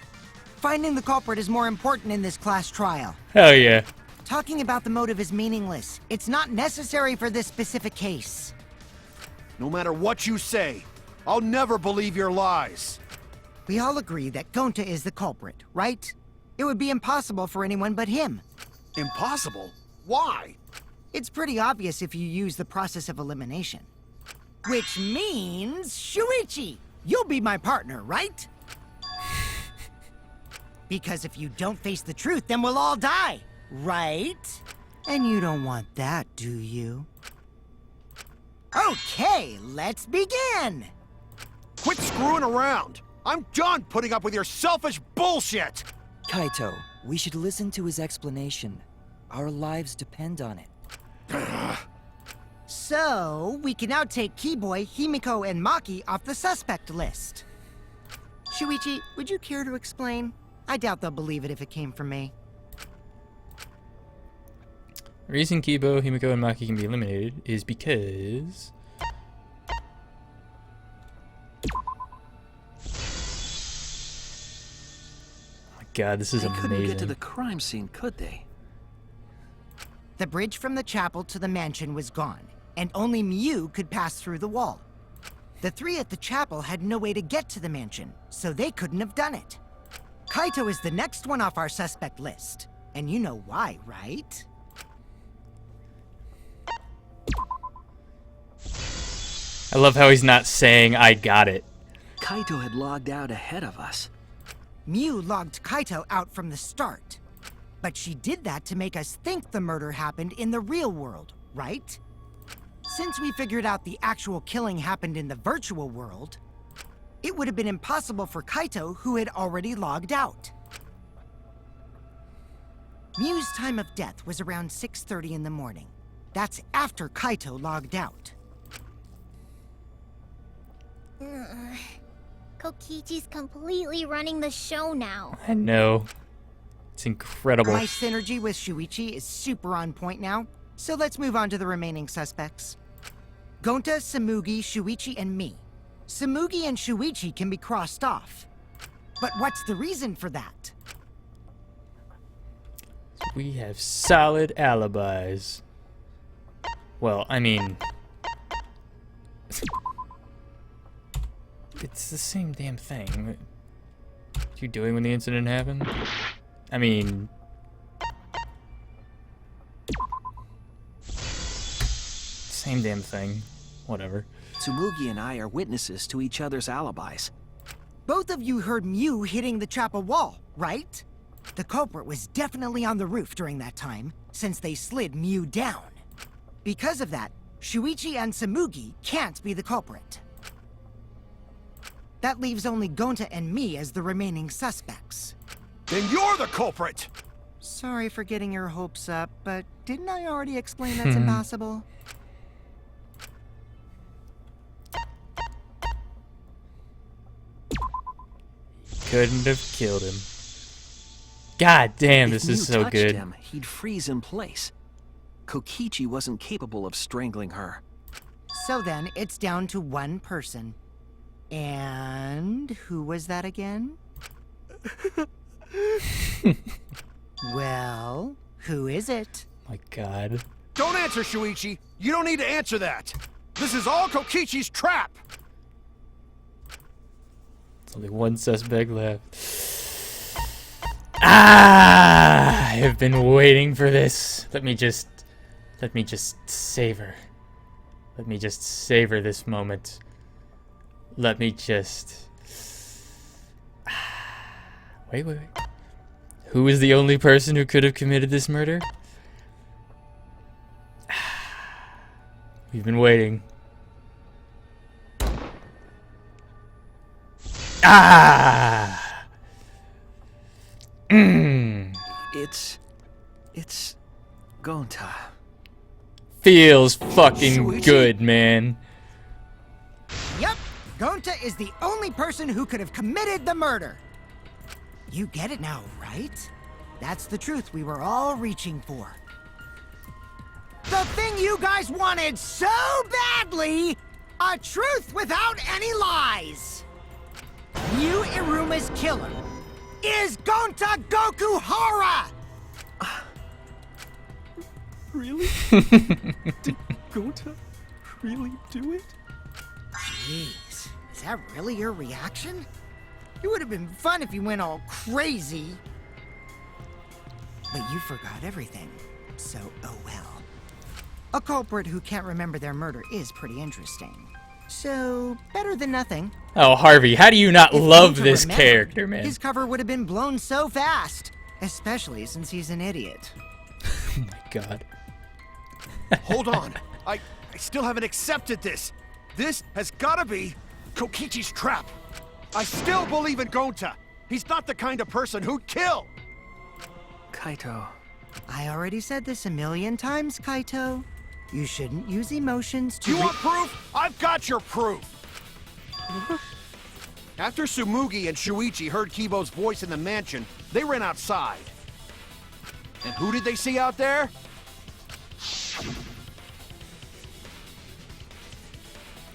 Finding the culprit is more important in this class trial. Hell yeah. Talking about the motive is meaningless. It's not necessary for this specific case. No matter what you say, I'll never believe your lies. We all agree that Gonta is the culprit, right? It would be impossible for anyone but him. Impossible? Why? It's pretty obvious if you use the process of elimination. Which means, Shuichi, you'll be my partner, right? Because if you don't face the truth, then we'll all die, right? And you don't want that, do you? Okay, let's begin! Quit screwing around. I'm done putting up with your selfish bullshit. Kaito, we should listen to his explanation. Our lives depend on it. So, we can now take Keyboy, Himiko, and Maki off the suspect list. Shuichi, would you care to explain? I doubt they'll believe it if it came from me. The reason Kibo, Himiko, and Maki can be eliminated is because... Oh my god, this is They couldn't get to amazing. the crime scene, could they? The bridge from the chapel to the mansion was gone, and only Mew could pass through the wall. The three at the chapel had no way to get to the mansion, so they couldn't have done it. Kaito is the next one off our suspect list, and you know why, right? I love how he's not saying I got it. Kaito had logged out ahead of us. Mew logged Kaito out from the start. But she did that to make us think the murder happened in the real world, right? Since we figured out the actual killing happened in the virtual world, it would have been impossible for Kaito, who had already logged out. Mew's time of death was around 6:30 in the morning. That's after Kaito logged out. Kokichi's completely running the show now. I know. It's incredible. My synergy with Shuichi is super on point now, so let's move on to the remaining suspects. Gonta, Samugi, Shuichi, and me. Samugi and Shuichi can be crossed off. But what's the reason for that? We have solid alibis. Well, I mean... It's the same damn thing. What are you doing when the incident happened? I mean... Same damn thing. Whatever. Tsumugi and I are witnesses to each other's alibis. Both of you heard Mew hitting the chapel wall, right? The culprit was definitely on the roof during that time, since they slid Mew down. Because of that, Shuichi and Samugi can't be the culprit. That leaves only Gonta and me as the remaining suspects. Then you're the culprit! Sorry for getting your hopes up, but didn't I already explain that's impossible? Couldn't have killed him. God damn, this is so good. If Mew touched him, he'd freeze in place. Kokichi wasn't capable of strangling her. So then, it's down to one person. And who was that again? Well, who is it? My God. Don't answer, Shuichi! You don't need to answer that! This is all Kokichi's trap! There's only one suspect left. Ah! I have been waiting for this. Let me just savor. Let me just savor this moment. Let me just... Wait. Who is the only person who could have committed this murder? We've been waiting. Ah! It's Gonta. Feels fucking Shuichi? good, man. Yep, Gonta is the only person who could have committed the murder. You get it now, right? That's the truth we were all reaching for. The thing you guys wanted so badly! A truth without any lies! Mew Iruma's killer is Gonta Gokuhara! Really? Did Gonta really do it? Jeez, is that really your reaction? It would have been fun if you went all crazy. But you forgot everything, so oh well. A culprit who can't remember their murder is pretty interesting. So, better than nothing. Oh, Harvey, how do you not If love Gonta this remembered, character, man? His cover would have been blown so fast. Especially since he's an idiot. Oh my God. Hold on. I still haven't accepted this. This has gotta be Kokichi's trap. I still believe in Gonta. He's not the kind of person who'd kill. Kaito. I already said this a million times, Kaito. You shouldn't use emotions to You want proof? I've got your proof. After Tsumugi and Shuichi heard Kibo's voice in the mansion, they ran outside. And who did they see out there?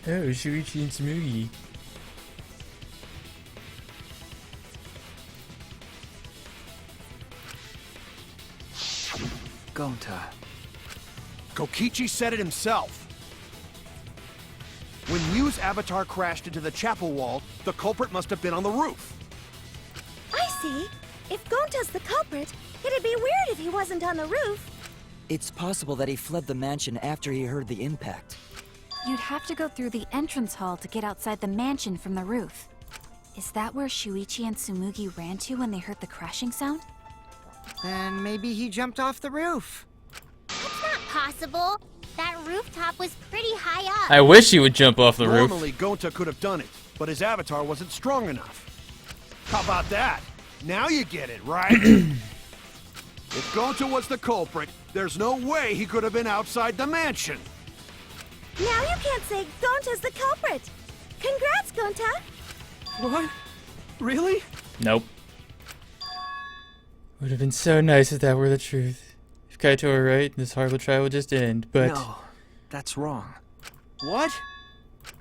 Oh, Shuichi and Tsumugi. Gonta. Kokichi said it himself. When Mew's avatar crashed into the chapel wall, the culprit must have been on the roof. I see. If Gonta's the culprit, it'd be weird if he wasn't on the roof. It's possible that he fled the mansion after he heard the impact. You'd have to go through the entrance hall to get outside the mansion from the roof. Is that where Shuichi and Tsumugi ran to when they heard the crashing sound? Then maybe he jumped off the roof. That's not possible. That rooftop was pretty high up. I wish he would jump off the roof. Normally, Gonta could have done it, but his avatar wasn't strong enough. How about that? Now you get it, right? If Gonta was the culprit, there's no way he could have been outside the mansion. Now you can't say Gonta's the culprit. Congrats, Gonta. What? Really? Nope. Would have been so nice if that were the truth. If Kaito were right, this horrible trial would just end, but... No, that's wrong. What?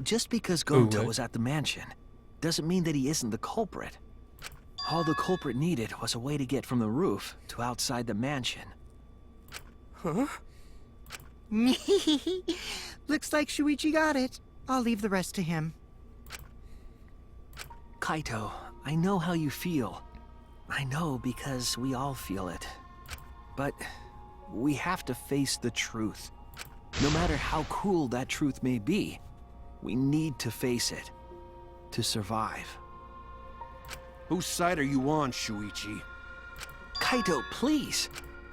Just because Gonta what? was at the mansion doesn't mean that he isn't the culprit. All the culprit needed was a way to get from the roof to outside the mansion. Huh? Looks like Shuichi got it. I'll leave the rest to him. Kaito, I know how you feel. I know because we all feel it. But we have to face the truth. No matter how cruel that truth may be, we need to face it to survive. Whose side are you on, Shuichi? Kaito, please.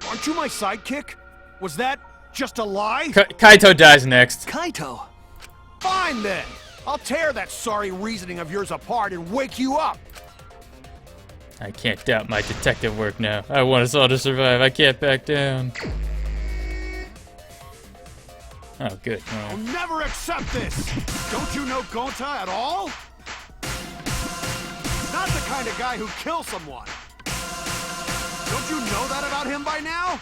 Aren't you my sidekick? Was that just a lie? Kaito dies next. Kaito! Fine then! I'll tear that sorry reasoning of yours apart and wake you up! I can't doubt my detective work now. I want us all to survive. I can't back down. Oh, good. I'll never accept this! Don't you know Gonta at all? Not the kind of guy who kills someone. Don't you know that about him by now?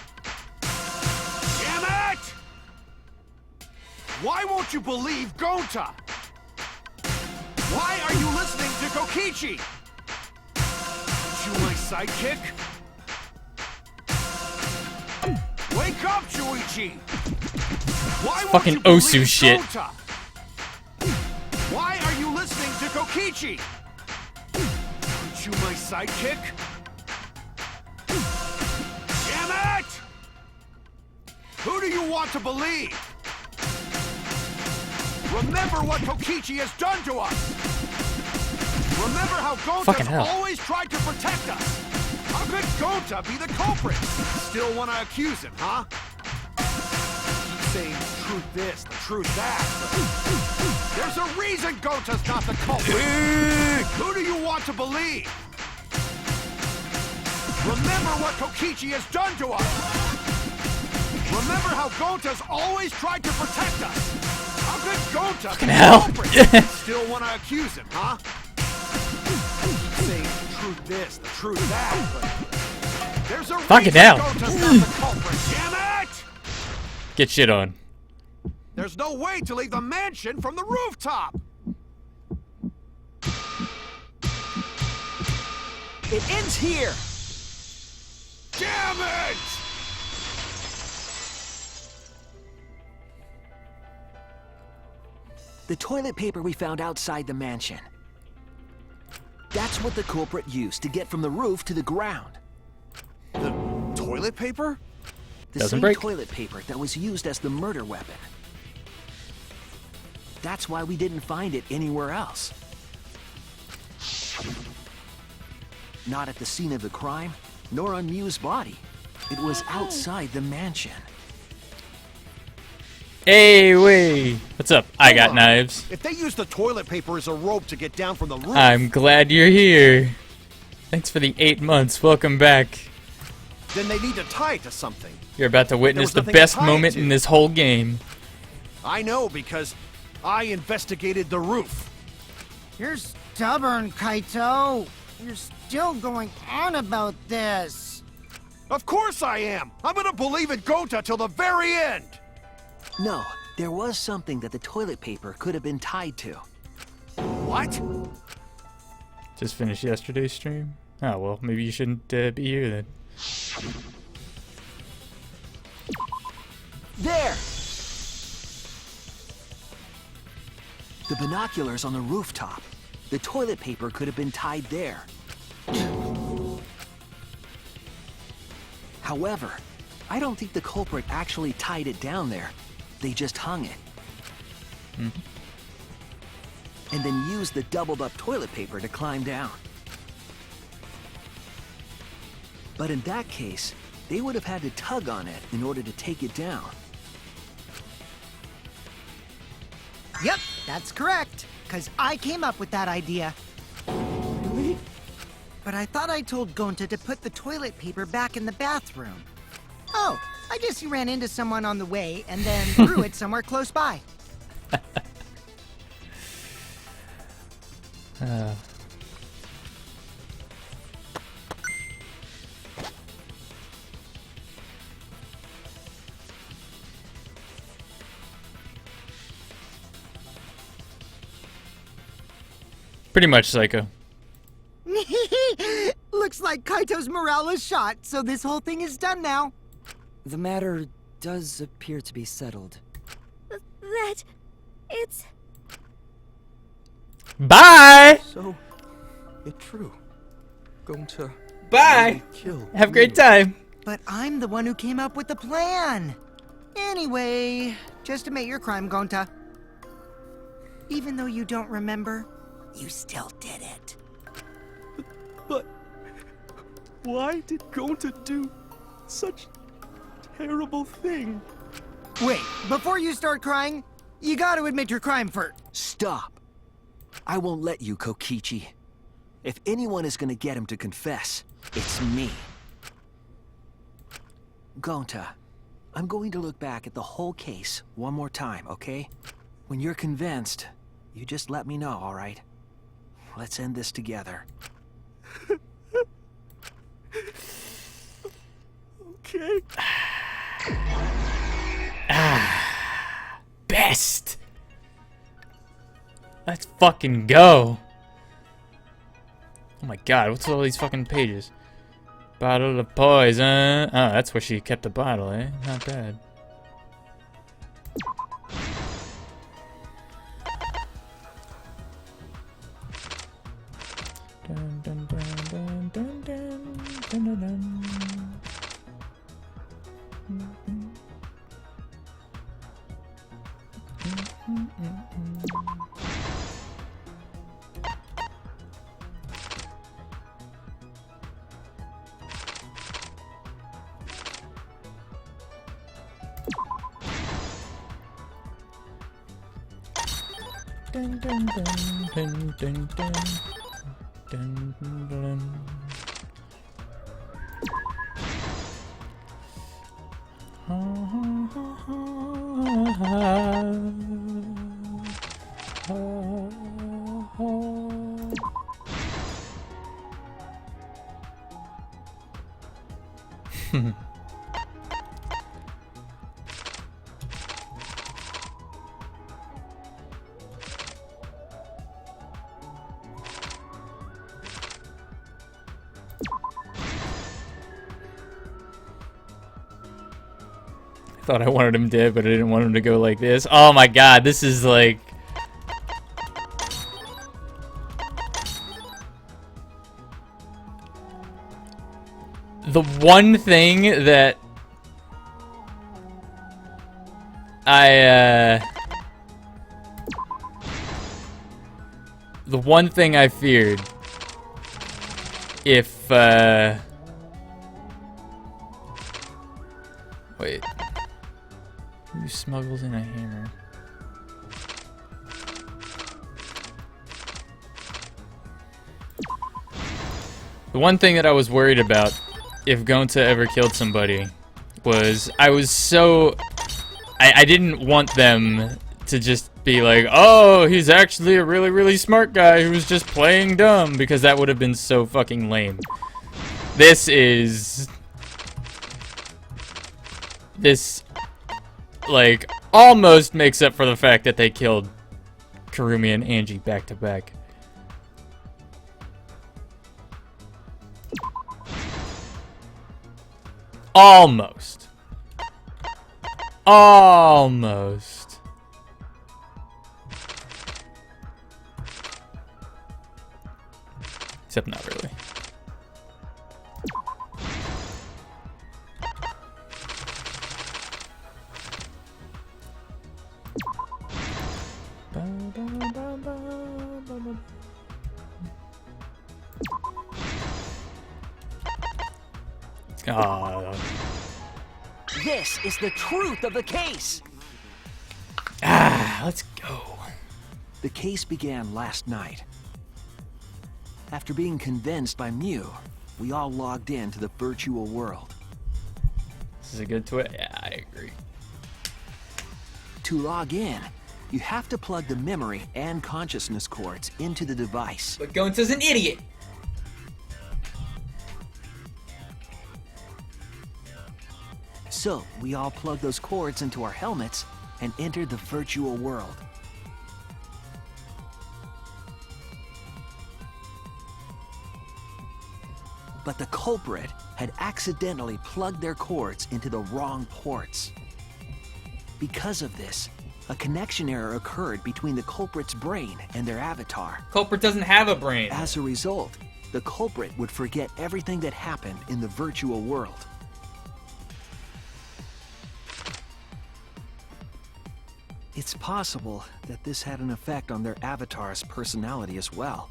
Damn it! Why won't you believe Gonta? Why are you listening to Kokichi? Aren't you my sidekick? Wake up, Shuichi! Why won't Fucking you believe Osu shit. Gonta? Why are you listening to Kokichi? Aren't you my sidekick? Damn it! Who do you want to believe? Remember what Kokichi has done to us! Remember how Fucking Gonta's hell. always tried to protect us! How could Gonta be the culprit? Still want to accuse him, huh? Keep saying the truth this, the truth that. But there's a reason Gonta's not the culprit! Who do you want to believe? Remember what Kokichi has done to us! Remember how Gonta's always tried to protect us! How could Gonta be the hell. culprit? Still want to accuse him, huh? Keep saying the truth this, the truth that, but there's a Fucking reason hell. Gonta's not the culprit, damn it! Get shit on. There's no way to leave the mansion from the rooftop! It ends here! Damn it! The toilet paper we found outside the mansion. That's what the culprit used to get from the roof to the ground. The toilet paper? The Doesn't same break. toilet paper that was used as the murder weapon. That's why we didn't find it anywhere else. Not at the scene of the crime, nor on Mew's body. It was outside the mansion. Hey, wait. What's up? I got Hold on. knives. If they use the toilet paper as a rope to get down from the roof, I'm glad you're here. Thanks for the 8 months. Welcome back. then they need to tie it to something. You're about to witness was the nothing to best tie it moment to. in this whole game. I know because I investigated the roof. You're stubborn, Kaito. You're still going on about this. Of course I am! I'm gonna believe in Gonta till the very end! No, there was something that the toilet paper could have been tied to. What? Just finished yesterday's stream. Oh, well, maybe you shouldn't be here then. There! The binoculars on the rooftop. The toilet paper could have been tied there. However, I don't think the culprit actually tied it down there. They just hung it. And then used the doubled up toilet paper to climb down. But in that case, they would have had to tug on it in order to take it down. Yep, that's correct. Because I came up with that idea. Really? But I thought I told Gonta to put the toilet paper back in the bathroom. Oh, I guess you ran into someone on the way and then threw it somewhere close by. Pretty much Psycho. Looks like Kaito's morale is shot, so this whole thing is done now. The matter does appear to be settled. That... it's... Bye! So, it's true. Going to Bye! kill Have a great Mew. time. But I'm the one who came up with the plan. Anyway, just admit your crime, Gonta. Even though you don't remember, you still did it. But why did Gonta do such terrible thing? Wait, before you start crying, you gotta admit your crime first. Stop. I won't let you, Kokichi. If anyone is gonna get him to confess, it's me. Gonta, I'm going to look back at the whole case one more time, okay? When you're convinced, you just let me know, all right? Let's end this together. Okay. Best! Let's fucking go. Oh my god, what's all these fucking pages? Bottle of poison. Oh, that's where she kept the bottle, eh? Not bad. Dun, dun, dun, dun, dun, dun, dun, dun, dun. Dun, dun, dun, dun, dun, dun. Dun, dun, dun. Thought I wanted him dead, but I didn't want him to go like this. Oh my god, this is like... The one thing that the one thing I feared if, wait. Who smuggles in a hammer? The one thing that I was worried about if Gonta ever killed somebody was I was so... I didn't want them to just be like, oh, he's actually a really, really smart guy who's just playing dumb, because that would have been so fucking lame. This is... This... like, almost makes up for the fact that they killed Kurumi and Angie back to back. Almost. Almost. Except not really. This is the truth of the case. Let's go. The case began last night. After being convinced by Mew, we all logged into the virtual world. This is a good twist. Yeah, I agree. To log in, you have to plug the memory and consciousness cords into the device. But Gonta's an idiot. So, we all plugged those cords into our helmets and entered the virtual world. But the culprit had accidentally plugged their cords into the wrong ports. Because of this, a connection error occurred between the culprit's brain and their avatar. Culprit doesn't have a brain. As a result, the culprit would forget everything that happened in the virtual world. It's possible that this had an effect on their avatar's personality as well.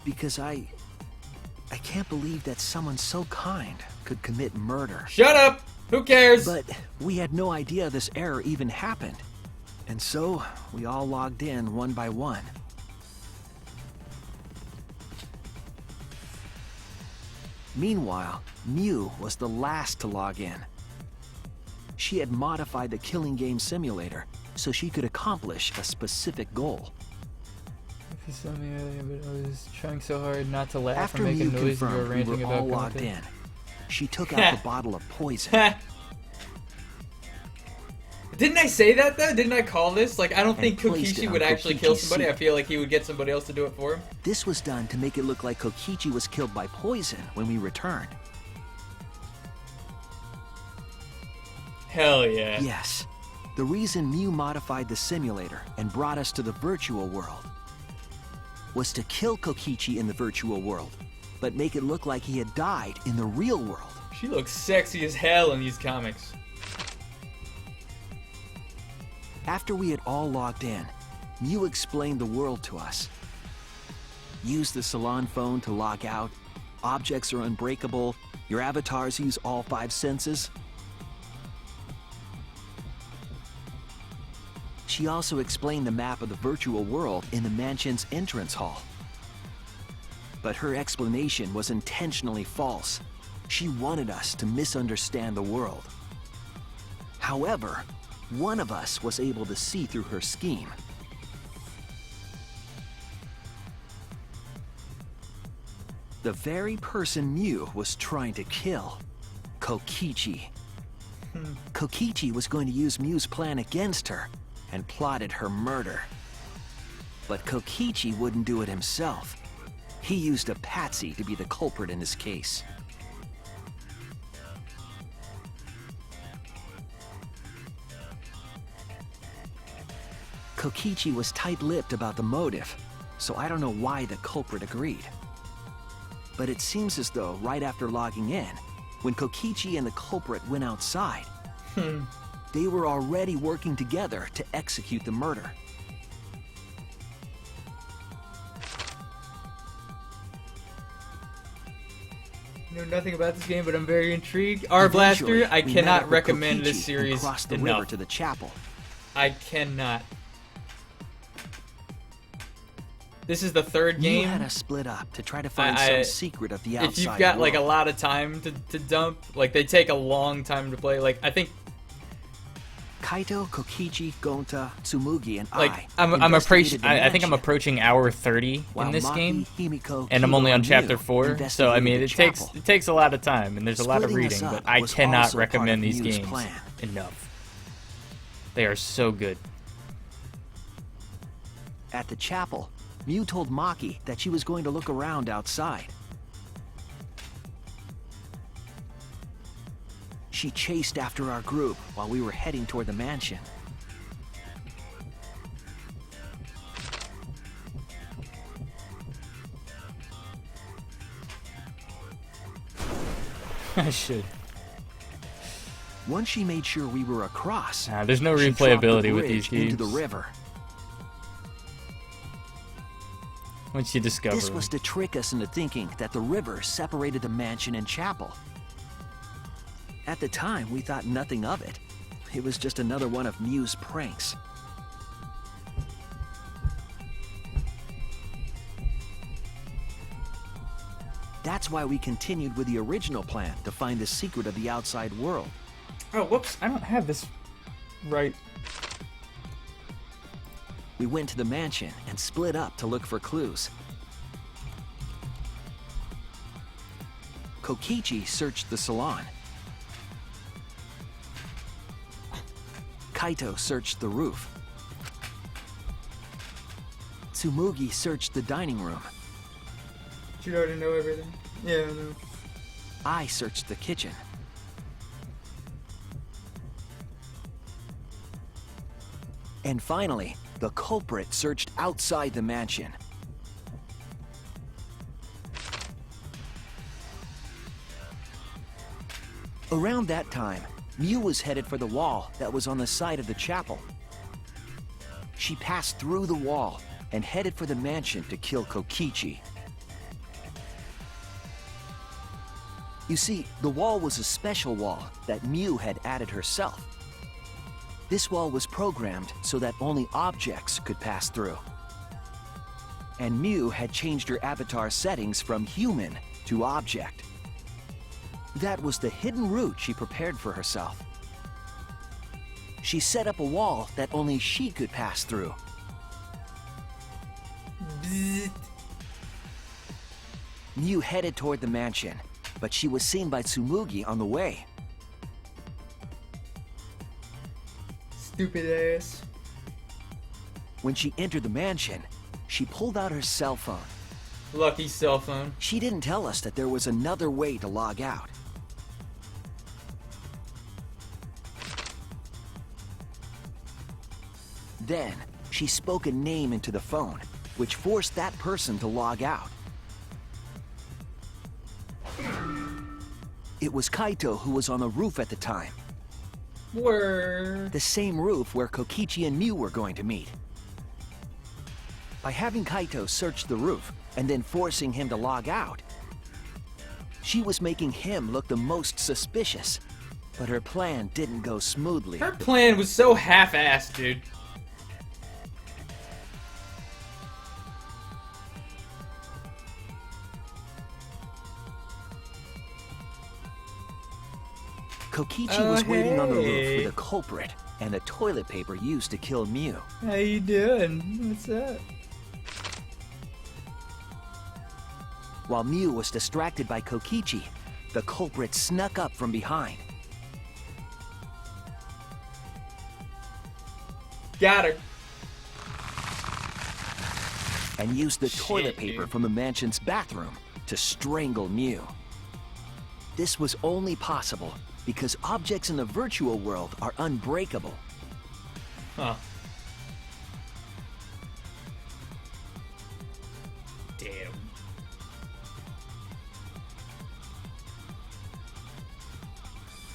Because I can't believe that someone so kind could commit murder. Shut up! Who cares? But we had no idea this error even happened. And so, we all logged in one by one. Meanwhile, Mew was the last to log in. She had modified the killing game simulator so she could accomplish a specific goal. But I was trying so hard not to laugh After or make a Mew noise and go confirmed we ranting were about all logged Gonta. in, she took out the bottle of poison. Didn't I say that though? Didn't I call this? Like, I don't think placed it Kokichi on would actually kill Kokichi's somebody. I suit. feel like he would get somebody else to do it for him. This was done to make it look like Kokichi was killed by poison when we returned. Hell yeah. Yes. The reason Mew modified the simulator and brought us to the virtual world was to kill Kokichi in the virtual world, but make it look like he had died in the real world. She looks sexy as hell in these comics. After we had all logged in, Mew explained the world to us. Use the salon phone to log out. Objects are unbreakable. Your avatars use all 5 senses. She also explained the map of the virtual world in the mansion's entrance hall. But her explanation was intentionally false. She wanted us to misunderstand the world. However, one of us was able to see through her scheme. The very person Mew was trying to kill, Kokichi. Kokichi was going to use Mew's plan against her and plotted her murder. But Kokichi wouldn't do it himself. He used a patsy to be the culprit in this case. Kokichi was tight-lipped about the motive, so I don't know why the culprit agreed. But it seems as though right after logging in, when Kokichi and the culprit went outside, they were already working together to execute the murder. I know nothing about this game, but I'm very intrigued. R Eventually, Blaster, I we met cannot up with recommend Kokichi this and series crossed the river enough. to the chapel. I cannot. This is the third You game. had us split up to try to find I- some secret of the outside If you've got like a world. lot of time to dump, like they take a long time to play. Like I think Kaito, Kokichi, Gonta, Tsumugi, and like I I'm investigated approaching. the I think I'm mansion, approaching hour 30 while in this Maki, game, Himiko, and I'm Kido, only on and chapter Mew 4. So I mean, investigated the it takes a lot of time, and there's a lot of Splitting us reading. up But I was cannot also part recommend of these Mew's games plan. enough. They are so good. At the chapel, Mew told Maki that she was going to look around outside. She chased after our group while we were heading toward the mansion. I should. Once she made sure we were across, There's no she dropped the replayability with these bridge into the games. river. Once you discover This was them. to trick us into thinking that the river separated the mansion and chapel. At the time, we thought nothing of it. It was just another one of Mew's pranks. That's why we continued with the original plan to find the secret of the outside world. Oh, whoops! I don't have this right. We went to the mansion and split up to look for clues. Kokichi searched the salon. Kaito searched the roof. Tsumugi searched the dining room. You already know everything. Yeah, I know. I searched the kitchen. And finally, the culprit searched outside the mansion. Around that time, Mew was headed for the wall that was on the side of the chapel. She passed through the wall and headed for the mansion to kill Kokichi. You see, the wall was a special wall that Mew had added herself. This wall was programmed so that only objects could pass through. And Mew had changed her avatar settings from human to object. That was the hidden route she prepared for herself. She set up a wall that only she could pass through. Mew headed toward the mansion, but she was seen by Tsumugi on the way. Stupid ass. When she entered the mansion, she pulled out her cell phone. Lucky cell phone. She didn't tell us that there was another way to log out. Then, she spoke a name into the phone, which forced that person to log out. It was Kaito who was on the roof at the time. Word. The same roof where Kokichi and Mew were going to meet. By having Kaito search the roof and then forcing him to log out, she was making him look the most suspicious. But her plan didn't go smoothly. Her plan was so half-assed, dude. Kokichi was waiting on the roof with a culprit and the toilet paper used to kill Mew. How you doing? What's up? While Mew was distracted by Kokichi, the culprit snuck up from behind. Got her. And used the toilet Shit, paper dude. from the mansion's bathroom to strangle Mew. This was only possible because objects in the virtual world are unbreakable. Huh. Damn.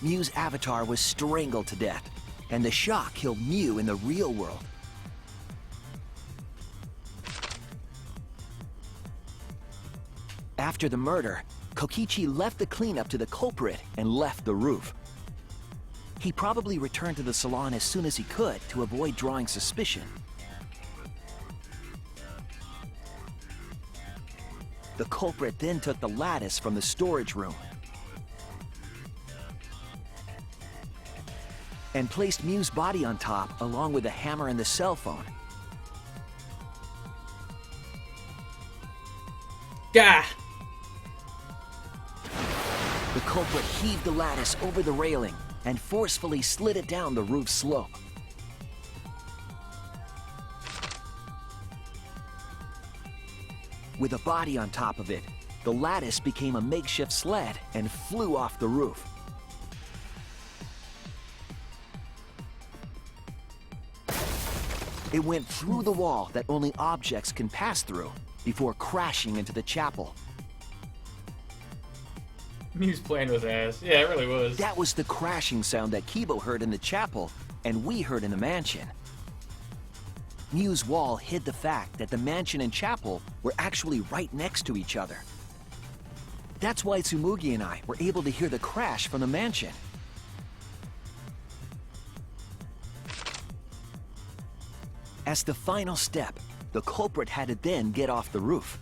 Mew's avatar was strangled to death, and the shock killed Mew in the real world. After the murder, Kokichi left the cleanup to the culprit and left the roof. He probably returned to the salon as soon as he could to avoid drawing suspicion. The culprit then took the lattice from the storage room and placed Mew's body on top along with the hammer and the cell phone. Gah! The culprit heaved the lattice over the railing and forcefully slid it down the roof slope. With a body on top of it, the lattice became a makeshift sled and flew off the roof. It went through the wall that only objects can pass through before crashing into the chapel. Mew's plan was ass. Yeah, it really was. That was the crashing sound that Kibo heard in the chapel, and we heard in the mansion. Mew's wall hid the fact that the mansion and chapel were actually right next to each other. That's why Tsumugi and I were able to hear the crash from the mansion. As the final step, the culprit had to then get off the roof.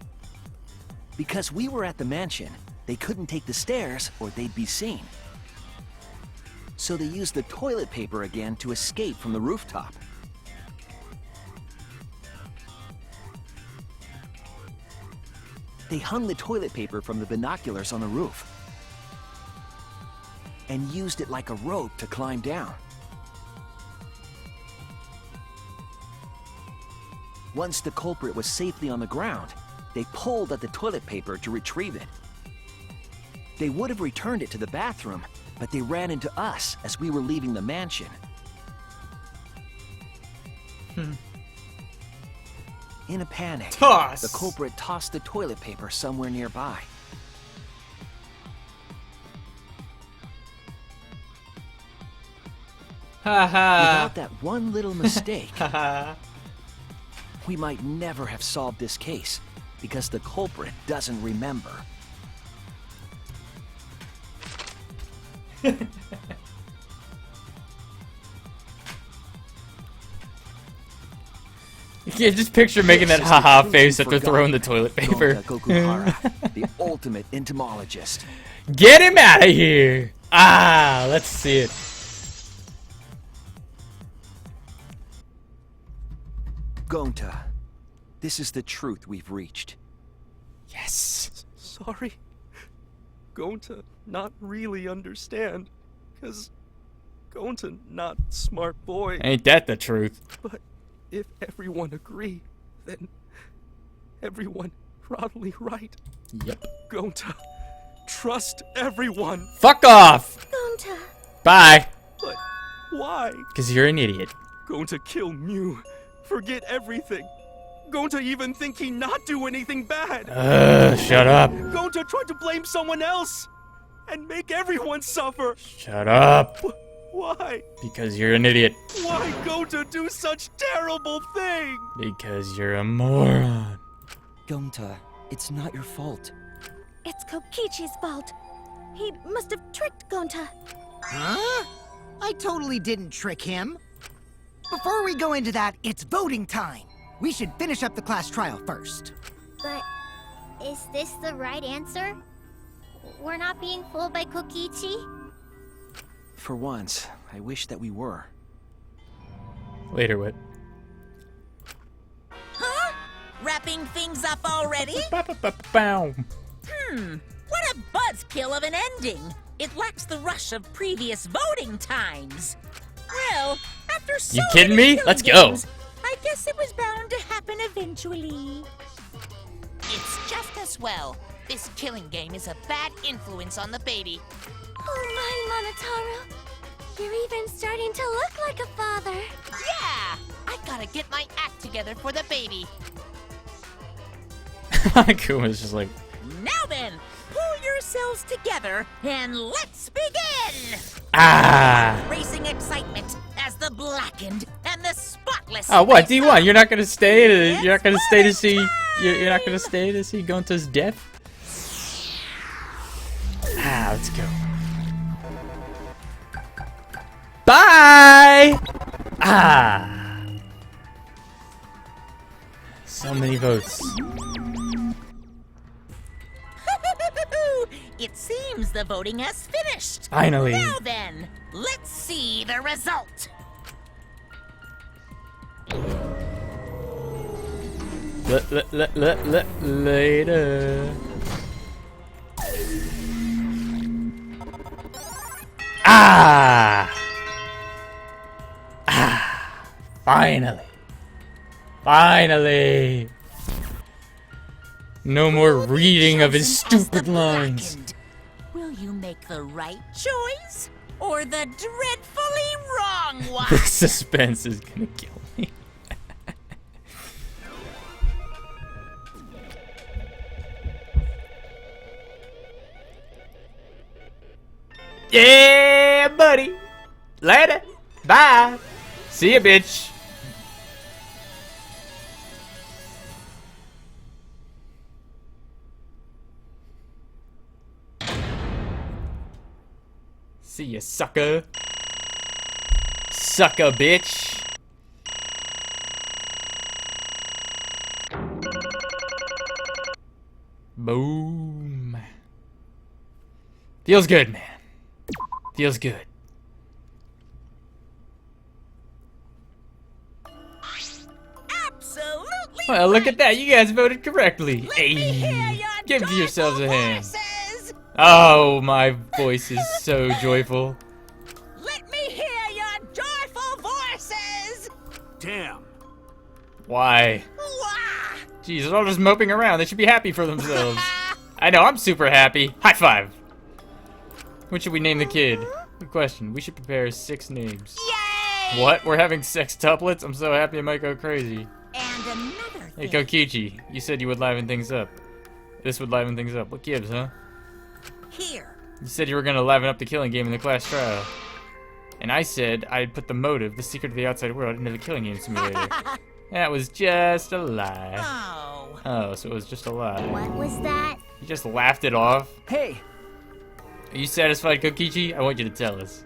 Because we were at the mansion, they couldn't take the stairs or they'd be seen. So they used the toilet paper again to escape from the rooftop. They hung the toilet paper from the binoculars on the roof and used it like a rope to climb down. Once the culprit was safely on the ground, they pulled at the toilet paper to retrieve it. They would have returned it to the bathroom, but they ran into us as we were leaving the mansion. In a panic, Toss! the culprit tossed the toilet paper somewhere nearby. Without that one little mistake, we might never have solved this case because the culprit doesn't remember. Yeah, just picture making that haha face after throwing the toilet paper. Gonta Gokuhara, the ultimate entomologist. Get him out of here! Ah, let's see it. Gonta, this is the truth we've reached. Yes. Sorry. Going to not really understand. Cause going to not smart boy. Ain't that the truth? But if everyone agree, then everyone probably right. Yep. Going to trust everyone. Fuck off! Gonta. Bye. But why? Because you're an idiot. Going to kill Mew. Forget everything. Going to even think he not do anything bad. Shut up. Going to try to blame someone else. And make everyone suffer. Shut up. Why? Because you're an idiot. Why go to do such terrible thing? Because you're a moron. Gonta, it's not your fault. It's Kokichi's fault. He must have tricked Gonta. Huh? I totally didn't trick him. Before we go into that, it's voting time. We should finish up the class trial first. But is this the right answer? We're not being fooled by Kokichi? For once, I wish that we were. Later, Wit. Huh? Wrapping things up already? Bow. What a buzzkill of an ending! It lacks the rush of previous voting times. Well, after so You kidding many me? killing Let's go. games, I guess it was bound to happen eventually. It's just as well. This killing game is a bad influence on the baby. Oh my, Monotaro. You're even starting to look like a father. Yeah! I gotta get my act together for the baby. Akuma's just like, Now then, pull yourselves together and let's begin! ah. Racing excitement as the blackened and the spotless. Oh, what? face D1, up. you're not gonna stay to, It's you're not gonna stay to see, voting you're not time! gonna stay to see Gonta's death? Ah, let's go. Bye! Ah. So many votes. It seems the voting has finished. Finally. Now then, let's see the result. Later. Ah! Ah! Finally. Finally. No more reading of his Chosen as the stupid lines. blackened. Will you make the right choice or the dreadfully wrong one? The suspense is gonna kill me. Yeah, buddy. Later. Bye. See ya, bitch. See ya, sucker. Sucker, bitch. Boom. Feels good, man. Feels good. Absolutely. Well, look at that. You guys voted correctly. Let me hear Hey, your give joyful yourselves a hand. voices. Oh, my voice is so joyful. Let me hear your joyful voices. Damn. Why? Wah! Jeez, they're all just moping around. They should be happy for themselves. I know, I'm super happy. High five. What should we name the kid? Good question. We should prepare 6 names. Yay! What? We're having sextuplets? I'm so happy I might go crazy. And another Hey, thing. Kokichi, you said you would liven things up. This would liven things up. What gives, huh? Here. You said you were gonna liven up the killing game in the class trial. And I said I'd put the motive, the secret of the outside world, into the killing game simulator. That was just a lie. Oh. Oh, so it was just a lie. What was that? You just laughed it off? Hey, Are you satisfied, Kokichi? I want you to tell us.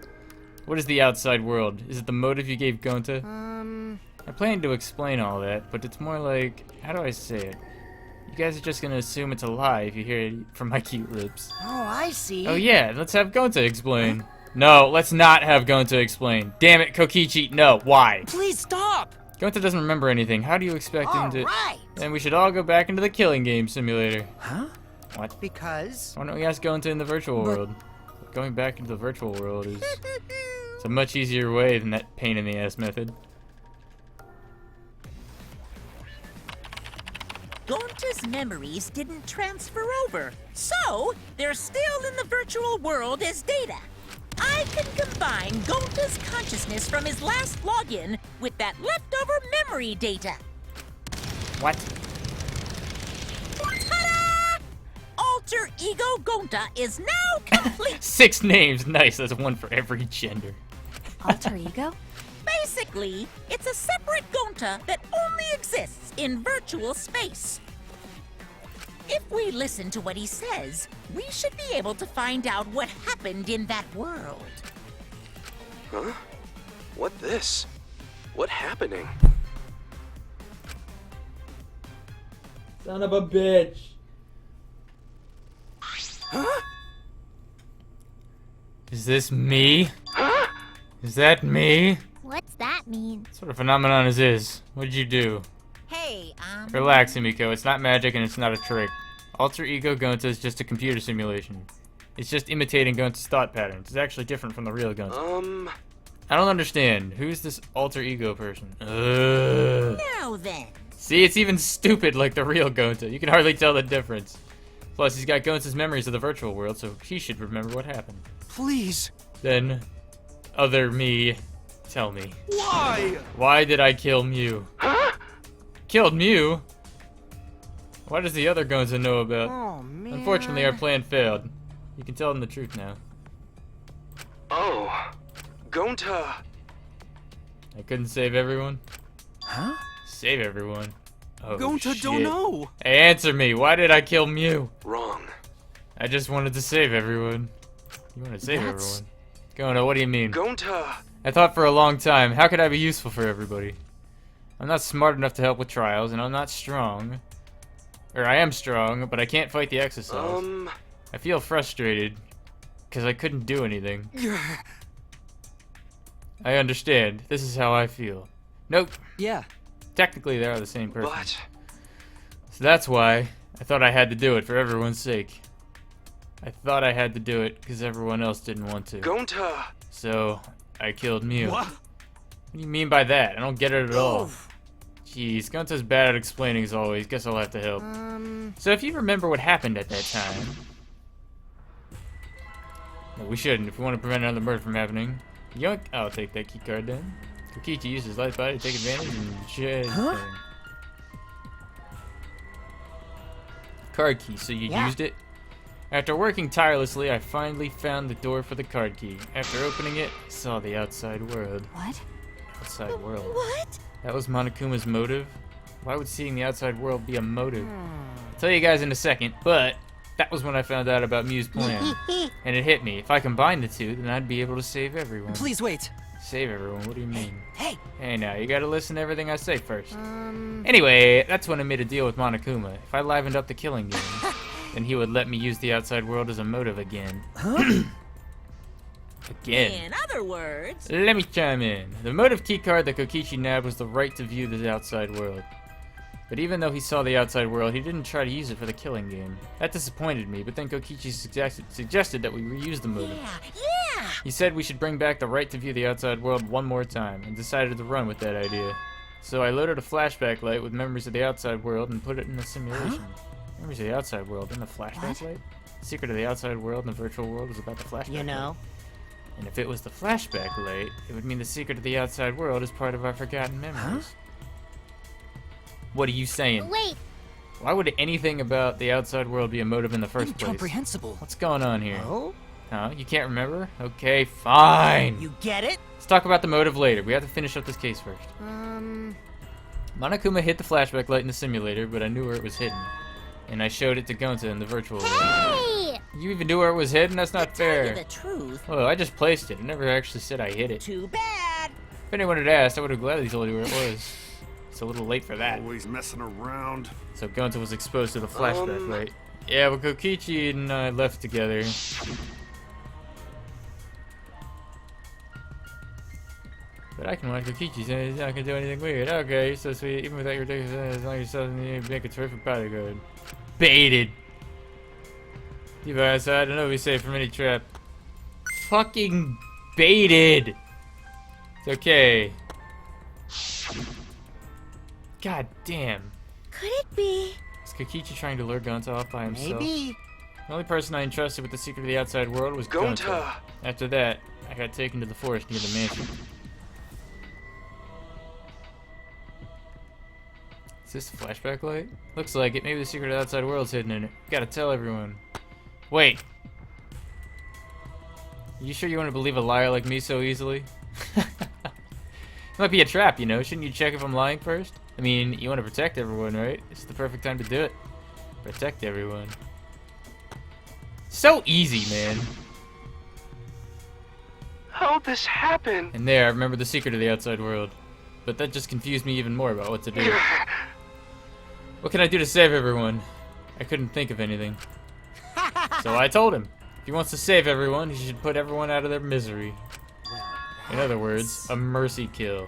What is the outside world? Is it the motive you gave Gonta? I plan to explain all that, but it's more like, how do I say it? You guys are just gonna assume it's a lie if you hear it from my cute lips. Oh, I see. Oh yeah, let's have Gonta explain. No, let's not have Gonta explain. Damn it, Kokichi, no, why? Please stop! Gonta doesn't remember anything. How do you expect him to... Right. Then we should all go back into the killing game simulator. huh? What? Because Why don't we ask Gonta in the virtual world? Going back into the virtual world is... It's a much easier way than that pain in the ass method. Gonta's memories didn't transfer over, so they're still in the virtual world as data. I can combine Gonta's consciousness from his last login with that leftover memory data. What? Ta-da! Alter Ego Gonta is now complete. 6 names, nice. That's one for every gender. Alter ego? Basically, it's a separate Gonta that only exists in virtual space. If we listen to what he says, we should be able to find out what happened in that world. Huh? What this? What happening? Son of a bitch. Huh? Is this me? Is that me? What's that mean? What sort of phenomenon is this? What did you do? Hey, Relax, Himiko. It's not magic and it's not a trick. Alter Ego Gonta is just a computer simulation. It's just imitating Gonta's thought patterns. It's actually different from the real Gonta. I don't understand. Who's this Alter Ego person? Now then. See, it's even stupid like the real Gonta. You can hardly tell the difference. Plus, he's got Gonta's memories of the virtual world, so he should remember what happened. Please. Then, other me, tell me. Why? Why did I kill Mew? Huh? Killed Mew? What does the other Gonza know about? Oh, man. Unfortunately, our plan failed. You can tell them the truth now. Oh. Gonta. I couldn't save everyone? Huh? Save everyone? Oh, Gonta shit. don't know. Hey, answer me. Why did I kill Mew? Wrong. I just wanted to save everyone. You want to save That's- everyone? Gonta, what do you mean? Gonta. I thought for a long time, how could I be useful for everybody? I'm not smart enough to help with trials, and I'm not strong. Or I am strong, but I can't fight the exercise. I feel frustrated, because I couldn't do anything. I understand. This is how I feel. Nope. Yeah. Technically, they are the same person. But So that's why I thought I had to do it for everyone's sake. I thought I had to do it because everyone else didn't want to. Gonta. So, I killed Mew. What? What do you mean by that? I don't get it at all. Jeez, Gonta's bad at explaining as always. Guess I'll have to help. So if you remember what happened at that time... No, we shouldn't. If we want to prevent another murder from happening. Yoink! I'll take that key card then. Kokichi used his life body to take advantage and shit. Huh? Card key, so you Yeah. used it? After working tirelessly, I finally found the door for the card key. After opening it, I saw the outside world. What? Outside world. What? That was Monokuma's motive? Why would seeing the outside world be a motive? I'll tell you guys in a second, but that was when I found out about Mew's plan. And it hit me. If I combine the two, then I'd be able to save everyone. Please wait. Save everyone? What do you mean? Hey! Hey now, you gotta listen to everything I say first. Anyway, that's when I made a deal with Monokuma. If I livened up the killing game, then he would let me use the outside world as a motive again. Again. In other words, Let me chime in. The motive keycard that Kokichi nabbed was the right to view the outside world. But even though he saw the outside world, he didn't try to use it for the killing game. That disappointed me, but then Kokichi suggested that we reuse the motive. yeah. He said we should bring back the right to view the outside world one more time, and decided to run with that idea. So I loaded a flashback light with memories of the outside world and put it in the simulation. Memories of the outside world in the flashback light? The secret of the outside world in the virtual world was about the flashback You know? light. And if it was the flashback light, it would mean the secret of the outside world is part of our forgotten memories. What are you saying? Wait, Why would anything about the outside world be a motive in the first place? Incomprehensible. What's going on here? Oh? Huh? You can't remember? Okay, fine. You get it? Let's talk about the motive later. We have to finish up this case first. Monokuma hit the flashback light in the simulator, but I knew where it was hidden. And I showed it to Gonta in the virtual world. hey! You even knew where it was hidden? That's not Tell you fair. the truth. Well, I just placed it. I never actually said I hit it. Too bad. If anyone had asked, I would have gladly told you where it was. It's a little late for that. Always messing around. So Gonta was exposed to the flashback light. Yeah, but Kokichi and I left together. But I can watch Kokichi say he's not gonna do anything weird. Okay, you're so sweet. Even without your ridiculous, as long as you're you make a terrific bodyguard. Baited. You by outside, I don't know if we safe from any trap. Fucking baited. It's okay. God damn. Could it be? Is Kokichi trying to lure Gonta off by himself? Maybe. The only person I entrusted with the secret of the outside world was Gonta. After that, I got taken to the forest near the mansion. Is this a flashback light? Looks like it. Maybe the secret of the outside world's hidden in it. Gotta tell everyone. Wait. You sure you want to believe a liar like me so easily? It might be a trap, you know. Shouldn't you check if I'm lying first? I mean, you want to protect everyone, right? It's the perfect time to do it. Protect everyone. So easy, man. How'd this happen? And there, I remember the secret of the outside world. But that just confused me even more about what to do. What can I do to save everyone? I couldn't think of anything. So I told him, if he wants to save everyone, he should put everyone out of their misery. In other words, a mercy kill.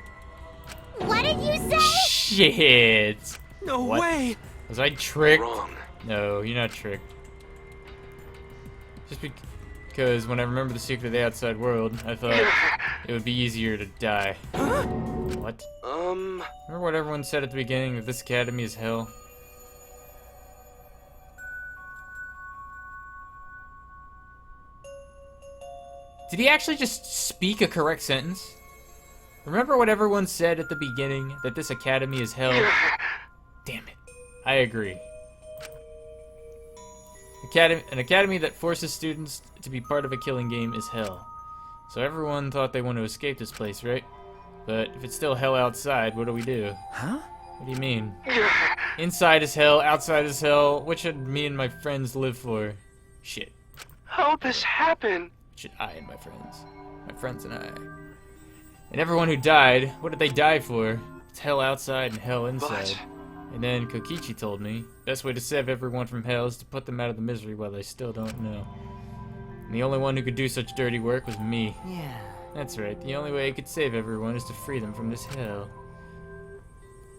What did you say? Shit! No What? way! Was I tricked? Wrong. No, you're not tricked. Just because when I remember the secret of the outside world, I thought it would be easier to die. What? Remember what everyone said at the beginning, that this academy is hell? Did he actually just speak a correct sentence? Remember what everyone said at the beginning, that this academy is hell? Damn it. I agree. An academy that forces students to be part of a killing game is hell. So everyone thought they want to escape this place, right? But if it's still hell outside, what do we do? Huh? What do you mean? Inside is hell, outside is hell. What should me and my friends live for? Shit. How'd this happen? Should I and my friends? My friends and I. And everyone who died, what did they die for? It's hell outside and hell inside. And then Kokichi told me, best way to save everyone from hell is to put them out of the misery while they still don't know. And the only one who could do such dirty work was me. Yeah. That's right, the only way he could save everyone is to free them from this hell.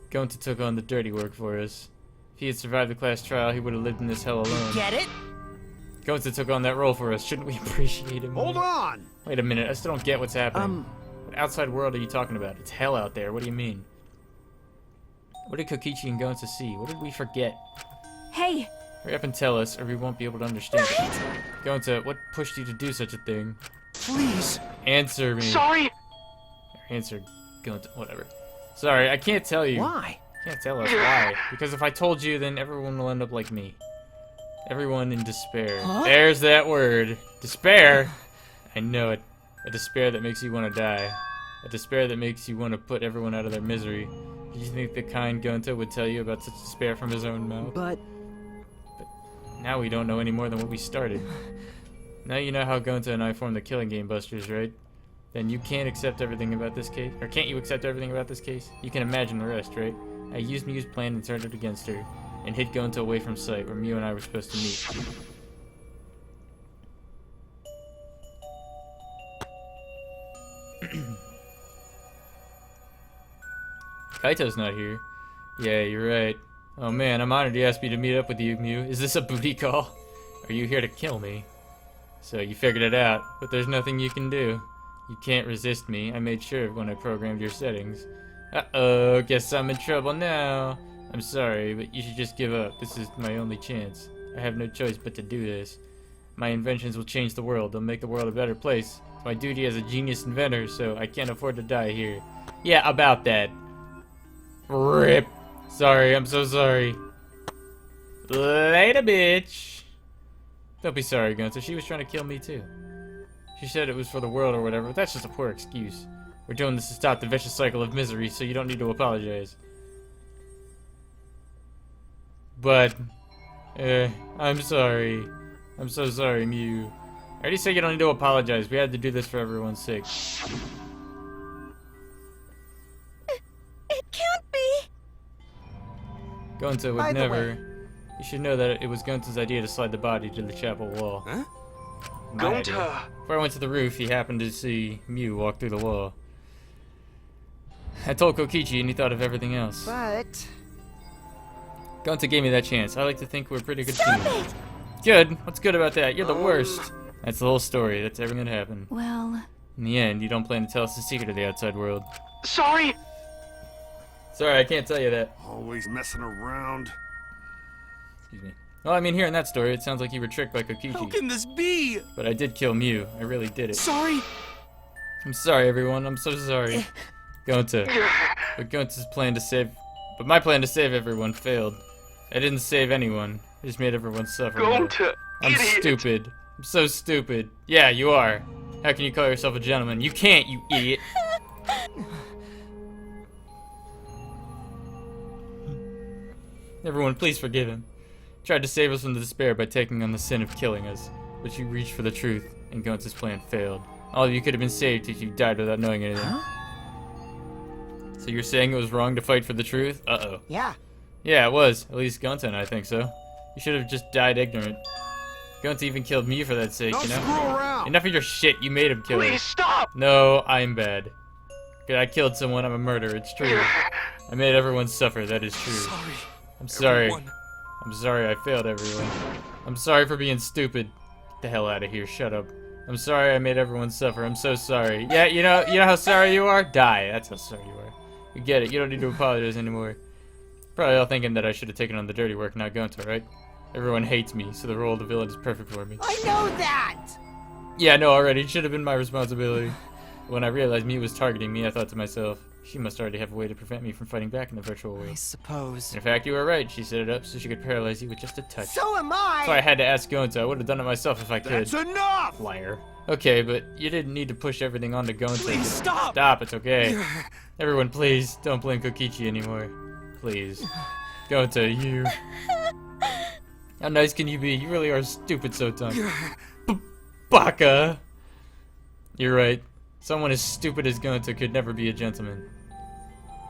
Gonta took on the dirty work for us. If he had survived the class trial, he would have lived in this hell alone. Get it? Gonta took on that role for us. Shouldn't we appreciate him? Hold on! Wait a minute, I still don't get what's happening. What outside world are you talking about? It's hell out there. What do you mean? What did Kokichi and Gonta see? What did we forget? Hey! Hurry up and tell us, or we won't be able to understand it. Gonta, what pushed you to do such a thing? Please. Answer me. Sorry. Answer, Gonta. Whatever. Sorry, I can't tell you. Why? Can't tell us why. Because if I told you, then everyone will end up like me. Everyone in despair. There's that word. Despair. I know it. A despair that makes you want to die. A despair that makes you want to put everyone out of their misery. Did you think the kind Gonta would tell you about such despair from his own mouth? But Now we don't know any more than what we started. Now you know how Gonta and I formed the Killing Game Busters, right? Then you can't accept everything about this case? Or can't you accept everything about this case? You can imagine the rest, right? I used Mew's plan and turned it against her, and hid Gonta away from sight where Mew and I were supposed to meet. Kaito's not here. Yeah, you're right. Oh man, I'm honored you asked me to meet up with you, Mew. Is this a booty call? Are you here to kill me? So you figured it out, but there's nothing you can do. You can't resist me. I made sure of when I programmed your settings. Uh-oh, guess I'm in trouble now. I'm sorry, but you should just give up. This is my only chance. I have no choice but to do this. My inventions will change the world. They'll make the world a better place. It's my duty as a genius inventor, so I can't afford to die here. Yeah, about that. RIP. Sorry, I'm so sorry. Later, bitch. Don't be sorry, Gonta. She was trying to kill me, too. She said it was for the world or whatever, but that's just a poor excuse. We're doing this to stop the vicious cycle of misery, so you don't need to apologize. But, I'm sorry. I'm so sorry, Mew. I already said you don't need to apologize. We had to do this for everyone's sake. It can't be. Gonta By would the never. You should know that it was Gonta's idea to slide the body to the chapel wall. Huh? My idea. Gonta! Before I went to the roof, he happened to see Mew walk through the wall. I told Kokichi and he thought of everything else. But Gonta gave me that chance. I like to think we're a pretty good Stop team. it! Good. What's good about that? You're the worst. That's the whole story. That's everything that happened. Well, In the end, you don't plan to tell us the secret of the outside world. Sorry! Sorry, I can't tell you that. Always messing around. Excuse me. Well, I mean, hearing that story, it sounds like you were tricked by How Kokichi. can this be? But I did kill Mew. I really did it. Sorry! I'm sorry, everyone. I'm so sorry. Gonta. But Gonta's plan to save... But my plan to save everyone failed. I didn't save anyone. I just made everyone suffer more. Gonta! I'm stupid. I'm so stupid. Yeah, you are. How can you call yourself a gentleman? You can't, you idiot. Everyone, please forgive him. He tried to save us from the despair by taking on the sin of killing us, but you reached for the truth, and Gonta's plan failed. All of you could have been saved if you died without knowing anything. So you're saying it was wrong to fight for the truth? Uh-oh. yeah, Yeah, it was. At least Gonta and I think so. You should have just died ignorant. Gonta even killed me for that sake, Don't you know? screw around. Enough of your shit. You made him kill her. Please stop! No, I'm bad. Good, I killed someone. I'm a murderer. It's true. I made everyone suffer. That is true. Sorry. I'm sorry. everyone. I'm sorry I failed everyone. I'm sorry for being stupid. Get the hell out of here. Shut up. I'm sorry I made everyone suffer. I'm so sorry. Yeah, you know how sorry you are? Die. That's how sorry you are. You get it. You don't need to apologize anymore. Probably all thinking that I should have taken on the dirty work, not Gonta, right? Everyone hates me, so the role of the villain is perfect for me. I know that. Yeah, I know already. It should have been my responsibility. When I realized Mew was targeting me, I thought to myself, she must already have a way to prevent me from fighting back in the virtual I world. suppose. In fact, you were right. She set it up so she could paralyze you with just a touch. So am I. So I had to ask Gonta. I would have done it myself if I could. That's enough! Liar. Okay, but you didn't need to push everything onto Gonta. Please stop! Stop, it's okay. Everyone, please, don't blame Kokichi anymore. Please. Gonta, you... How nice can you be? You really are stupid, Sotan. Baka! You're right. Someone as stupid as Gonta could never be a gentleman.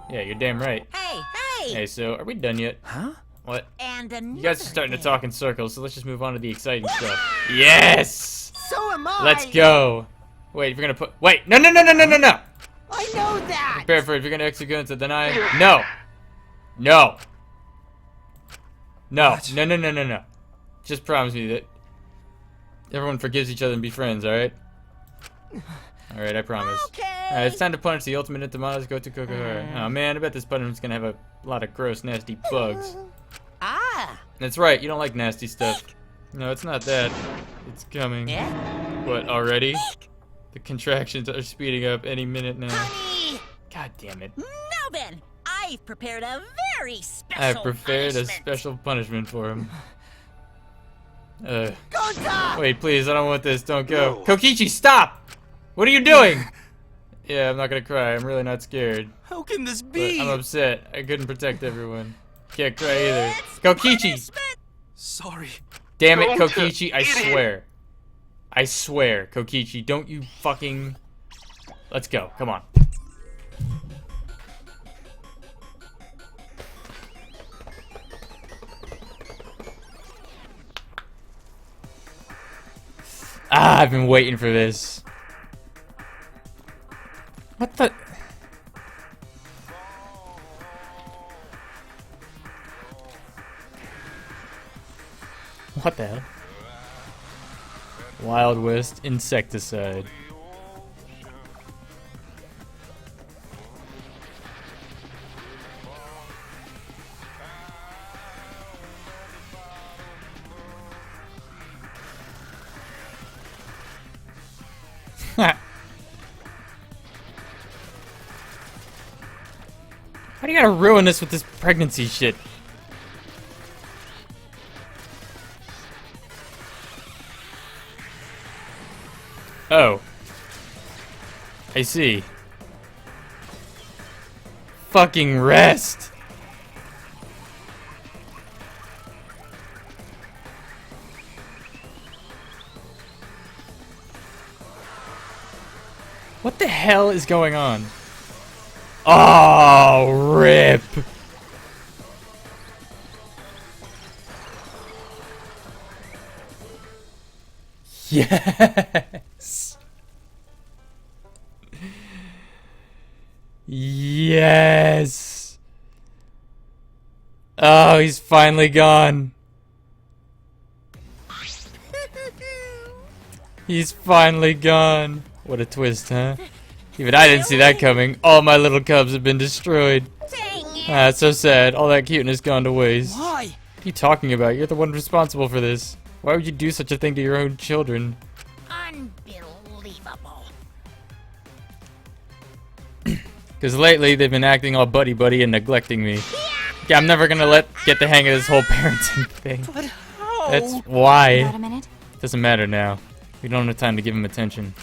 Yeah, you're damn right. Hey, hey! Hey, so, are we done yet? Huh? What? And another You guys are starting to thing. talk in circles, so let's just move on to the exciting stuff. Yes! So am I. Let's go! Wait, if you're gonna put... Wait! No, no, no, no, no, no, no! I know that. Prepare for it. If you're gonna execute Gonta, then I... No! No! No. What? No, no, no, no, no. Just promise me that everyone forgives each other and be friends, alright? Alright, I promise. Okay. Alright, it's time to punch the ultimate Intamadas go to Kokohara. Oh man, I bet this punishment's gonna have a lot of gross, nasty bugs. Ah. That's right, you don't like nasty stuff. No, it's not that. It's coming. Yeah. What, already? The contractions are speeding up any minute now. Honey. God damn it. Now then, I've prepared a very special I've prepared a punishment. special punishment for him. Wait, please, I don't want this. Don't go. Kokichi, stop! What are you doing? Yeah, I'm not gonna cry. I'm really not scared. How can this But be? I'm upset. I couldn't protect everyone. Can't cry either. Kokichi! Sorry. Damn it, Kokichi, I swear. I swear, Kokichi, don't you fucking... Let's go, come on. Ah, I've been waiting for this. What the... What the hell? Wild West insecticide. How do you gotta ruin this with this pregnancy shit? Oh. I see. Fucking rest! What the hell is going on? Oh, rip! Yes! Yes! Oh, he's finally gone. He's finally gone. What a twist, huh? Even I didn't see that coming. All my little cubs have been destroyed. Ah, it's so sad. All that cuteness gone to waste. Why? What are you talking about? You're the one responsible for this. Why would you do such a thing to your own children? Unbelievable. Because lately they've been acting all buddy-buddy and neglecting me. Yeah, I'm never gonna get the hang of this whole parenting thing. But how? That's why. Got a minute? Doesn't matter now. We don't have time to give him attention.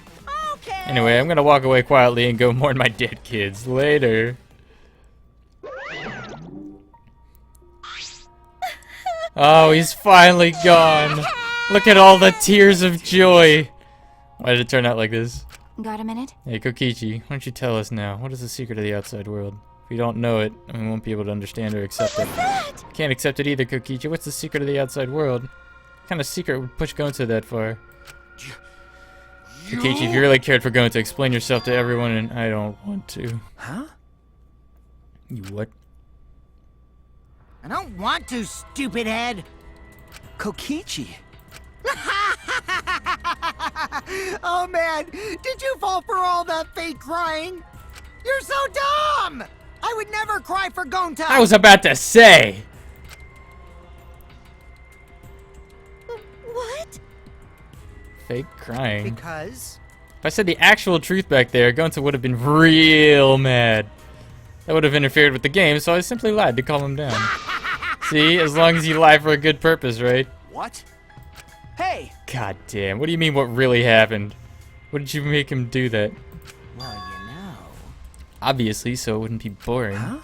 Anyway, I'm gonna walk away quietly and go mourn my dead kids later. Oh, he's finally gone. Look at all the tears of joy. Why did it turn out like this? Got a minute? Hey, Kokichi, why don't you tell us now? What is the secret of the outside world? If we don't know it, then we won't be able to understand or accept it. Can't accept it either, Kokichi. What's the secret of the outside world? What kind of secret would push Gonta that far? Kokichi, if you really cared for Gonta, explain yourself to everyone, and I don't want to. Huh? You what? I don't want to, stupid head. Kokichi. Oh man, did you fall for all that fake crying? You're so dumb! I would never cry for Gonta! I was about to say! What? Fake crying. Because? If I said the actual truth back there, Gonta would have been real mad. That would have interfered with the game, so I simply lied to calm him down. See? As long as you lie for a good purpose, right? What? Hey! God damn. What do you mean what really happened? What did you make him do that? Well, you know. Obviously, so it wouldn't be boring. Huh?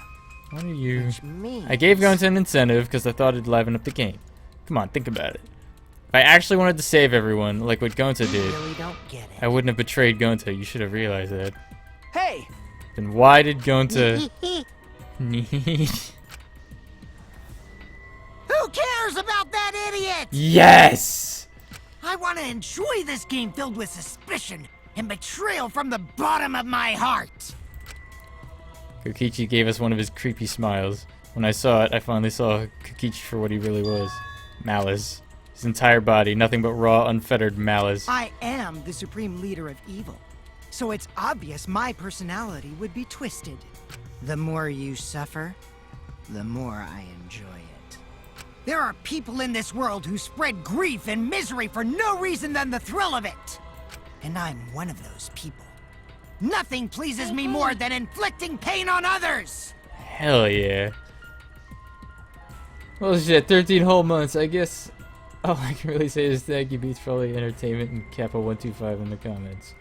What are you... Which means... I gave Gonta an incentive because I thought it'd liven up the game. Come on, think about it. If I actually wanted to save everyone, like what Gonta did, really don't get it. I wouldn't have betrayed Gonta. You should have realized that. Hey! Then why did Gonta need... Who cares about that idiot? Yes! I want to enjoy this game filled with suspicion and betrayal from the bottom of my heart. Kokichi gave us one of his creepy smiles. When I saw it, I finally saw Kokichi for what he really was. Malice. His entire body, nothing but raw, unfettered malice. I am the supreme leader of evil, so it's obvious my personality would be twisted. The more you suffer, the more I enjoy it. There are people in this world who spread grief and misery for no reason than the thrill of it. And I'm one of those people. Nothing pleases me more than inflicting pain on others! Hell yeah. Well shit, 13 whole months. I guess All I can really say is thank you, Beats, for all the entertainment, and Kappa125 in the comments.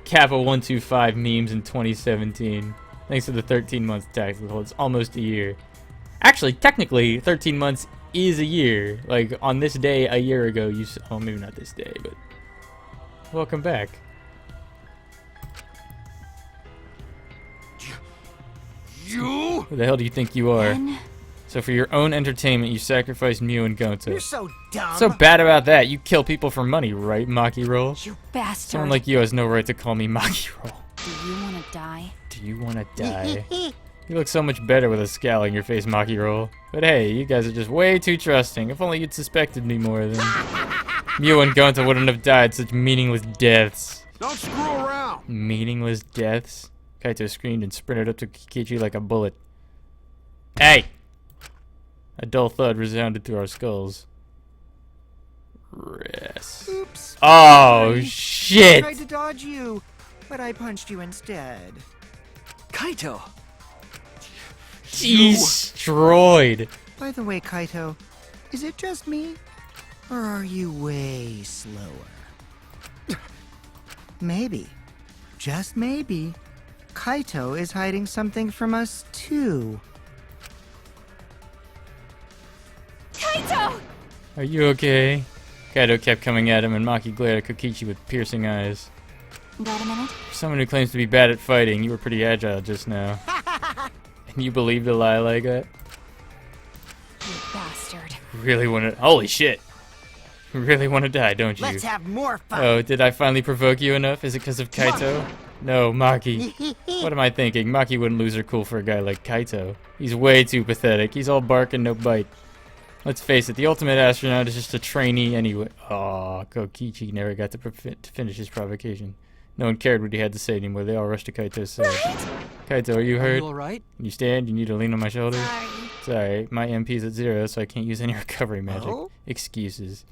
Kappa125 memes in 2017. Thanks to the 13 months tax. It's almost a year. Actually, technically, 13 months is a year. Like, on this day a year ago, oh, maybe not this day, but... Welcome back. You? Who the hell do you think you are? Ben? So for your own entertainment, you sacrifice Mew and Gonta. You're so dumb. So bad about that, you kill people for money, right, Maki Roll? You bastard. Someone like you has no right to call me Maki Roll. Do you want to die? Do you want to die? You look so much better with a scowl on your face, Maki Roll. But hey, you guys are just way too trusting. If only you'd suspected me more, then Mew and Gonta wouldn't have died such meaningless deaths. Don't screw around. Meaningless deaths? Kaito screamed and sprinted up to Kikichi like a bullet. Hey! A dull thud resounded through our skulls. Rest. Oops. Oh, Sorry. shit! I tried to dodge you, but I punched you instead. Kaito! Destroyed! By the way, Kaito, is it just me? Or are you way slower? Maybe, just maybe, Kaito is hiding something from us too. Kaito! Are you okay? Kaito kept coming at him, and Maki glared at Kokichi with piercing eyes. Got a minute? For someone who claims to be bad at fighting, you were pretty agile just now. And you believed a lie like that? You bastard. Really want to... Holy shit! You really want to die, don't you? Let's have more fun. Oh, did I finally provoke you enough? Is it because of Kaito? No, Maki. What am I thinking? Maki wouldn't lose her cool for a guy like Kaito. He's way too pathetic. He's all bark and no bite. Let's face it, the ultimate astronaut is just a trainee anyway. Aw, Kokichi never got to finish his provocation. No one cared what he had to say anymore. They all rushed to Kaito's side. Kaito, are you Are hurt? you alright? Can you stand? You need to lean on my shoulder? Sorry. Sorry, my MP's at 0, so I can't use any recovery magic. Oh? Excuses.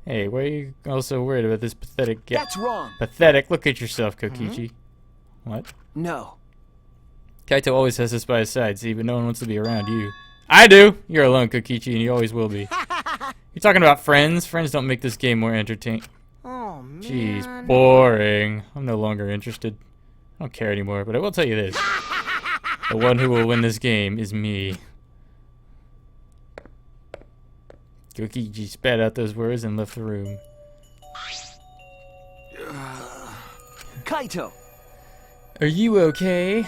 Hey, why are you all so worried about this pathetic guy? That's wrong! Pathetic? Look at yourself, Kokichi. What? No. Kaito always has us by his side, see, but no one wants to be around you. I do! You're alone, Kokichi, and you always will be. You're talking about friends? Friends don't make this game more entertaining. Oh, man. Jeez, boring. I'm no longer interested. I don't care anymore, but I will tell you this. The one who will win this game is me. Kokichi spat out those words and left the room. Kaito! Are you okay?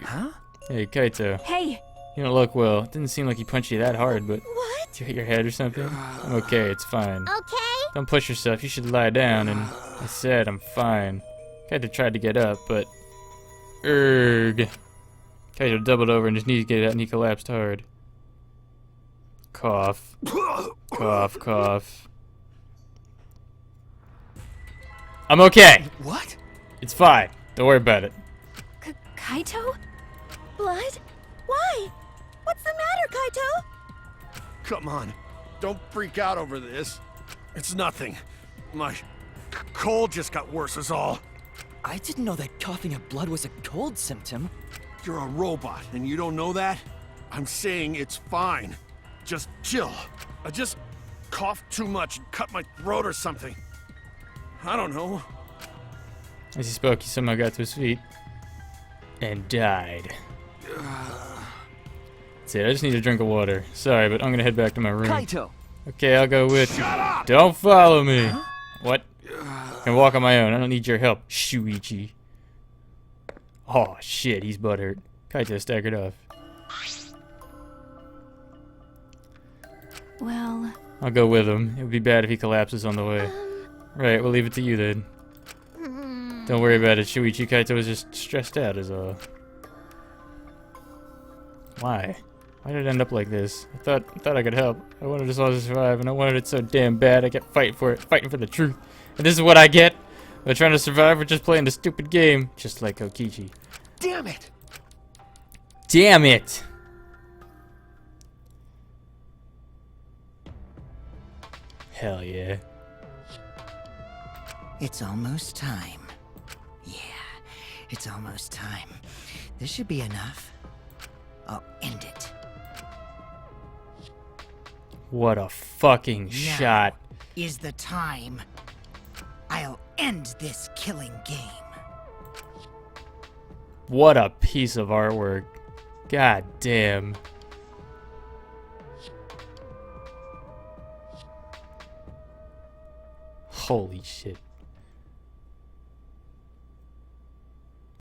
Huh? Hey, Kaito. Hey! You don't look well. It didn't seem like he punched you that hard, but... What? Did you hit your head or something? I'm okay, it's fine. Okay? Don't push yourself, you should lie down, and I said I'm fine. Kaito tried to get up, but... Erg. Kaito doubled over and his knees gave out and he collapsed hard. Cough. Cough, cough. I'm okay! What? It's fine. Don't worry about it. Kaito? Blood? Why? What's the matter, Kaito? Come on. Don't freak out over this. It's nothing. My cold just got worse is all. I didn't know that coughing up blood was a cold symptom. You're a robot and you don't know that? I'm saying it's fine. Just chill. I just coughed too much and cut my throat or something. I don't know. As he spoke, he somehow got to his feet. And died. That's it, I just need a drink of water. Sorry, but I'm gonna head back to my room. Kaito! Okay, I'll go with you. Don't follow me! What? I can walk on my own. I don't need your help, Shuichi. Oh, shit, he's butthurt. Kaito staggered off. Well... I'll go with him. It would be bad if he collapses on the way. Right, we'll leave it to you then. Don't worry about it, Shuichi. Kaito was just stressed out is all. Why? Why did it end up like this? I thought I could help. I wanted us all to survive, and I wanted it so damn bad. I kept fighting for it, fighting for the truth. And this is what I get? By trying to survive or just playing the stupid game. Just like Kokichi. Damn it! Damn it! Hell yeah. It's almost time. Yeah, it's almost time. This should be enough. I'll end it. What a fucking shot. Is the time. I'll end this killing game. What a piece of artwork. God damn. Holy shit.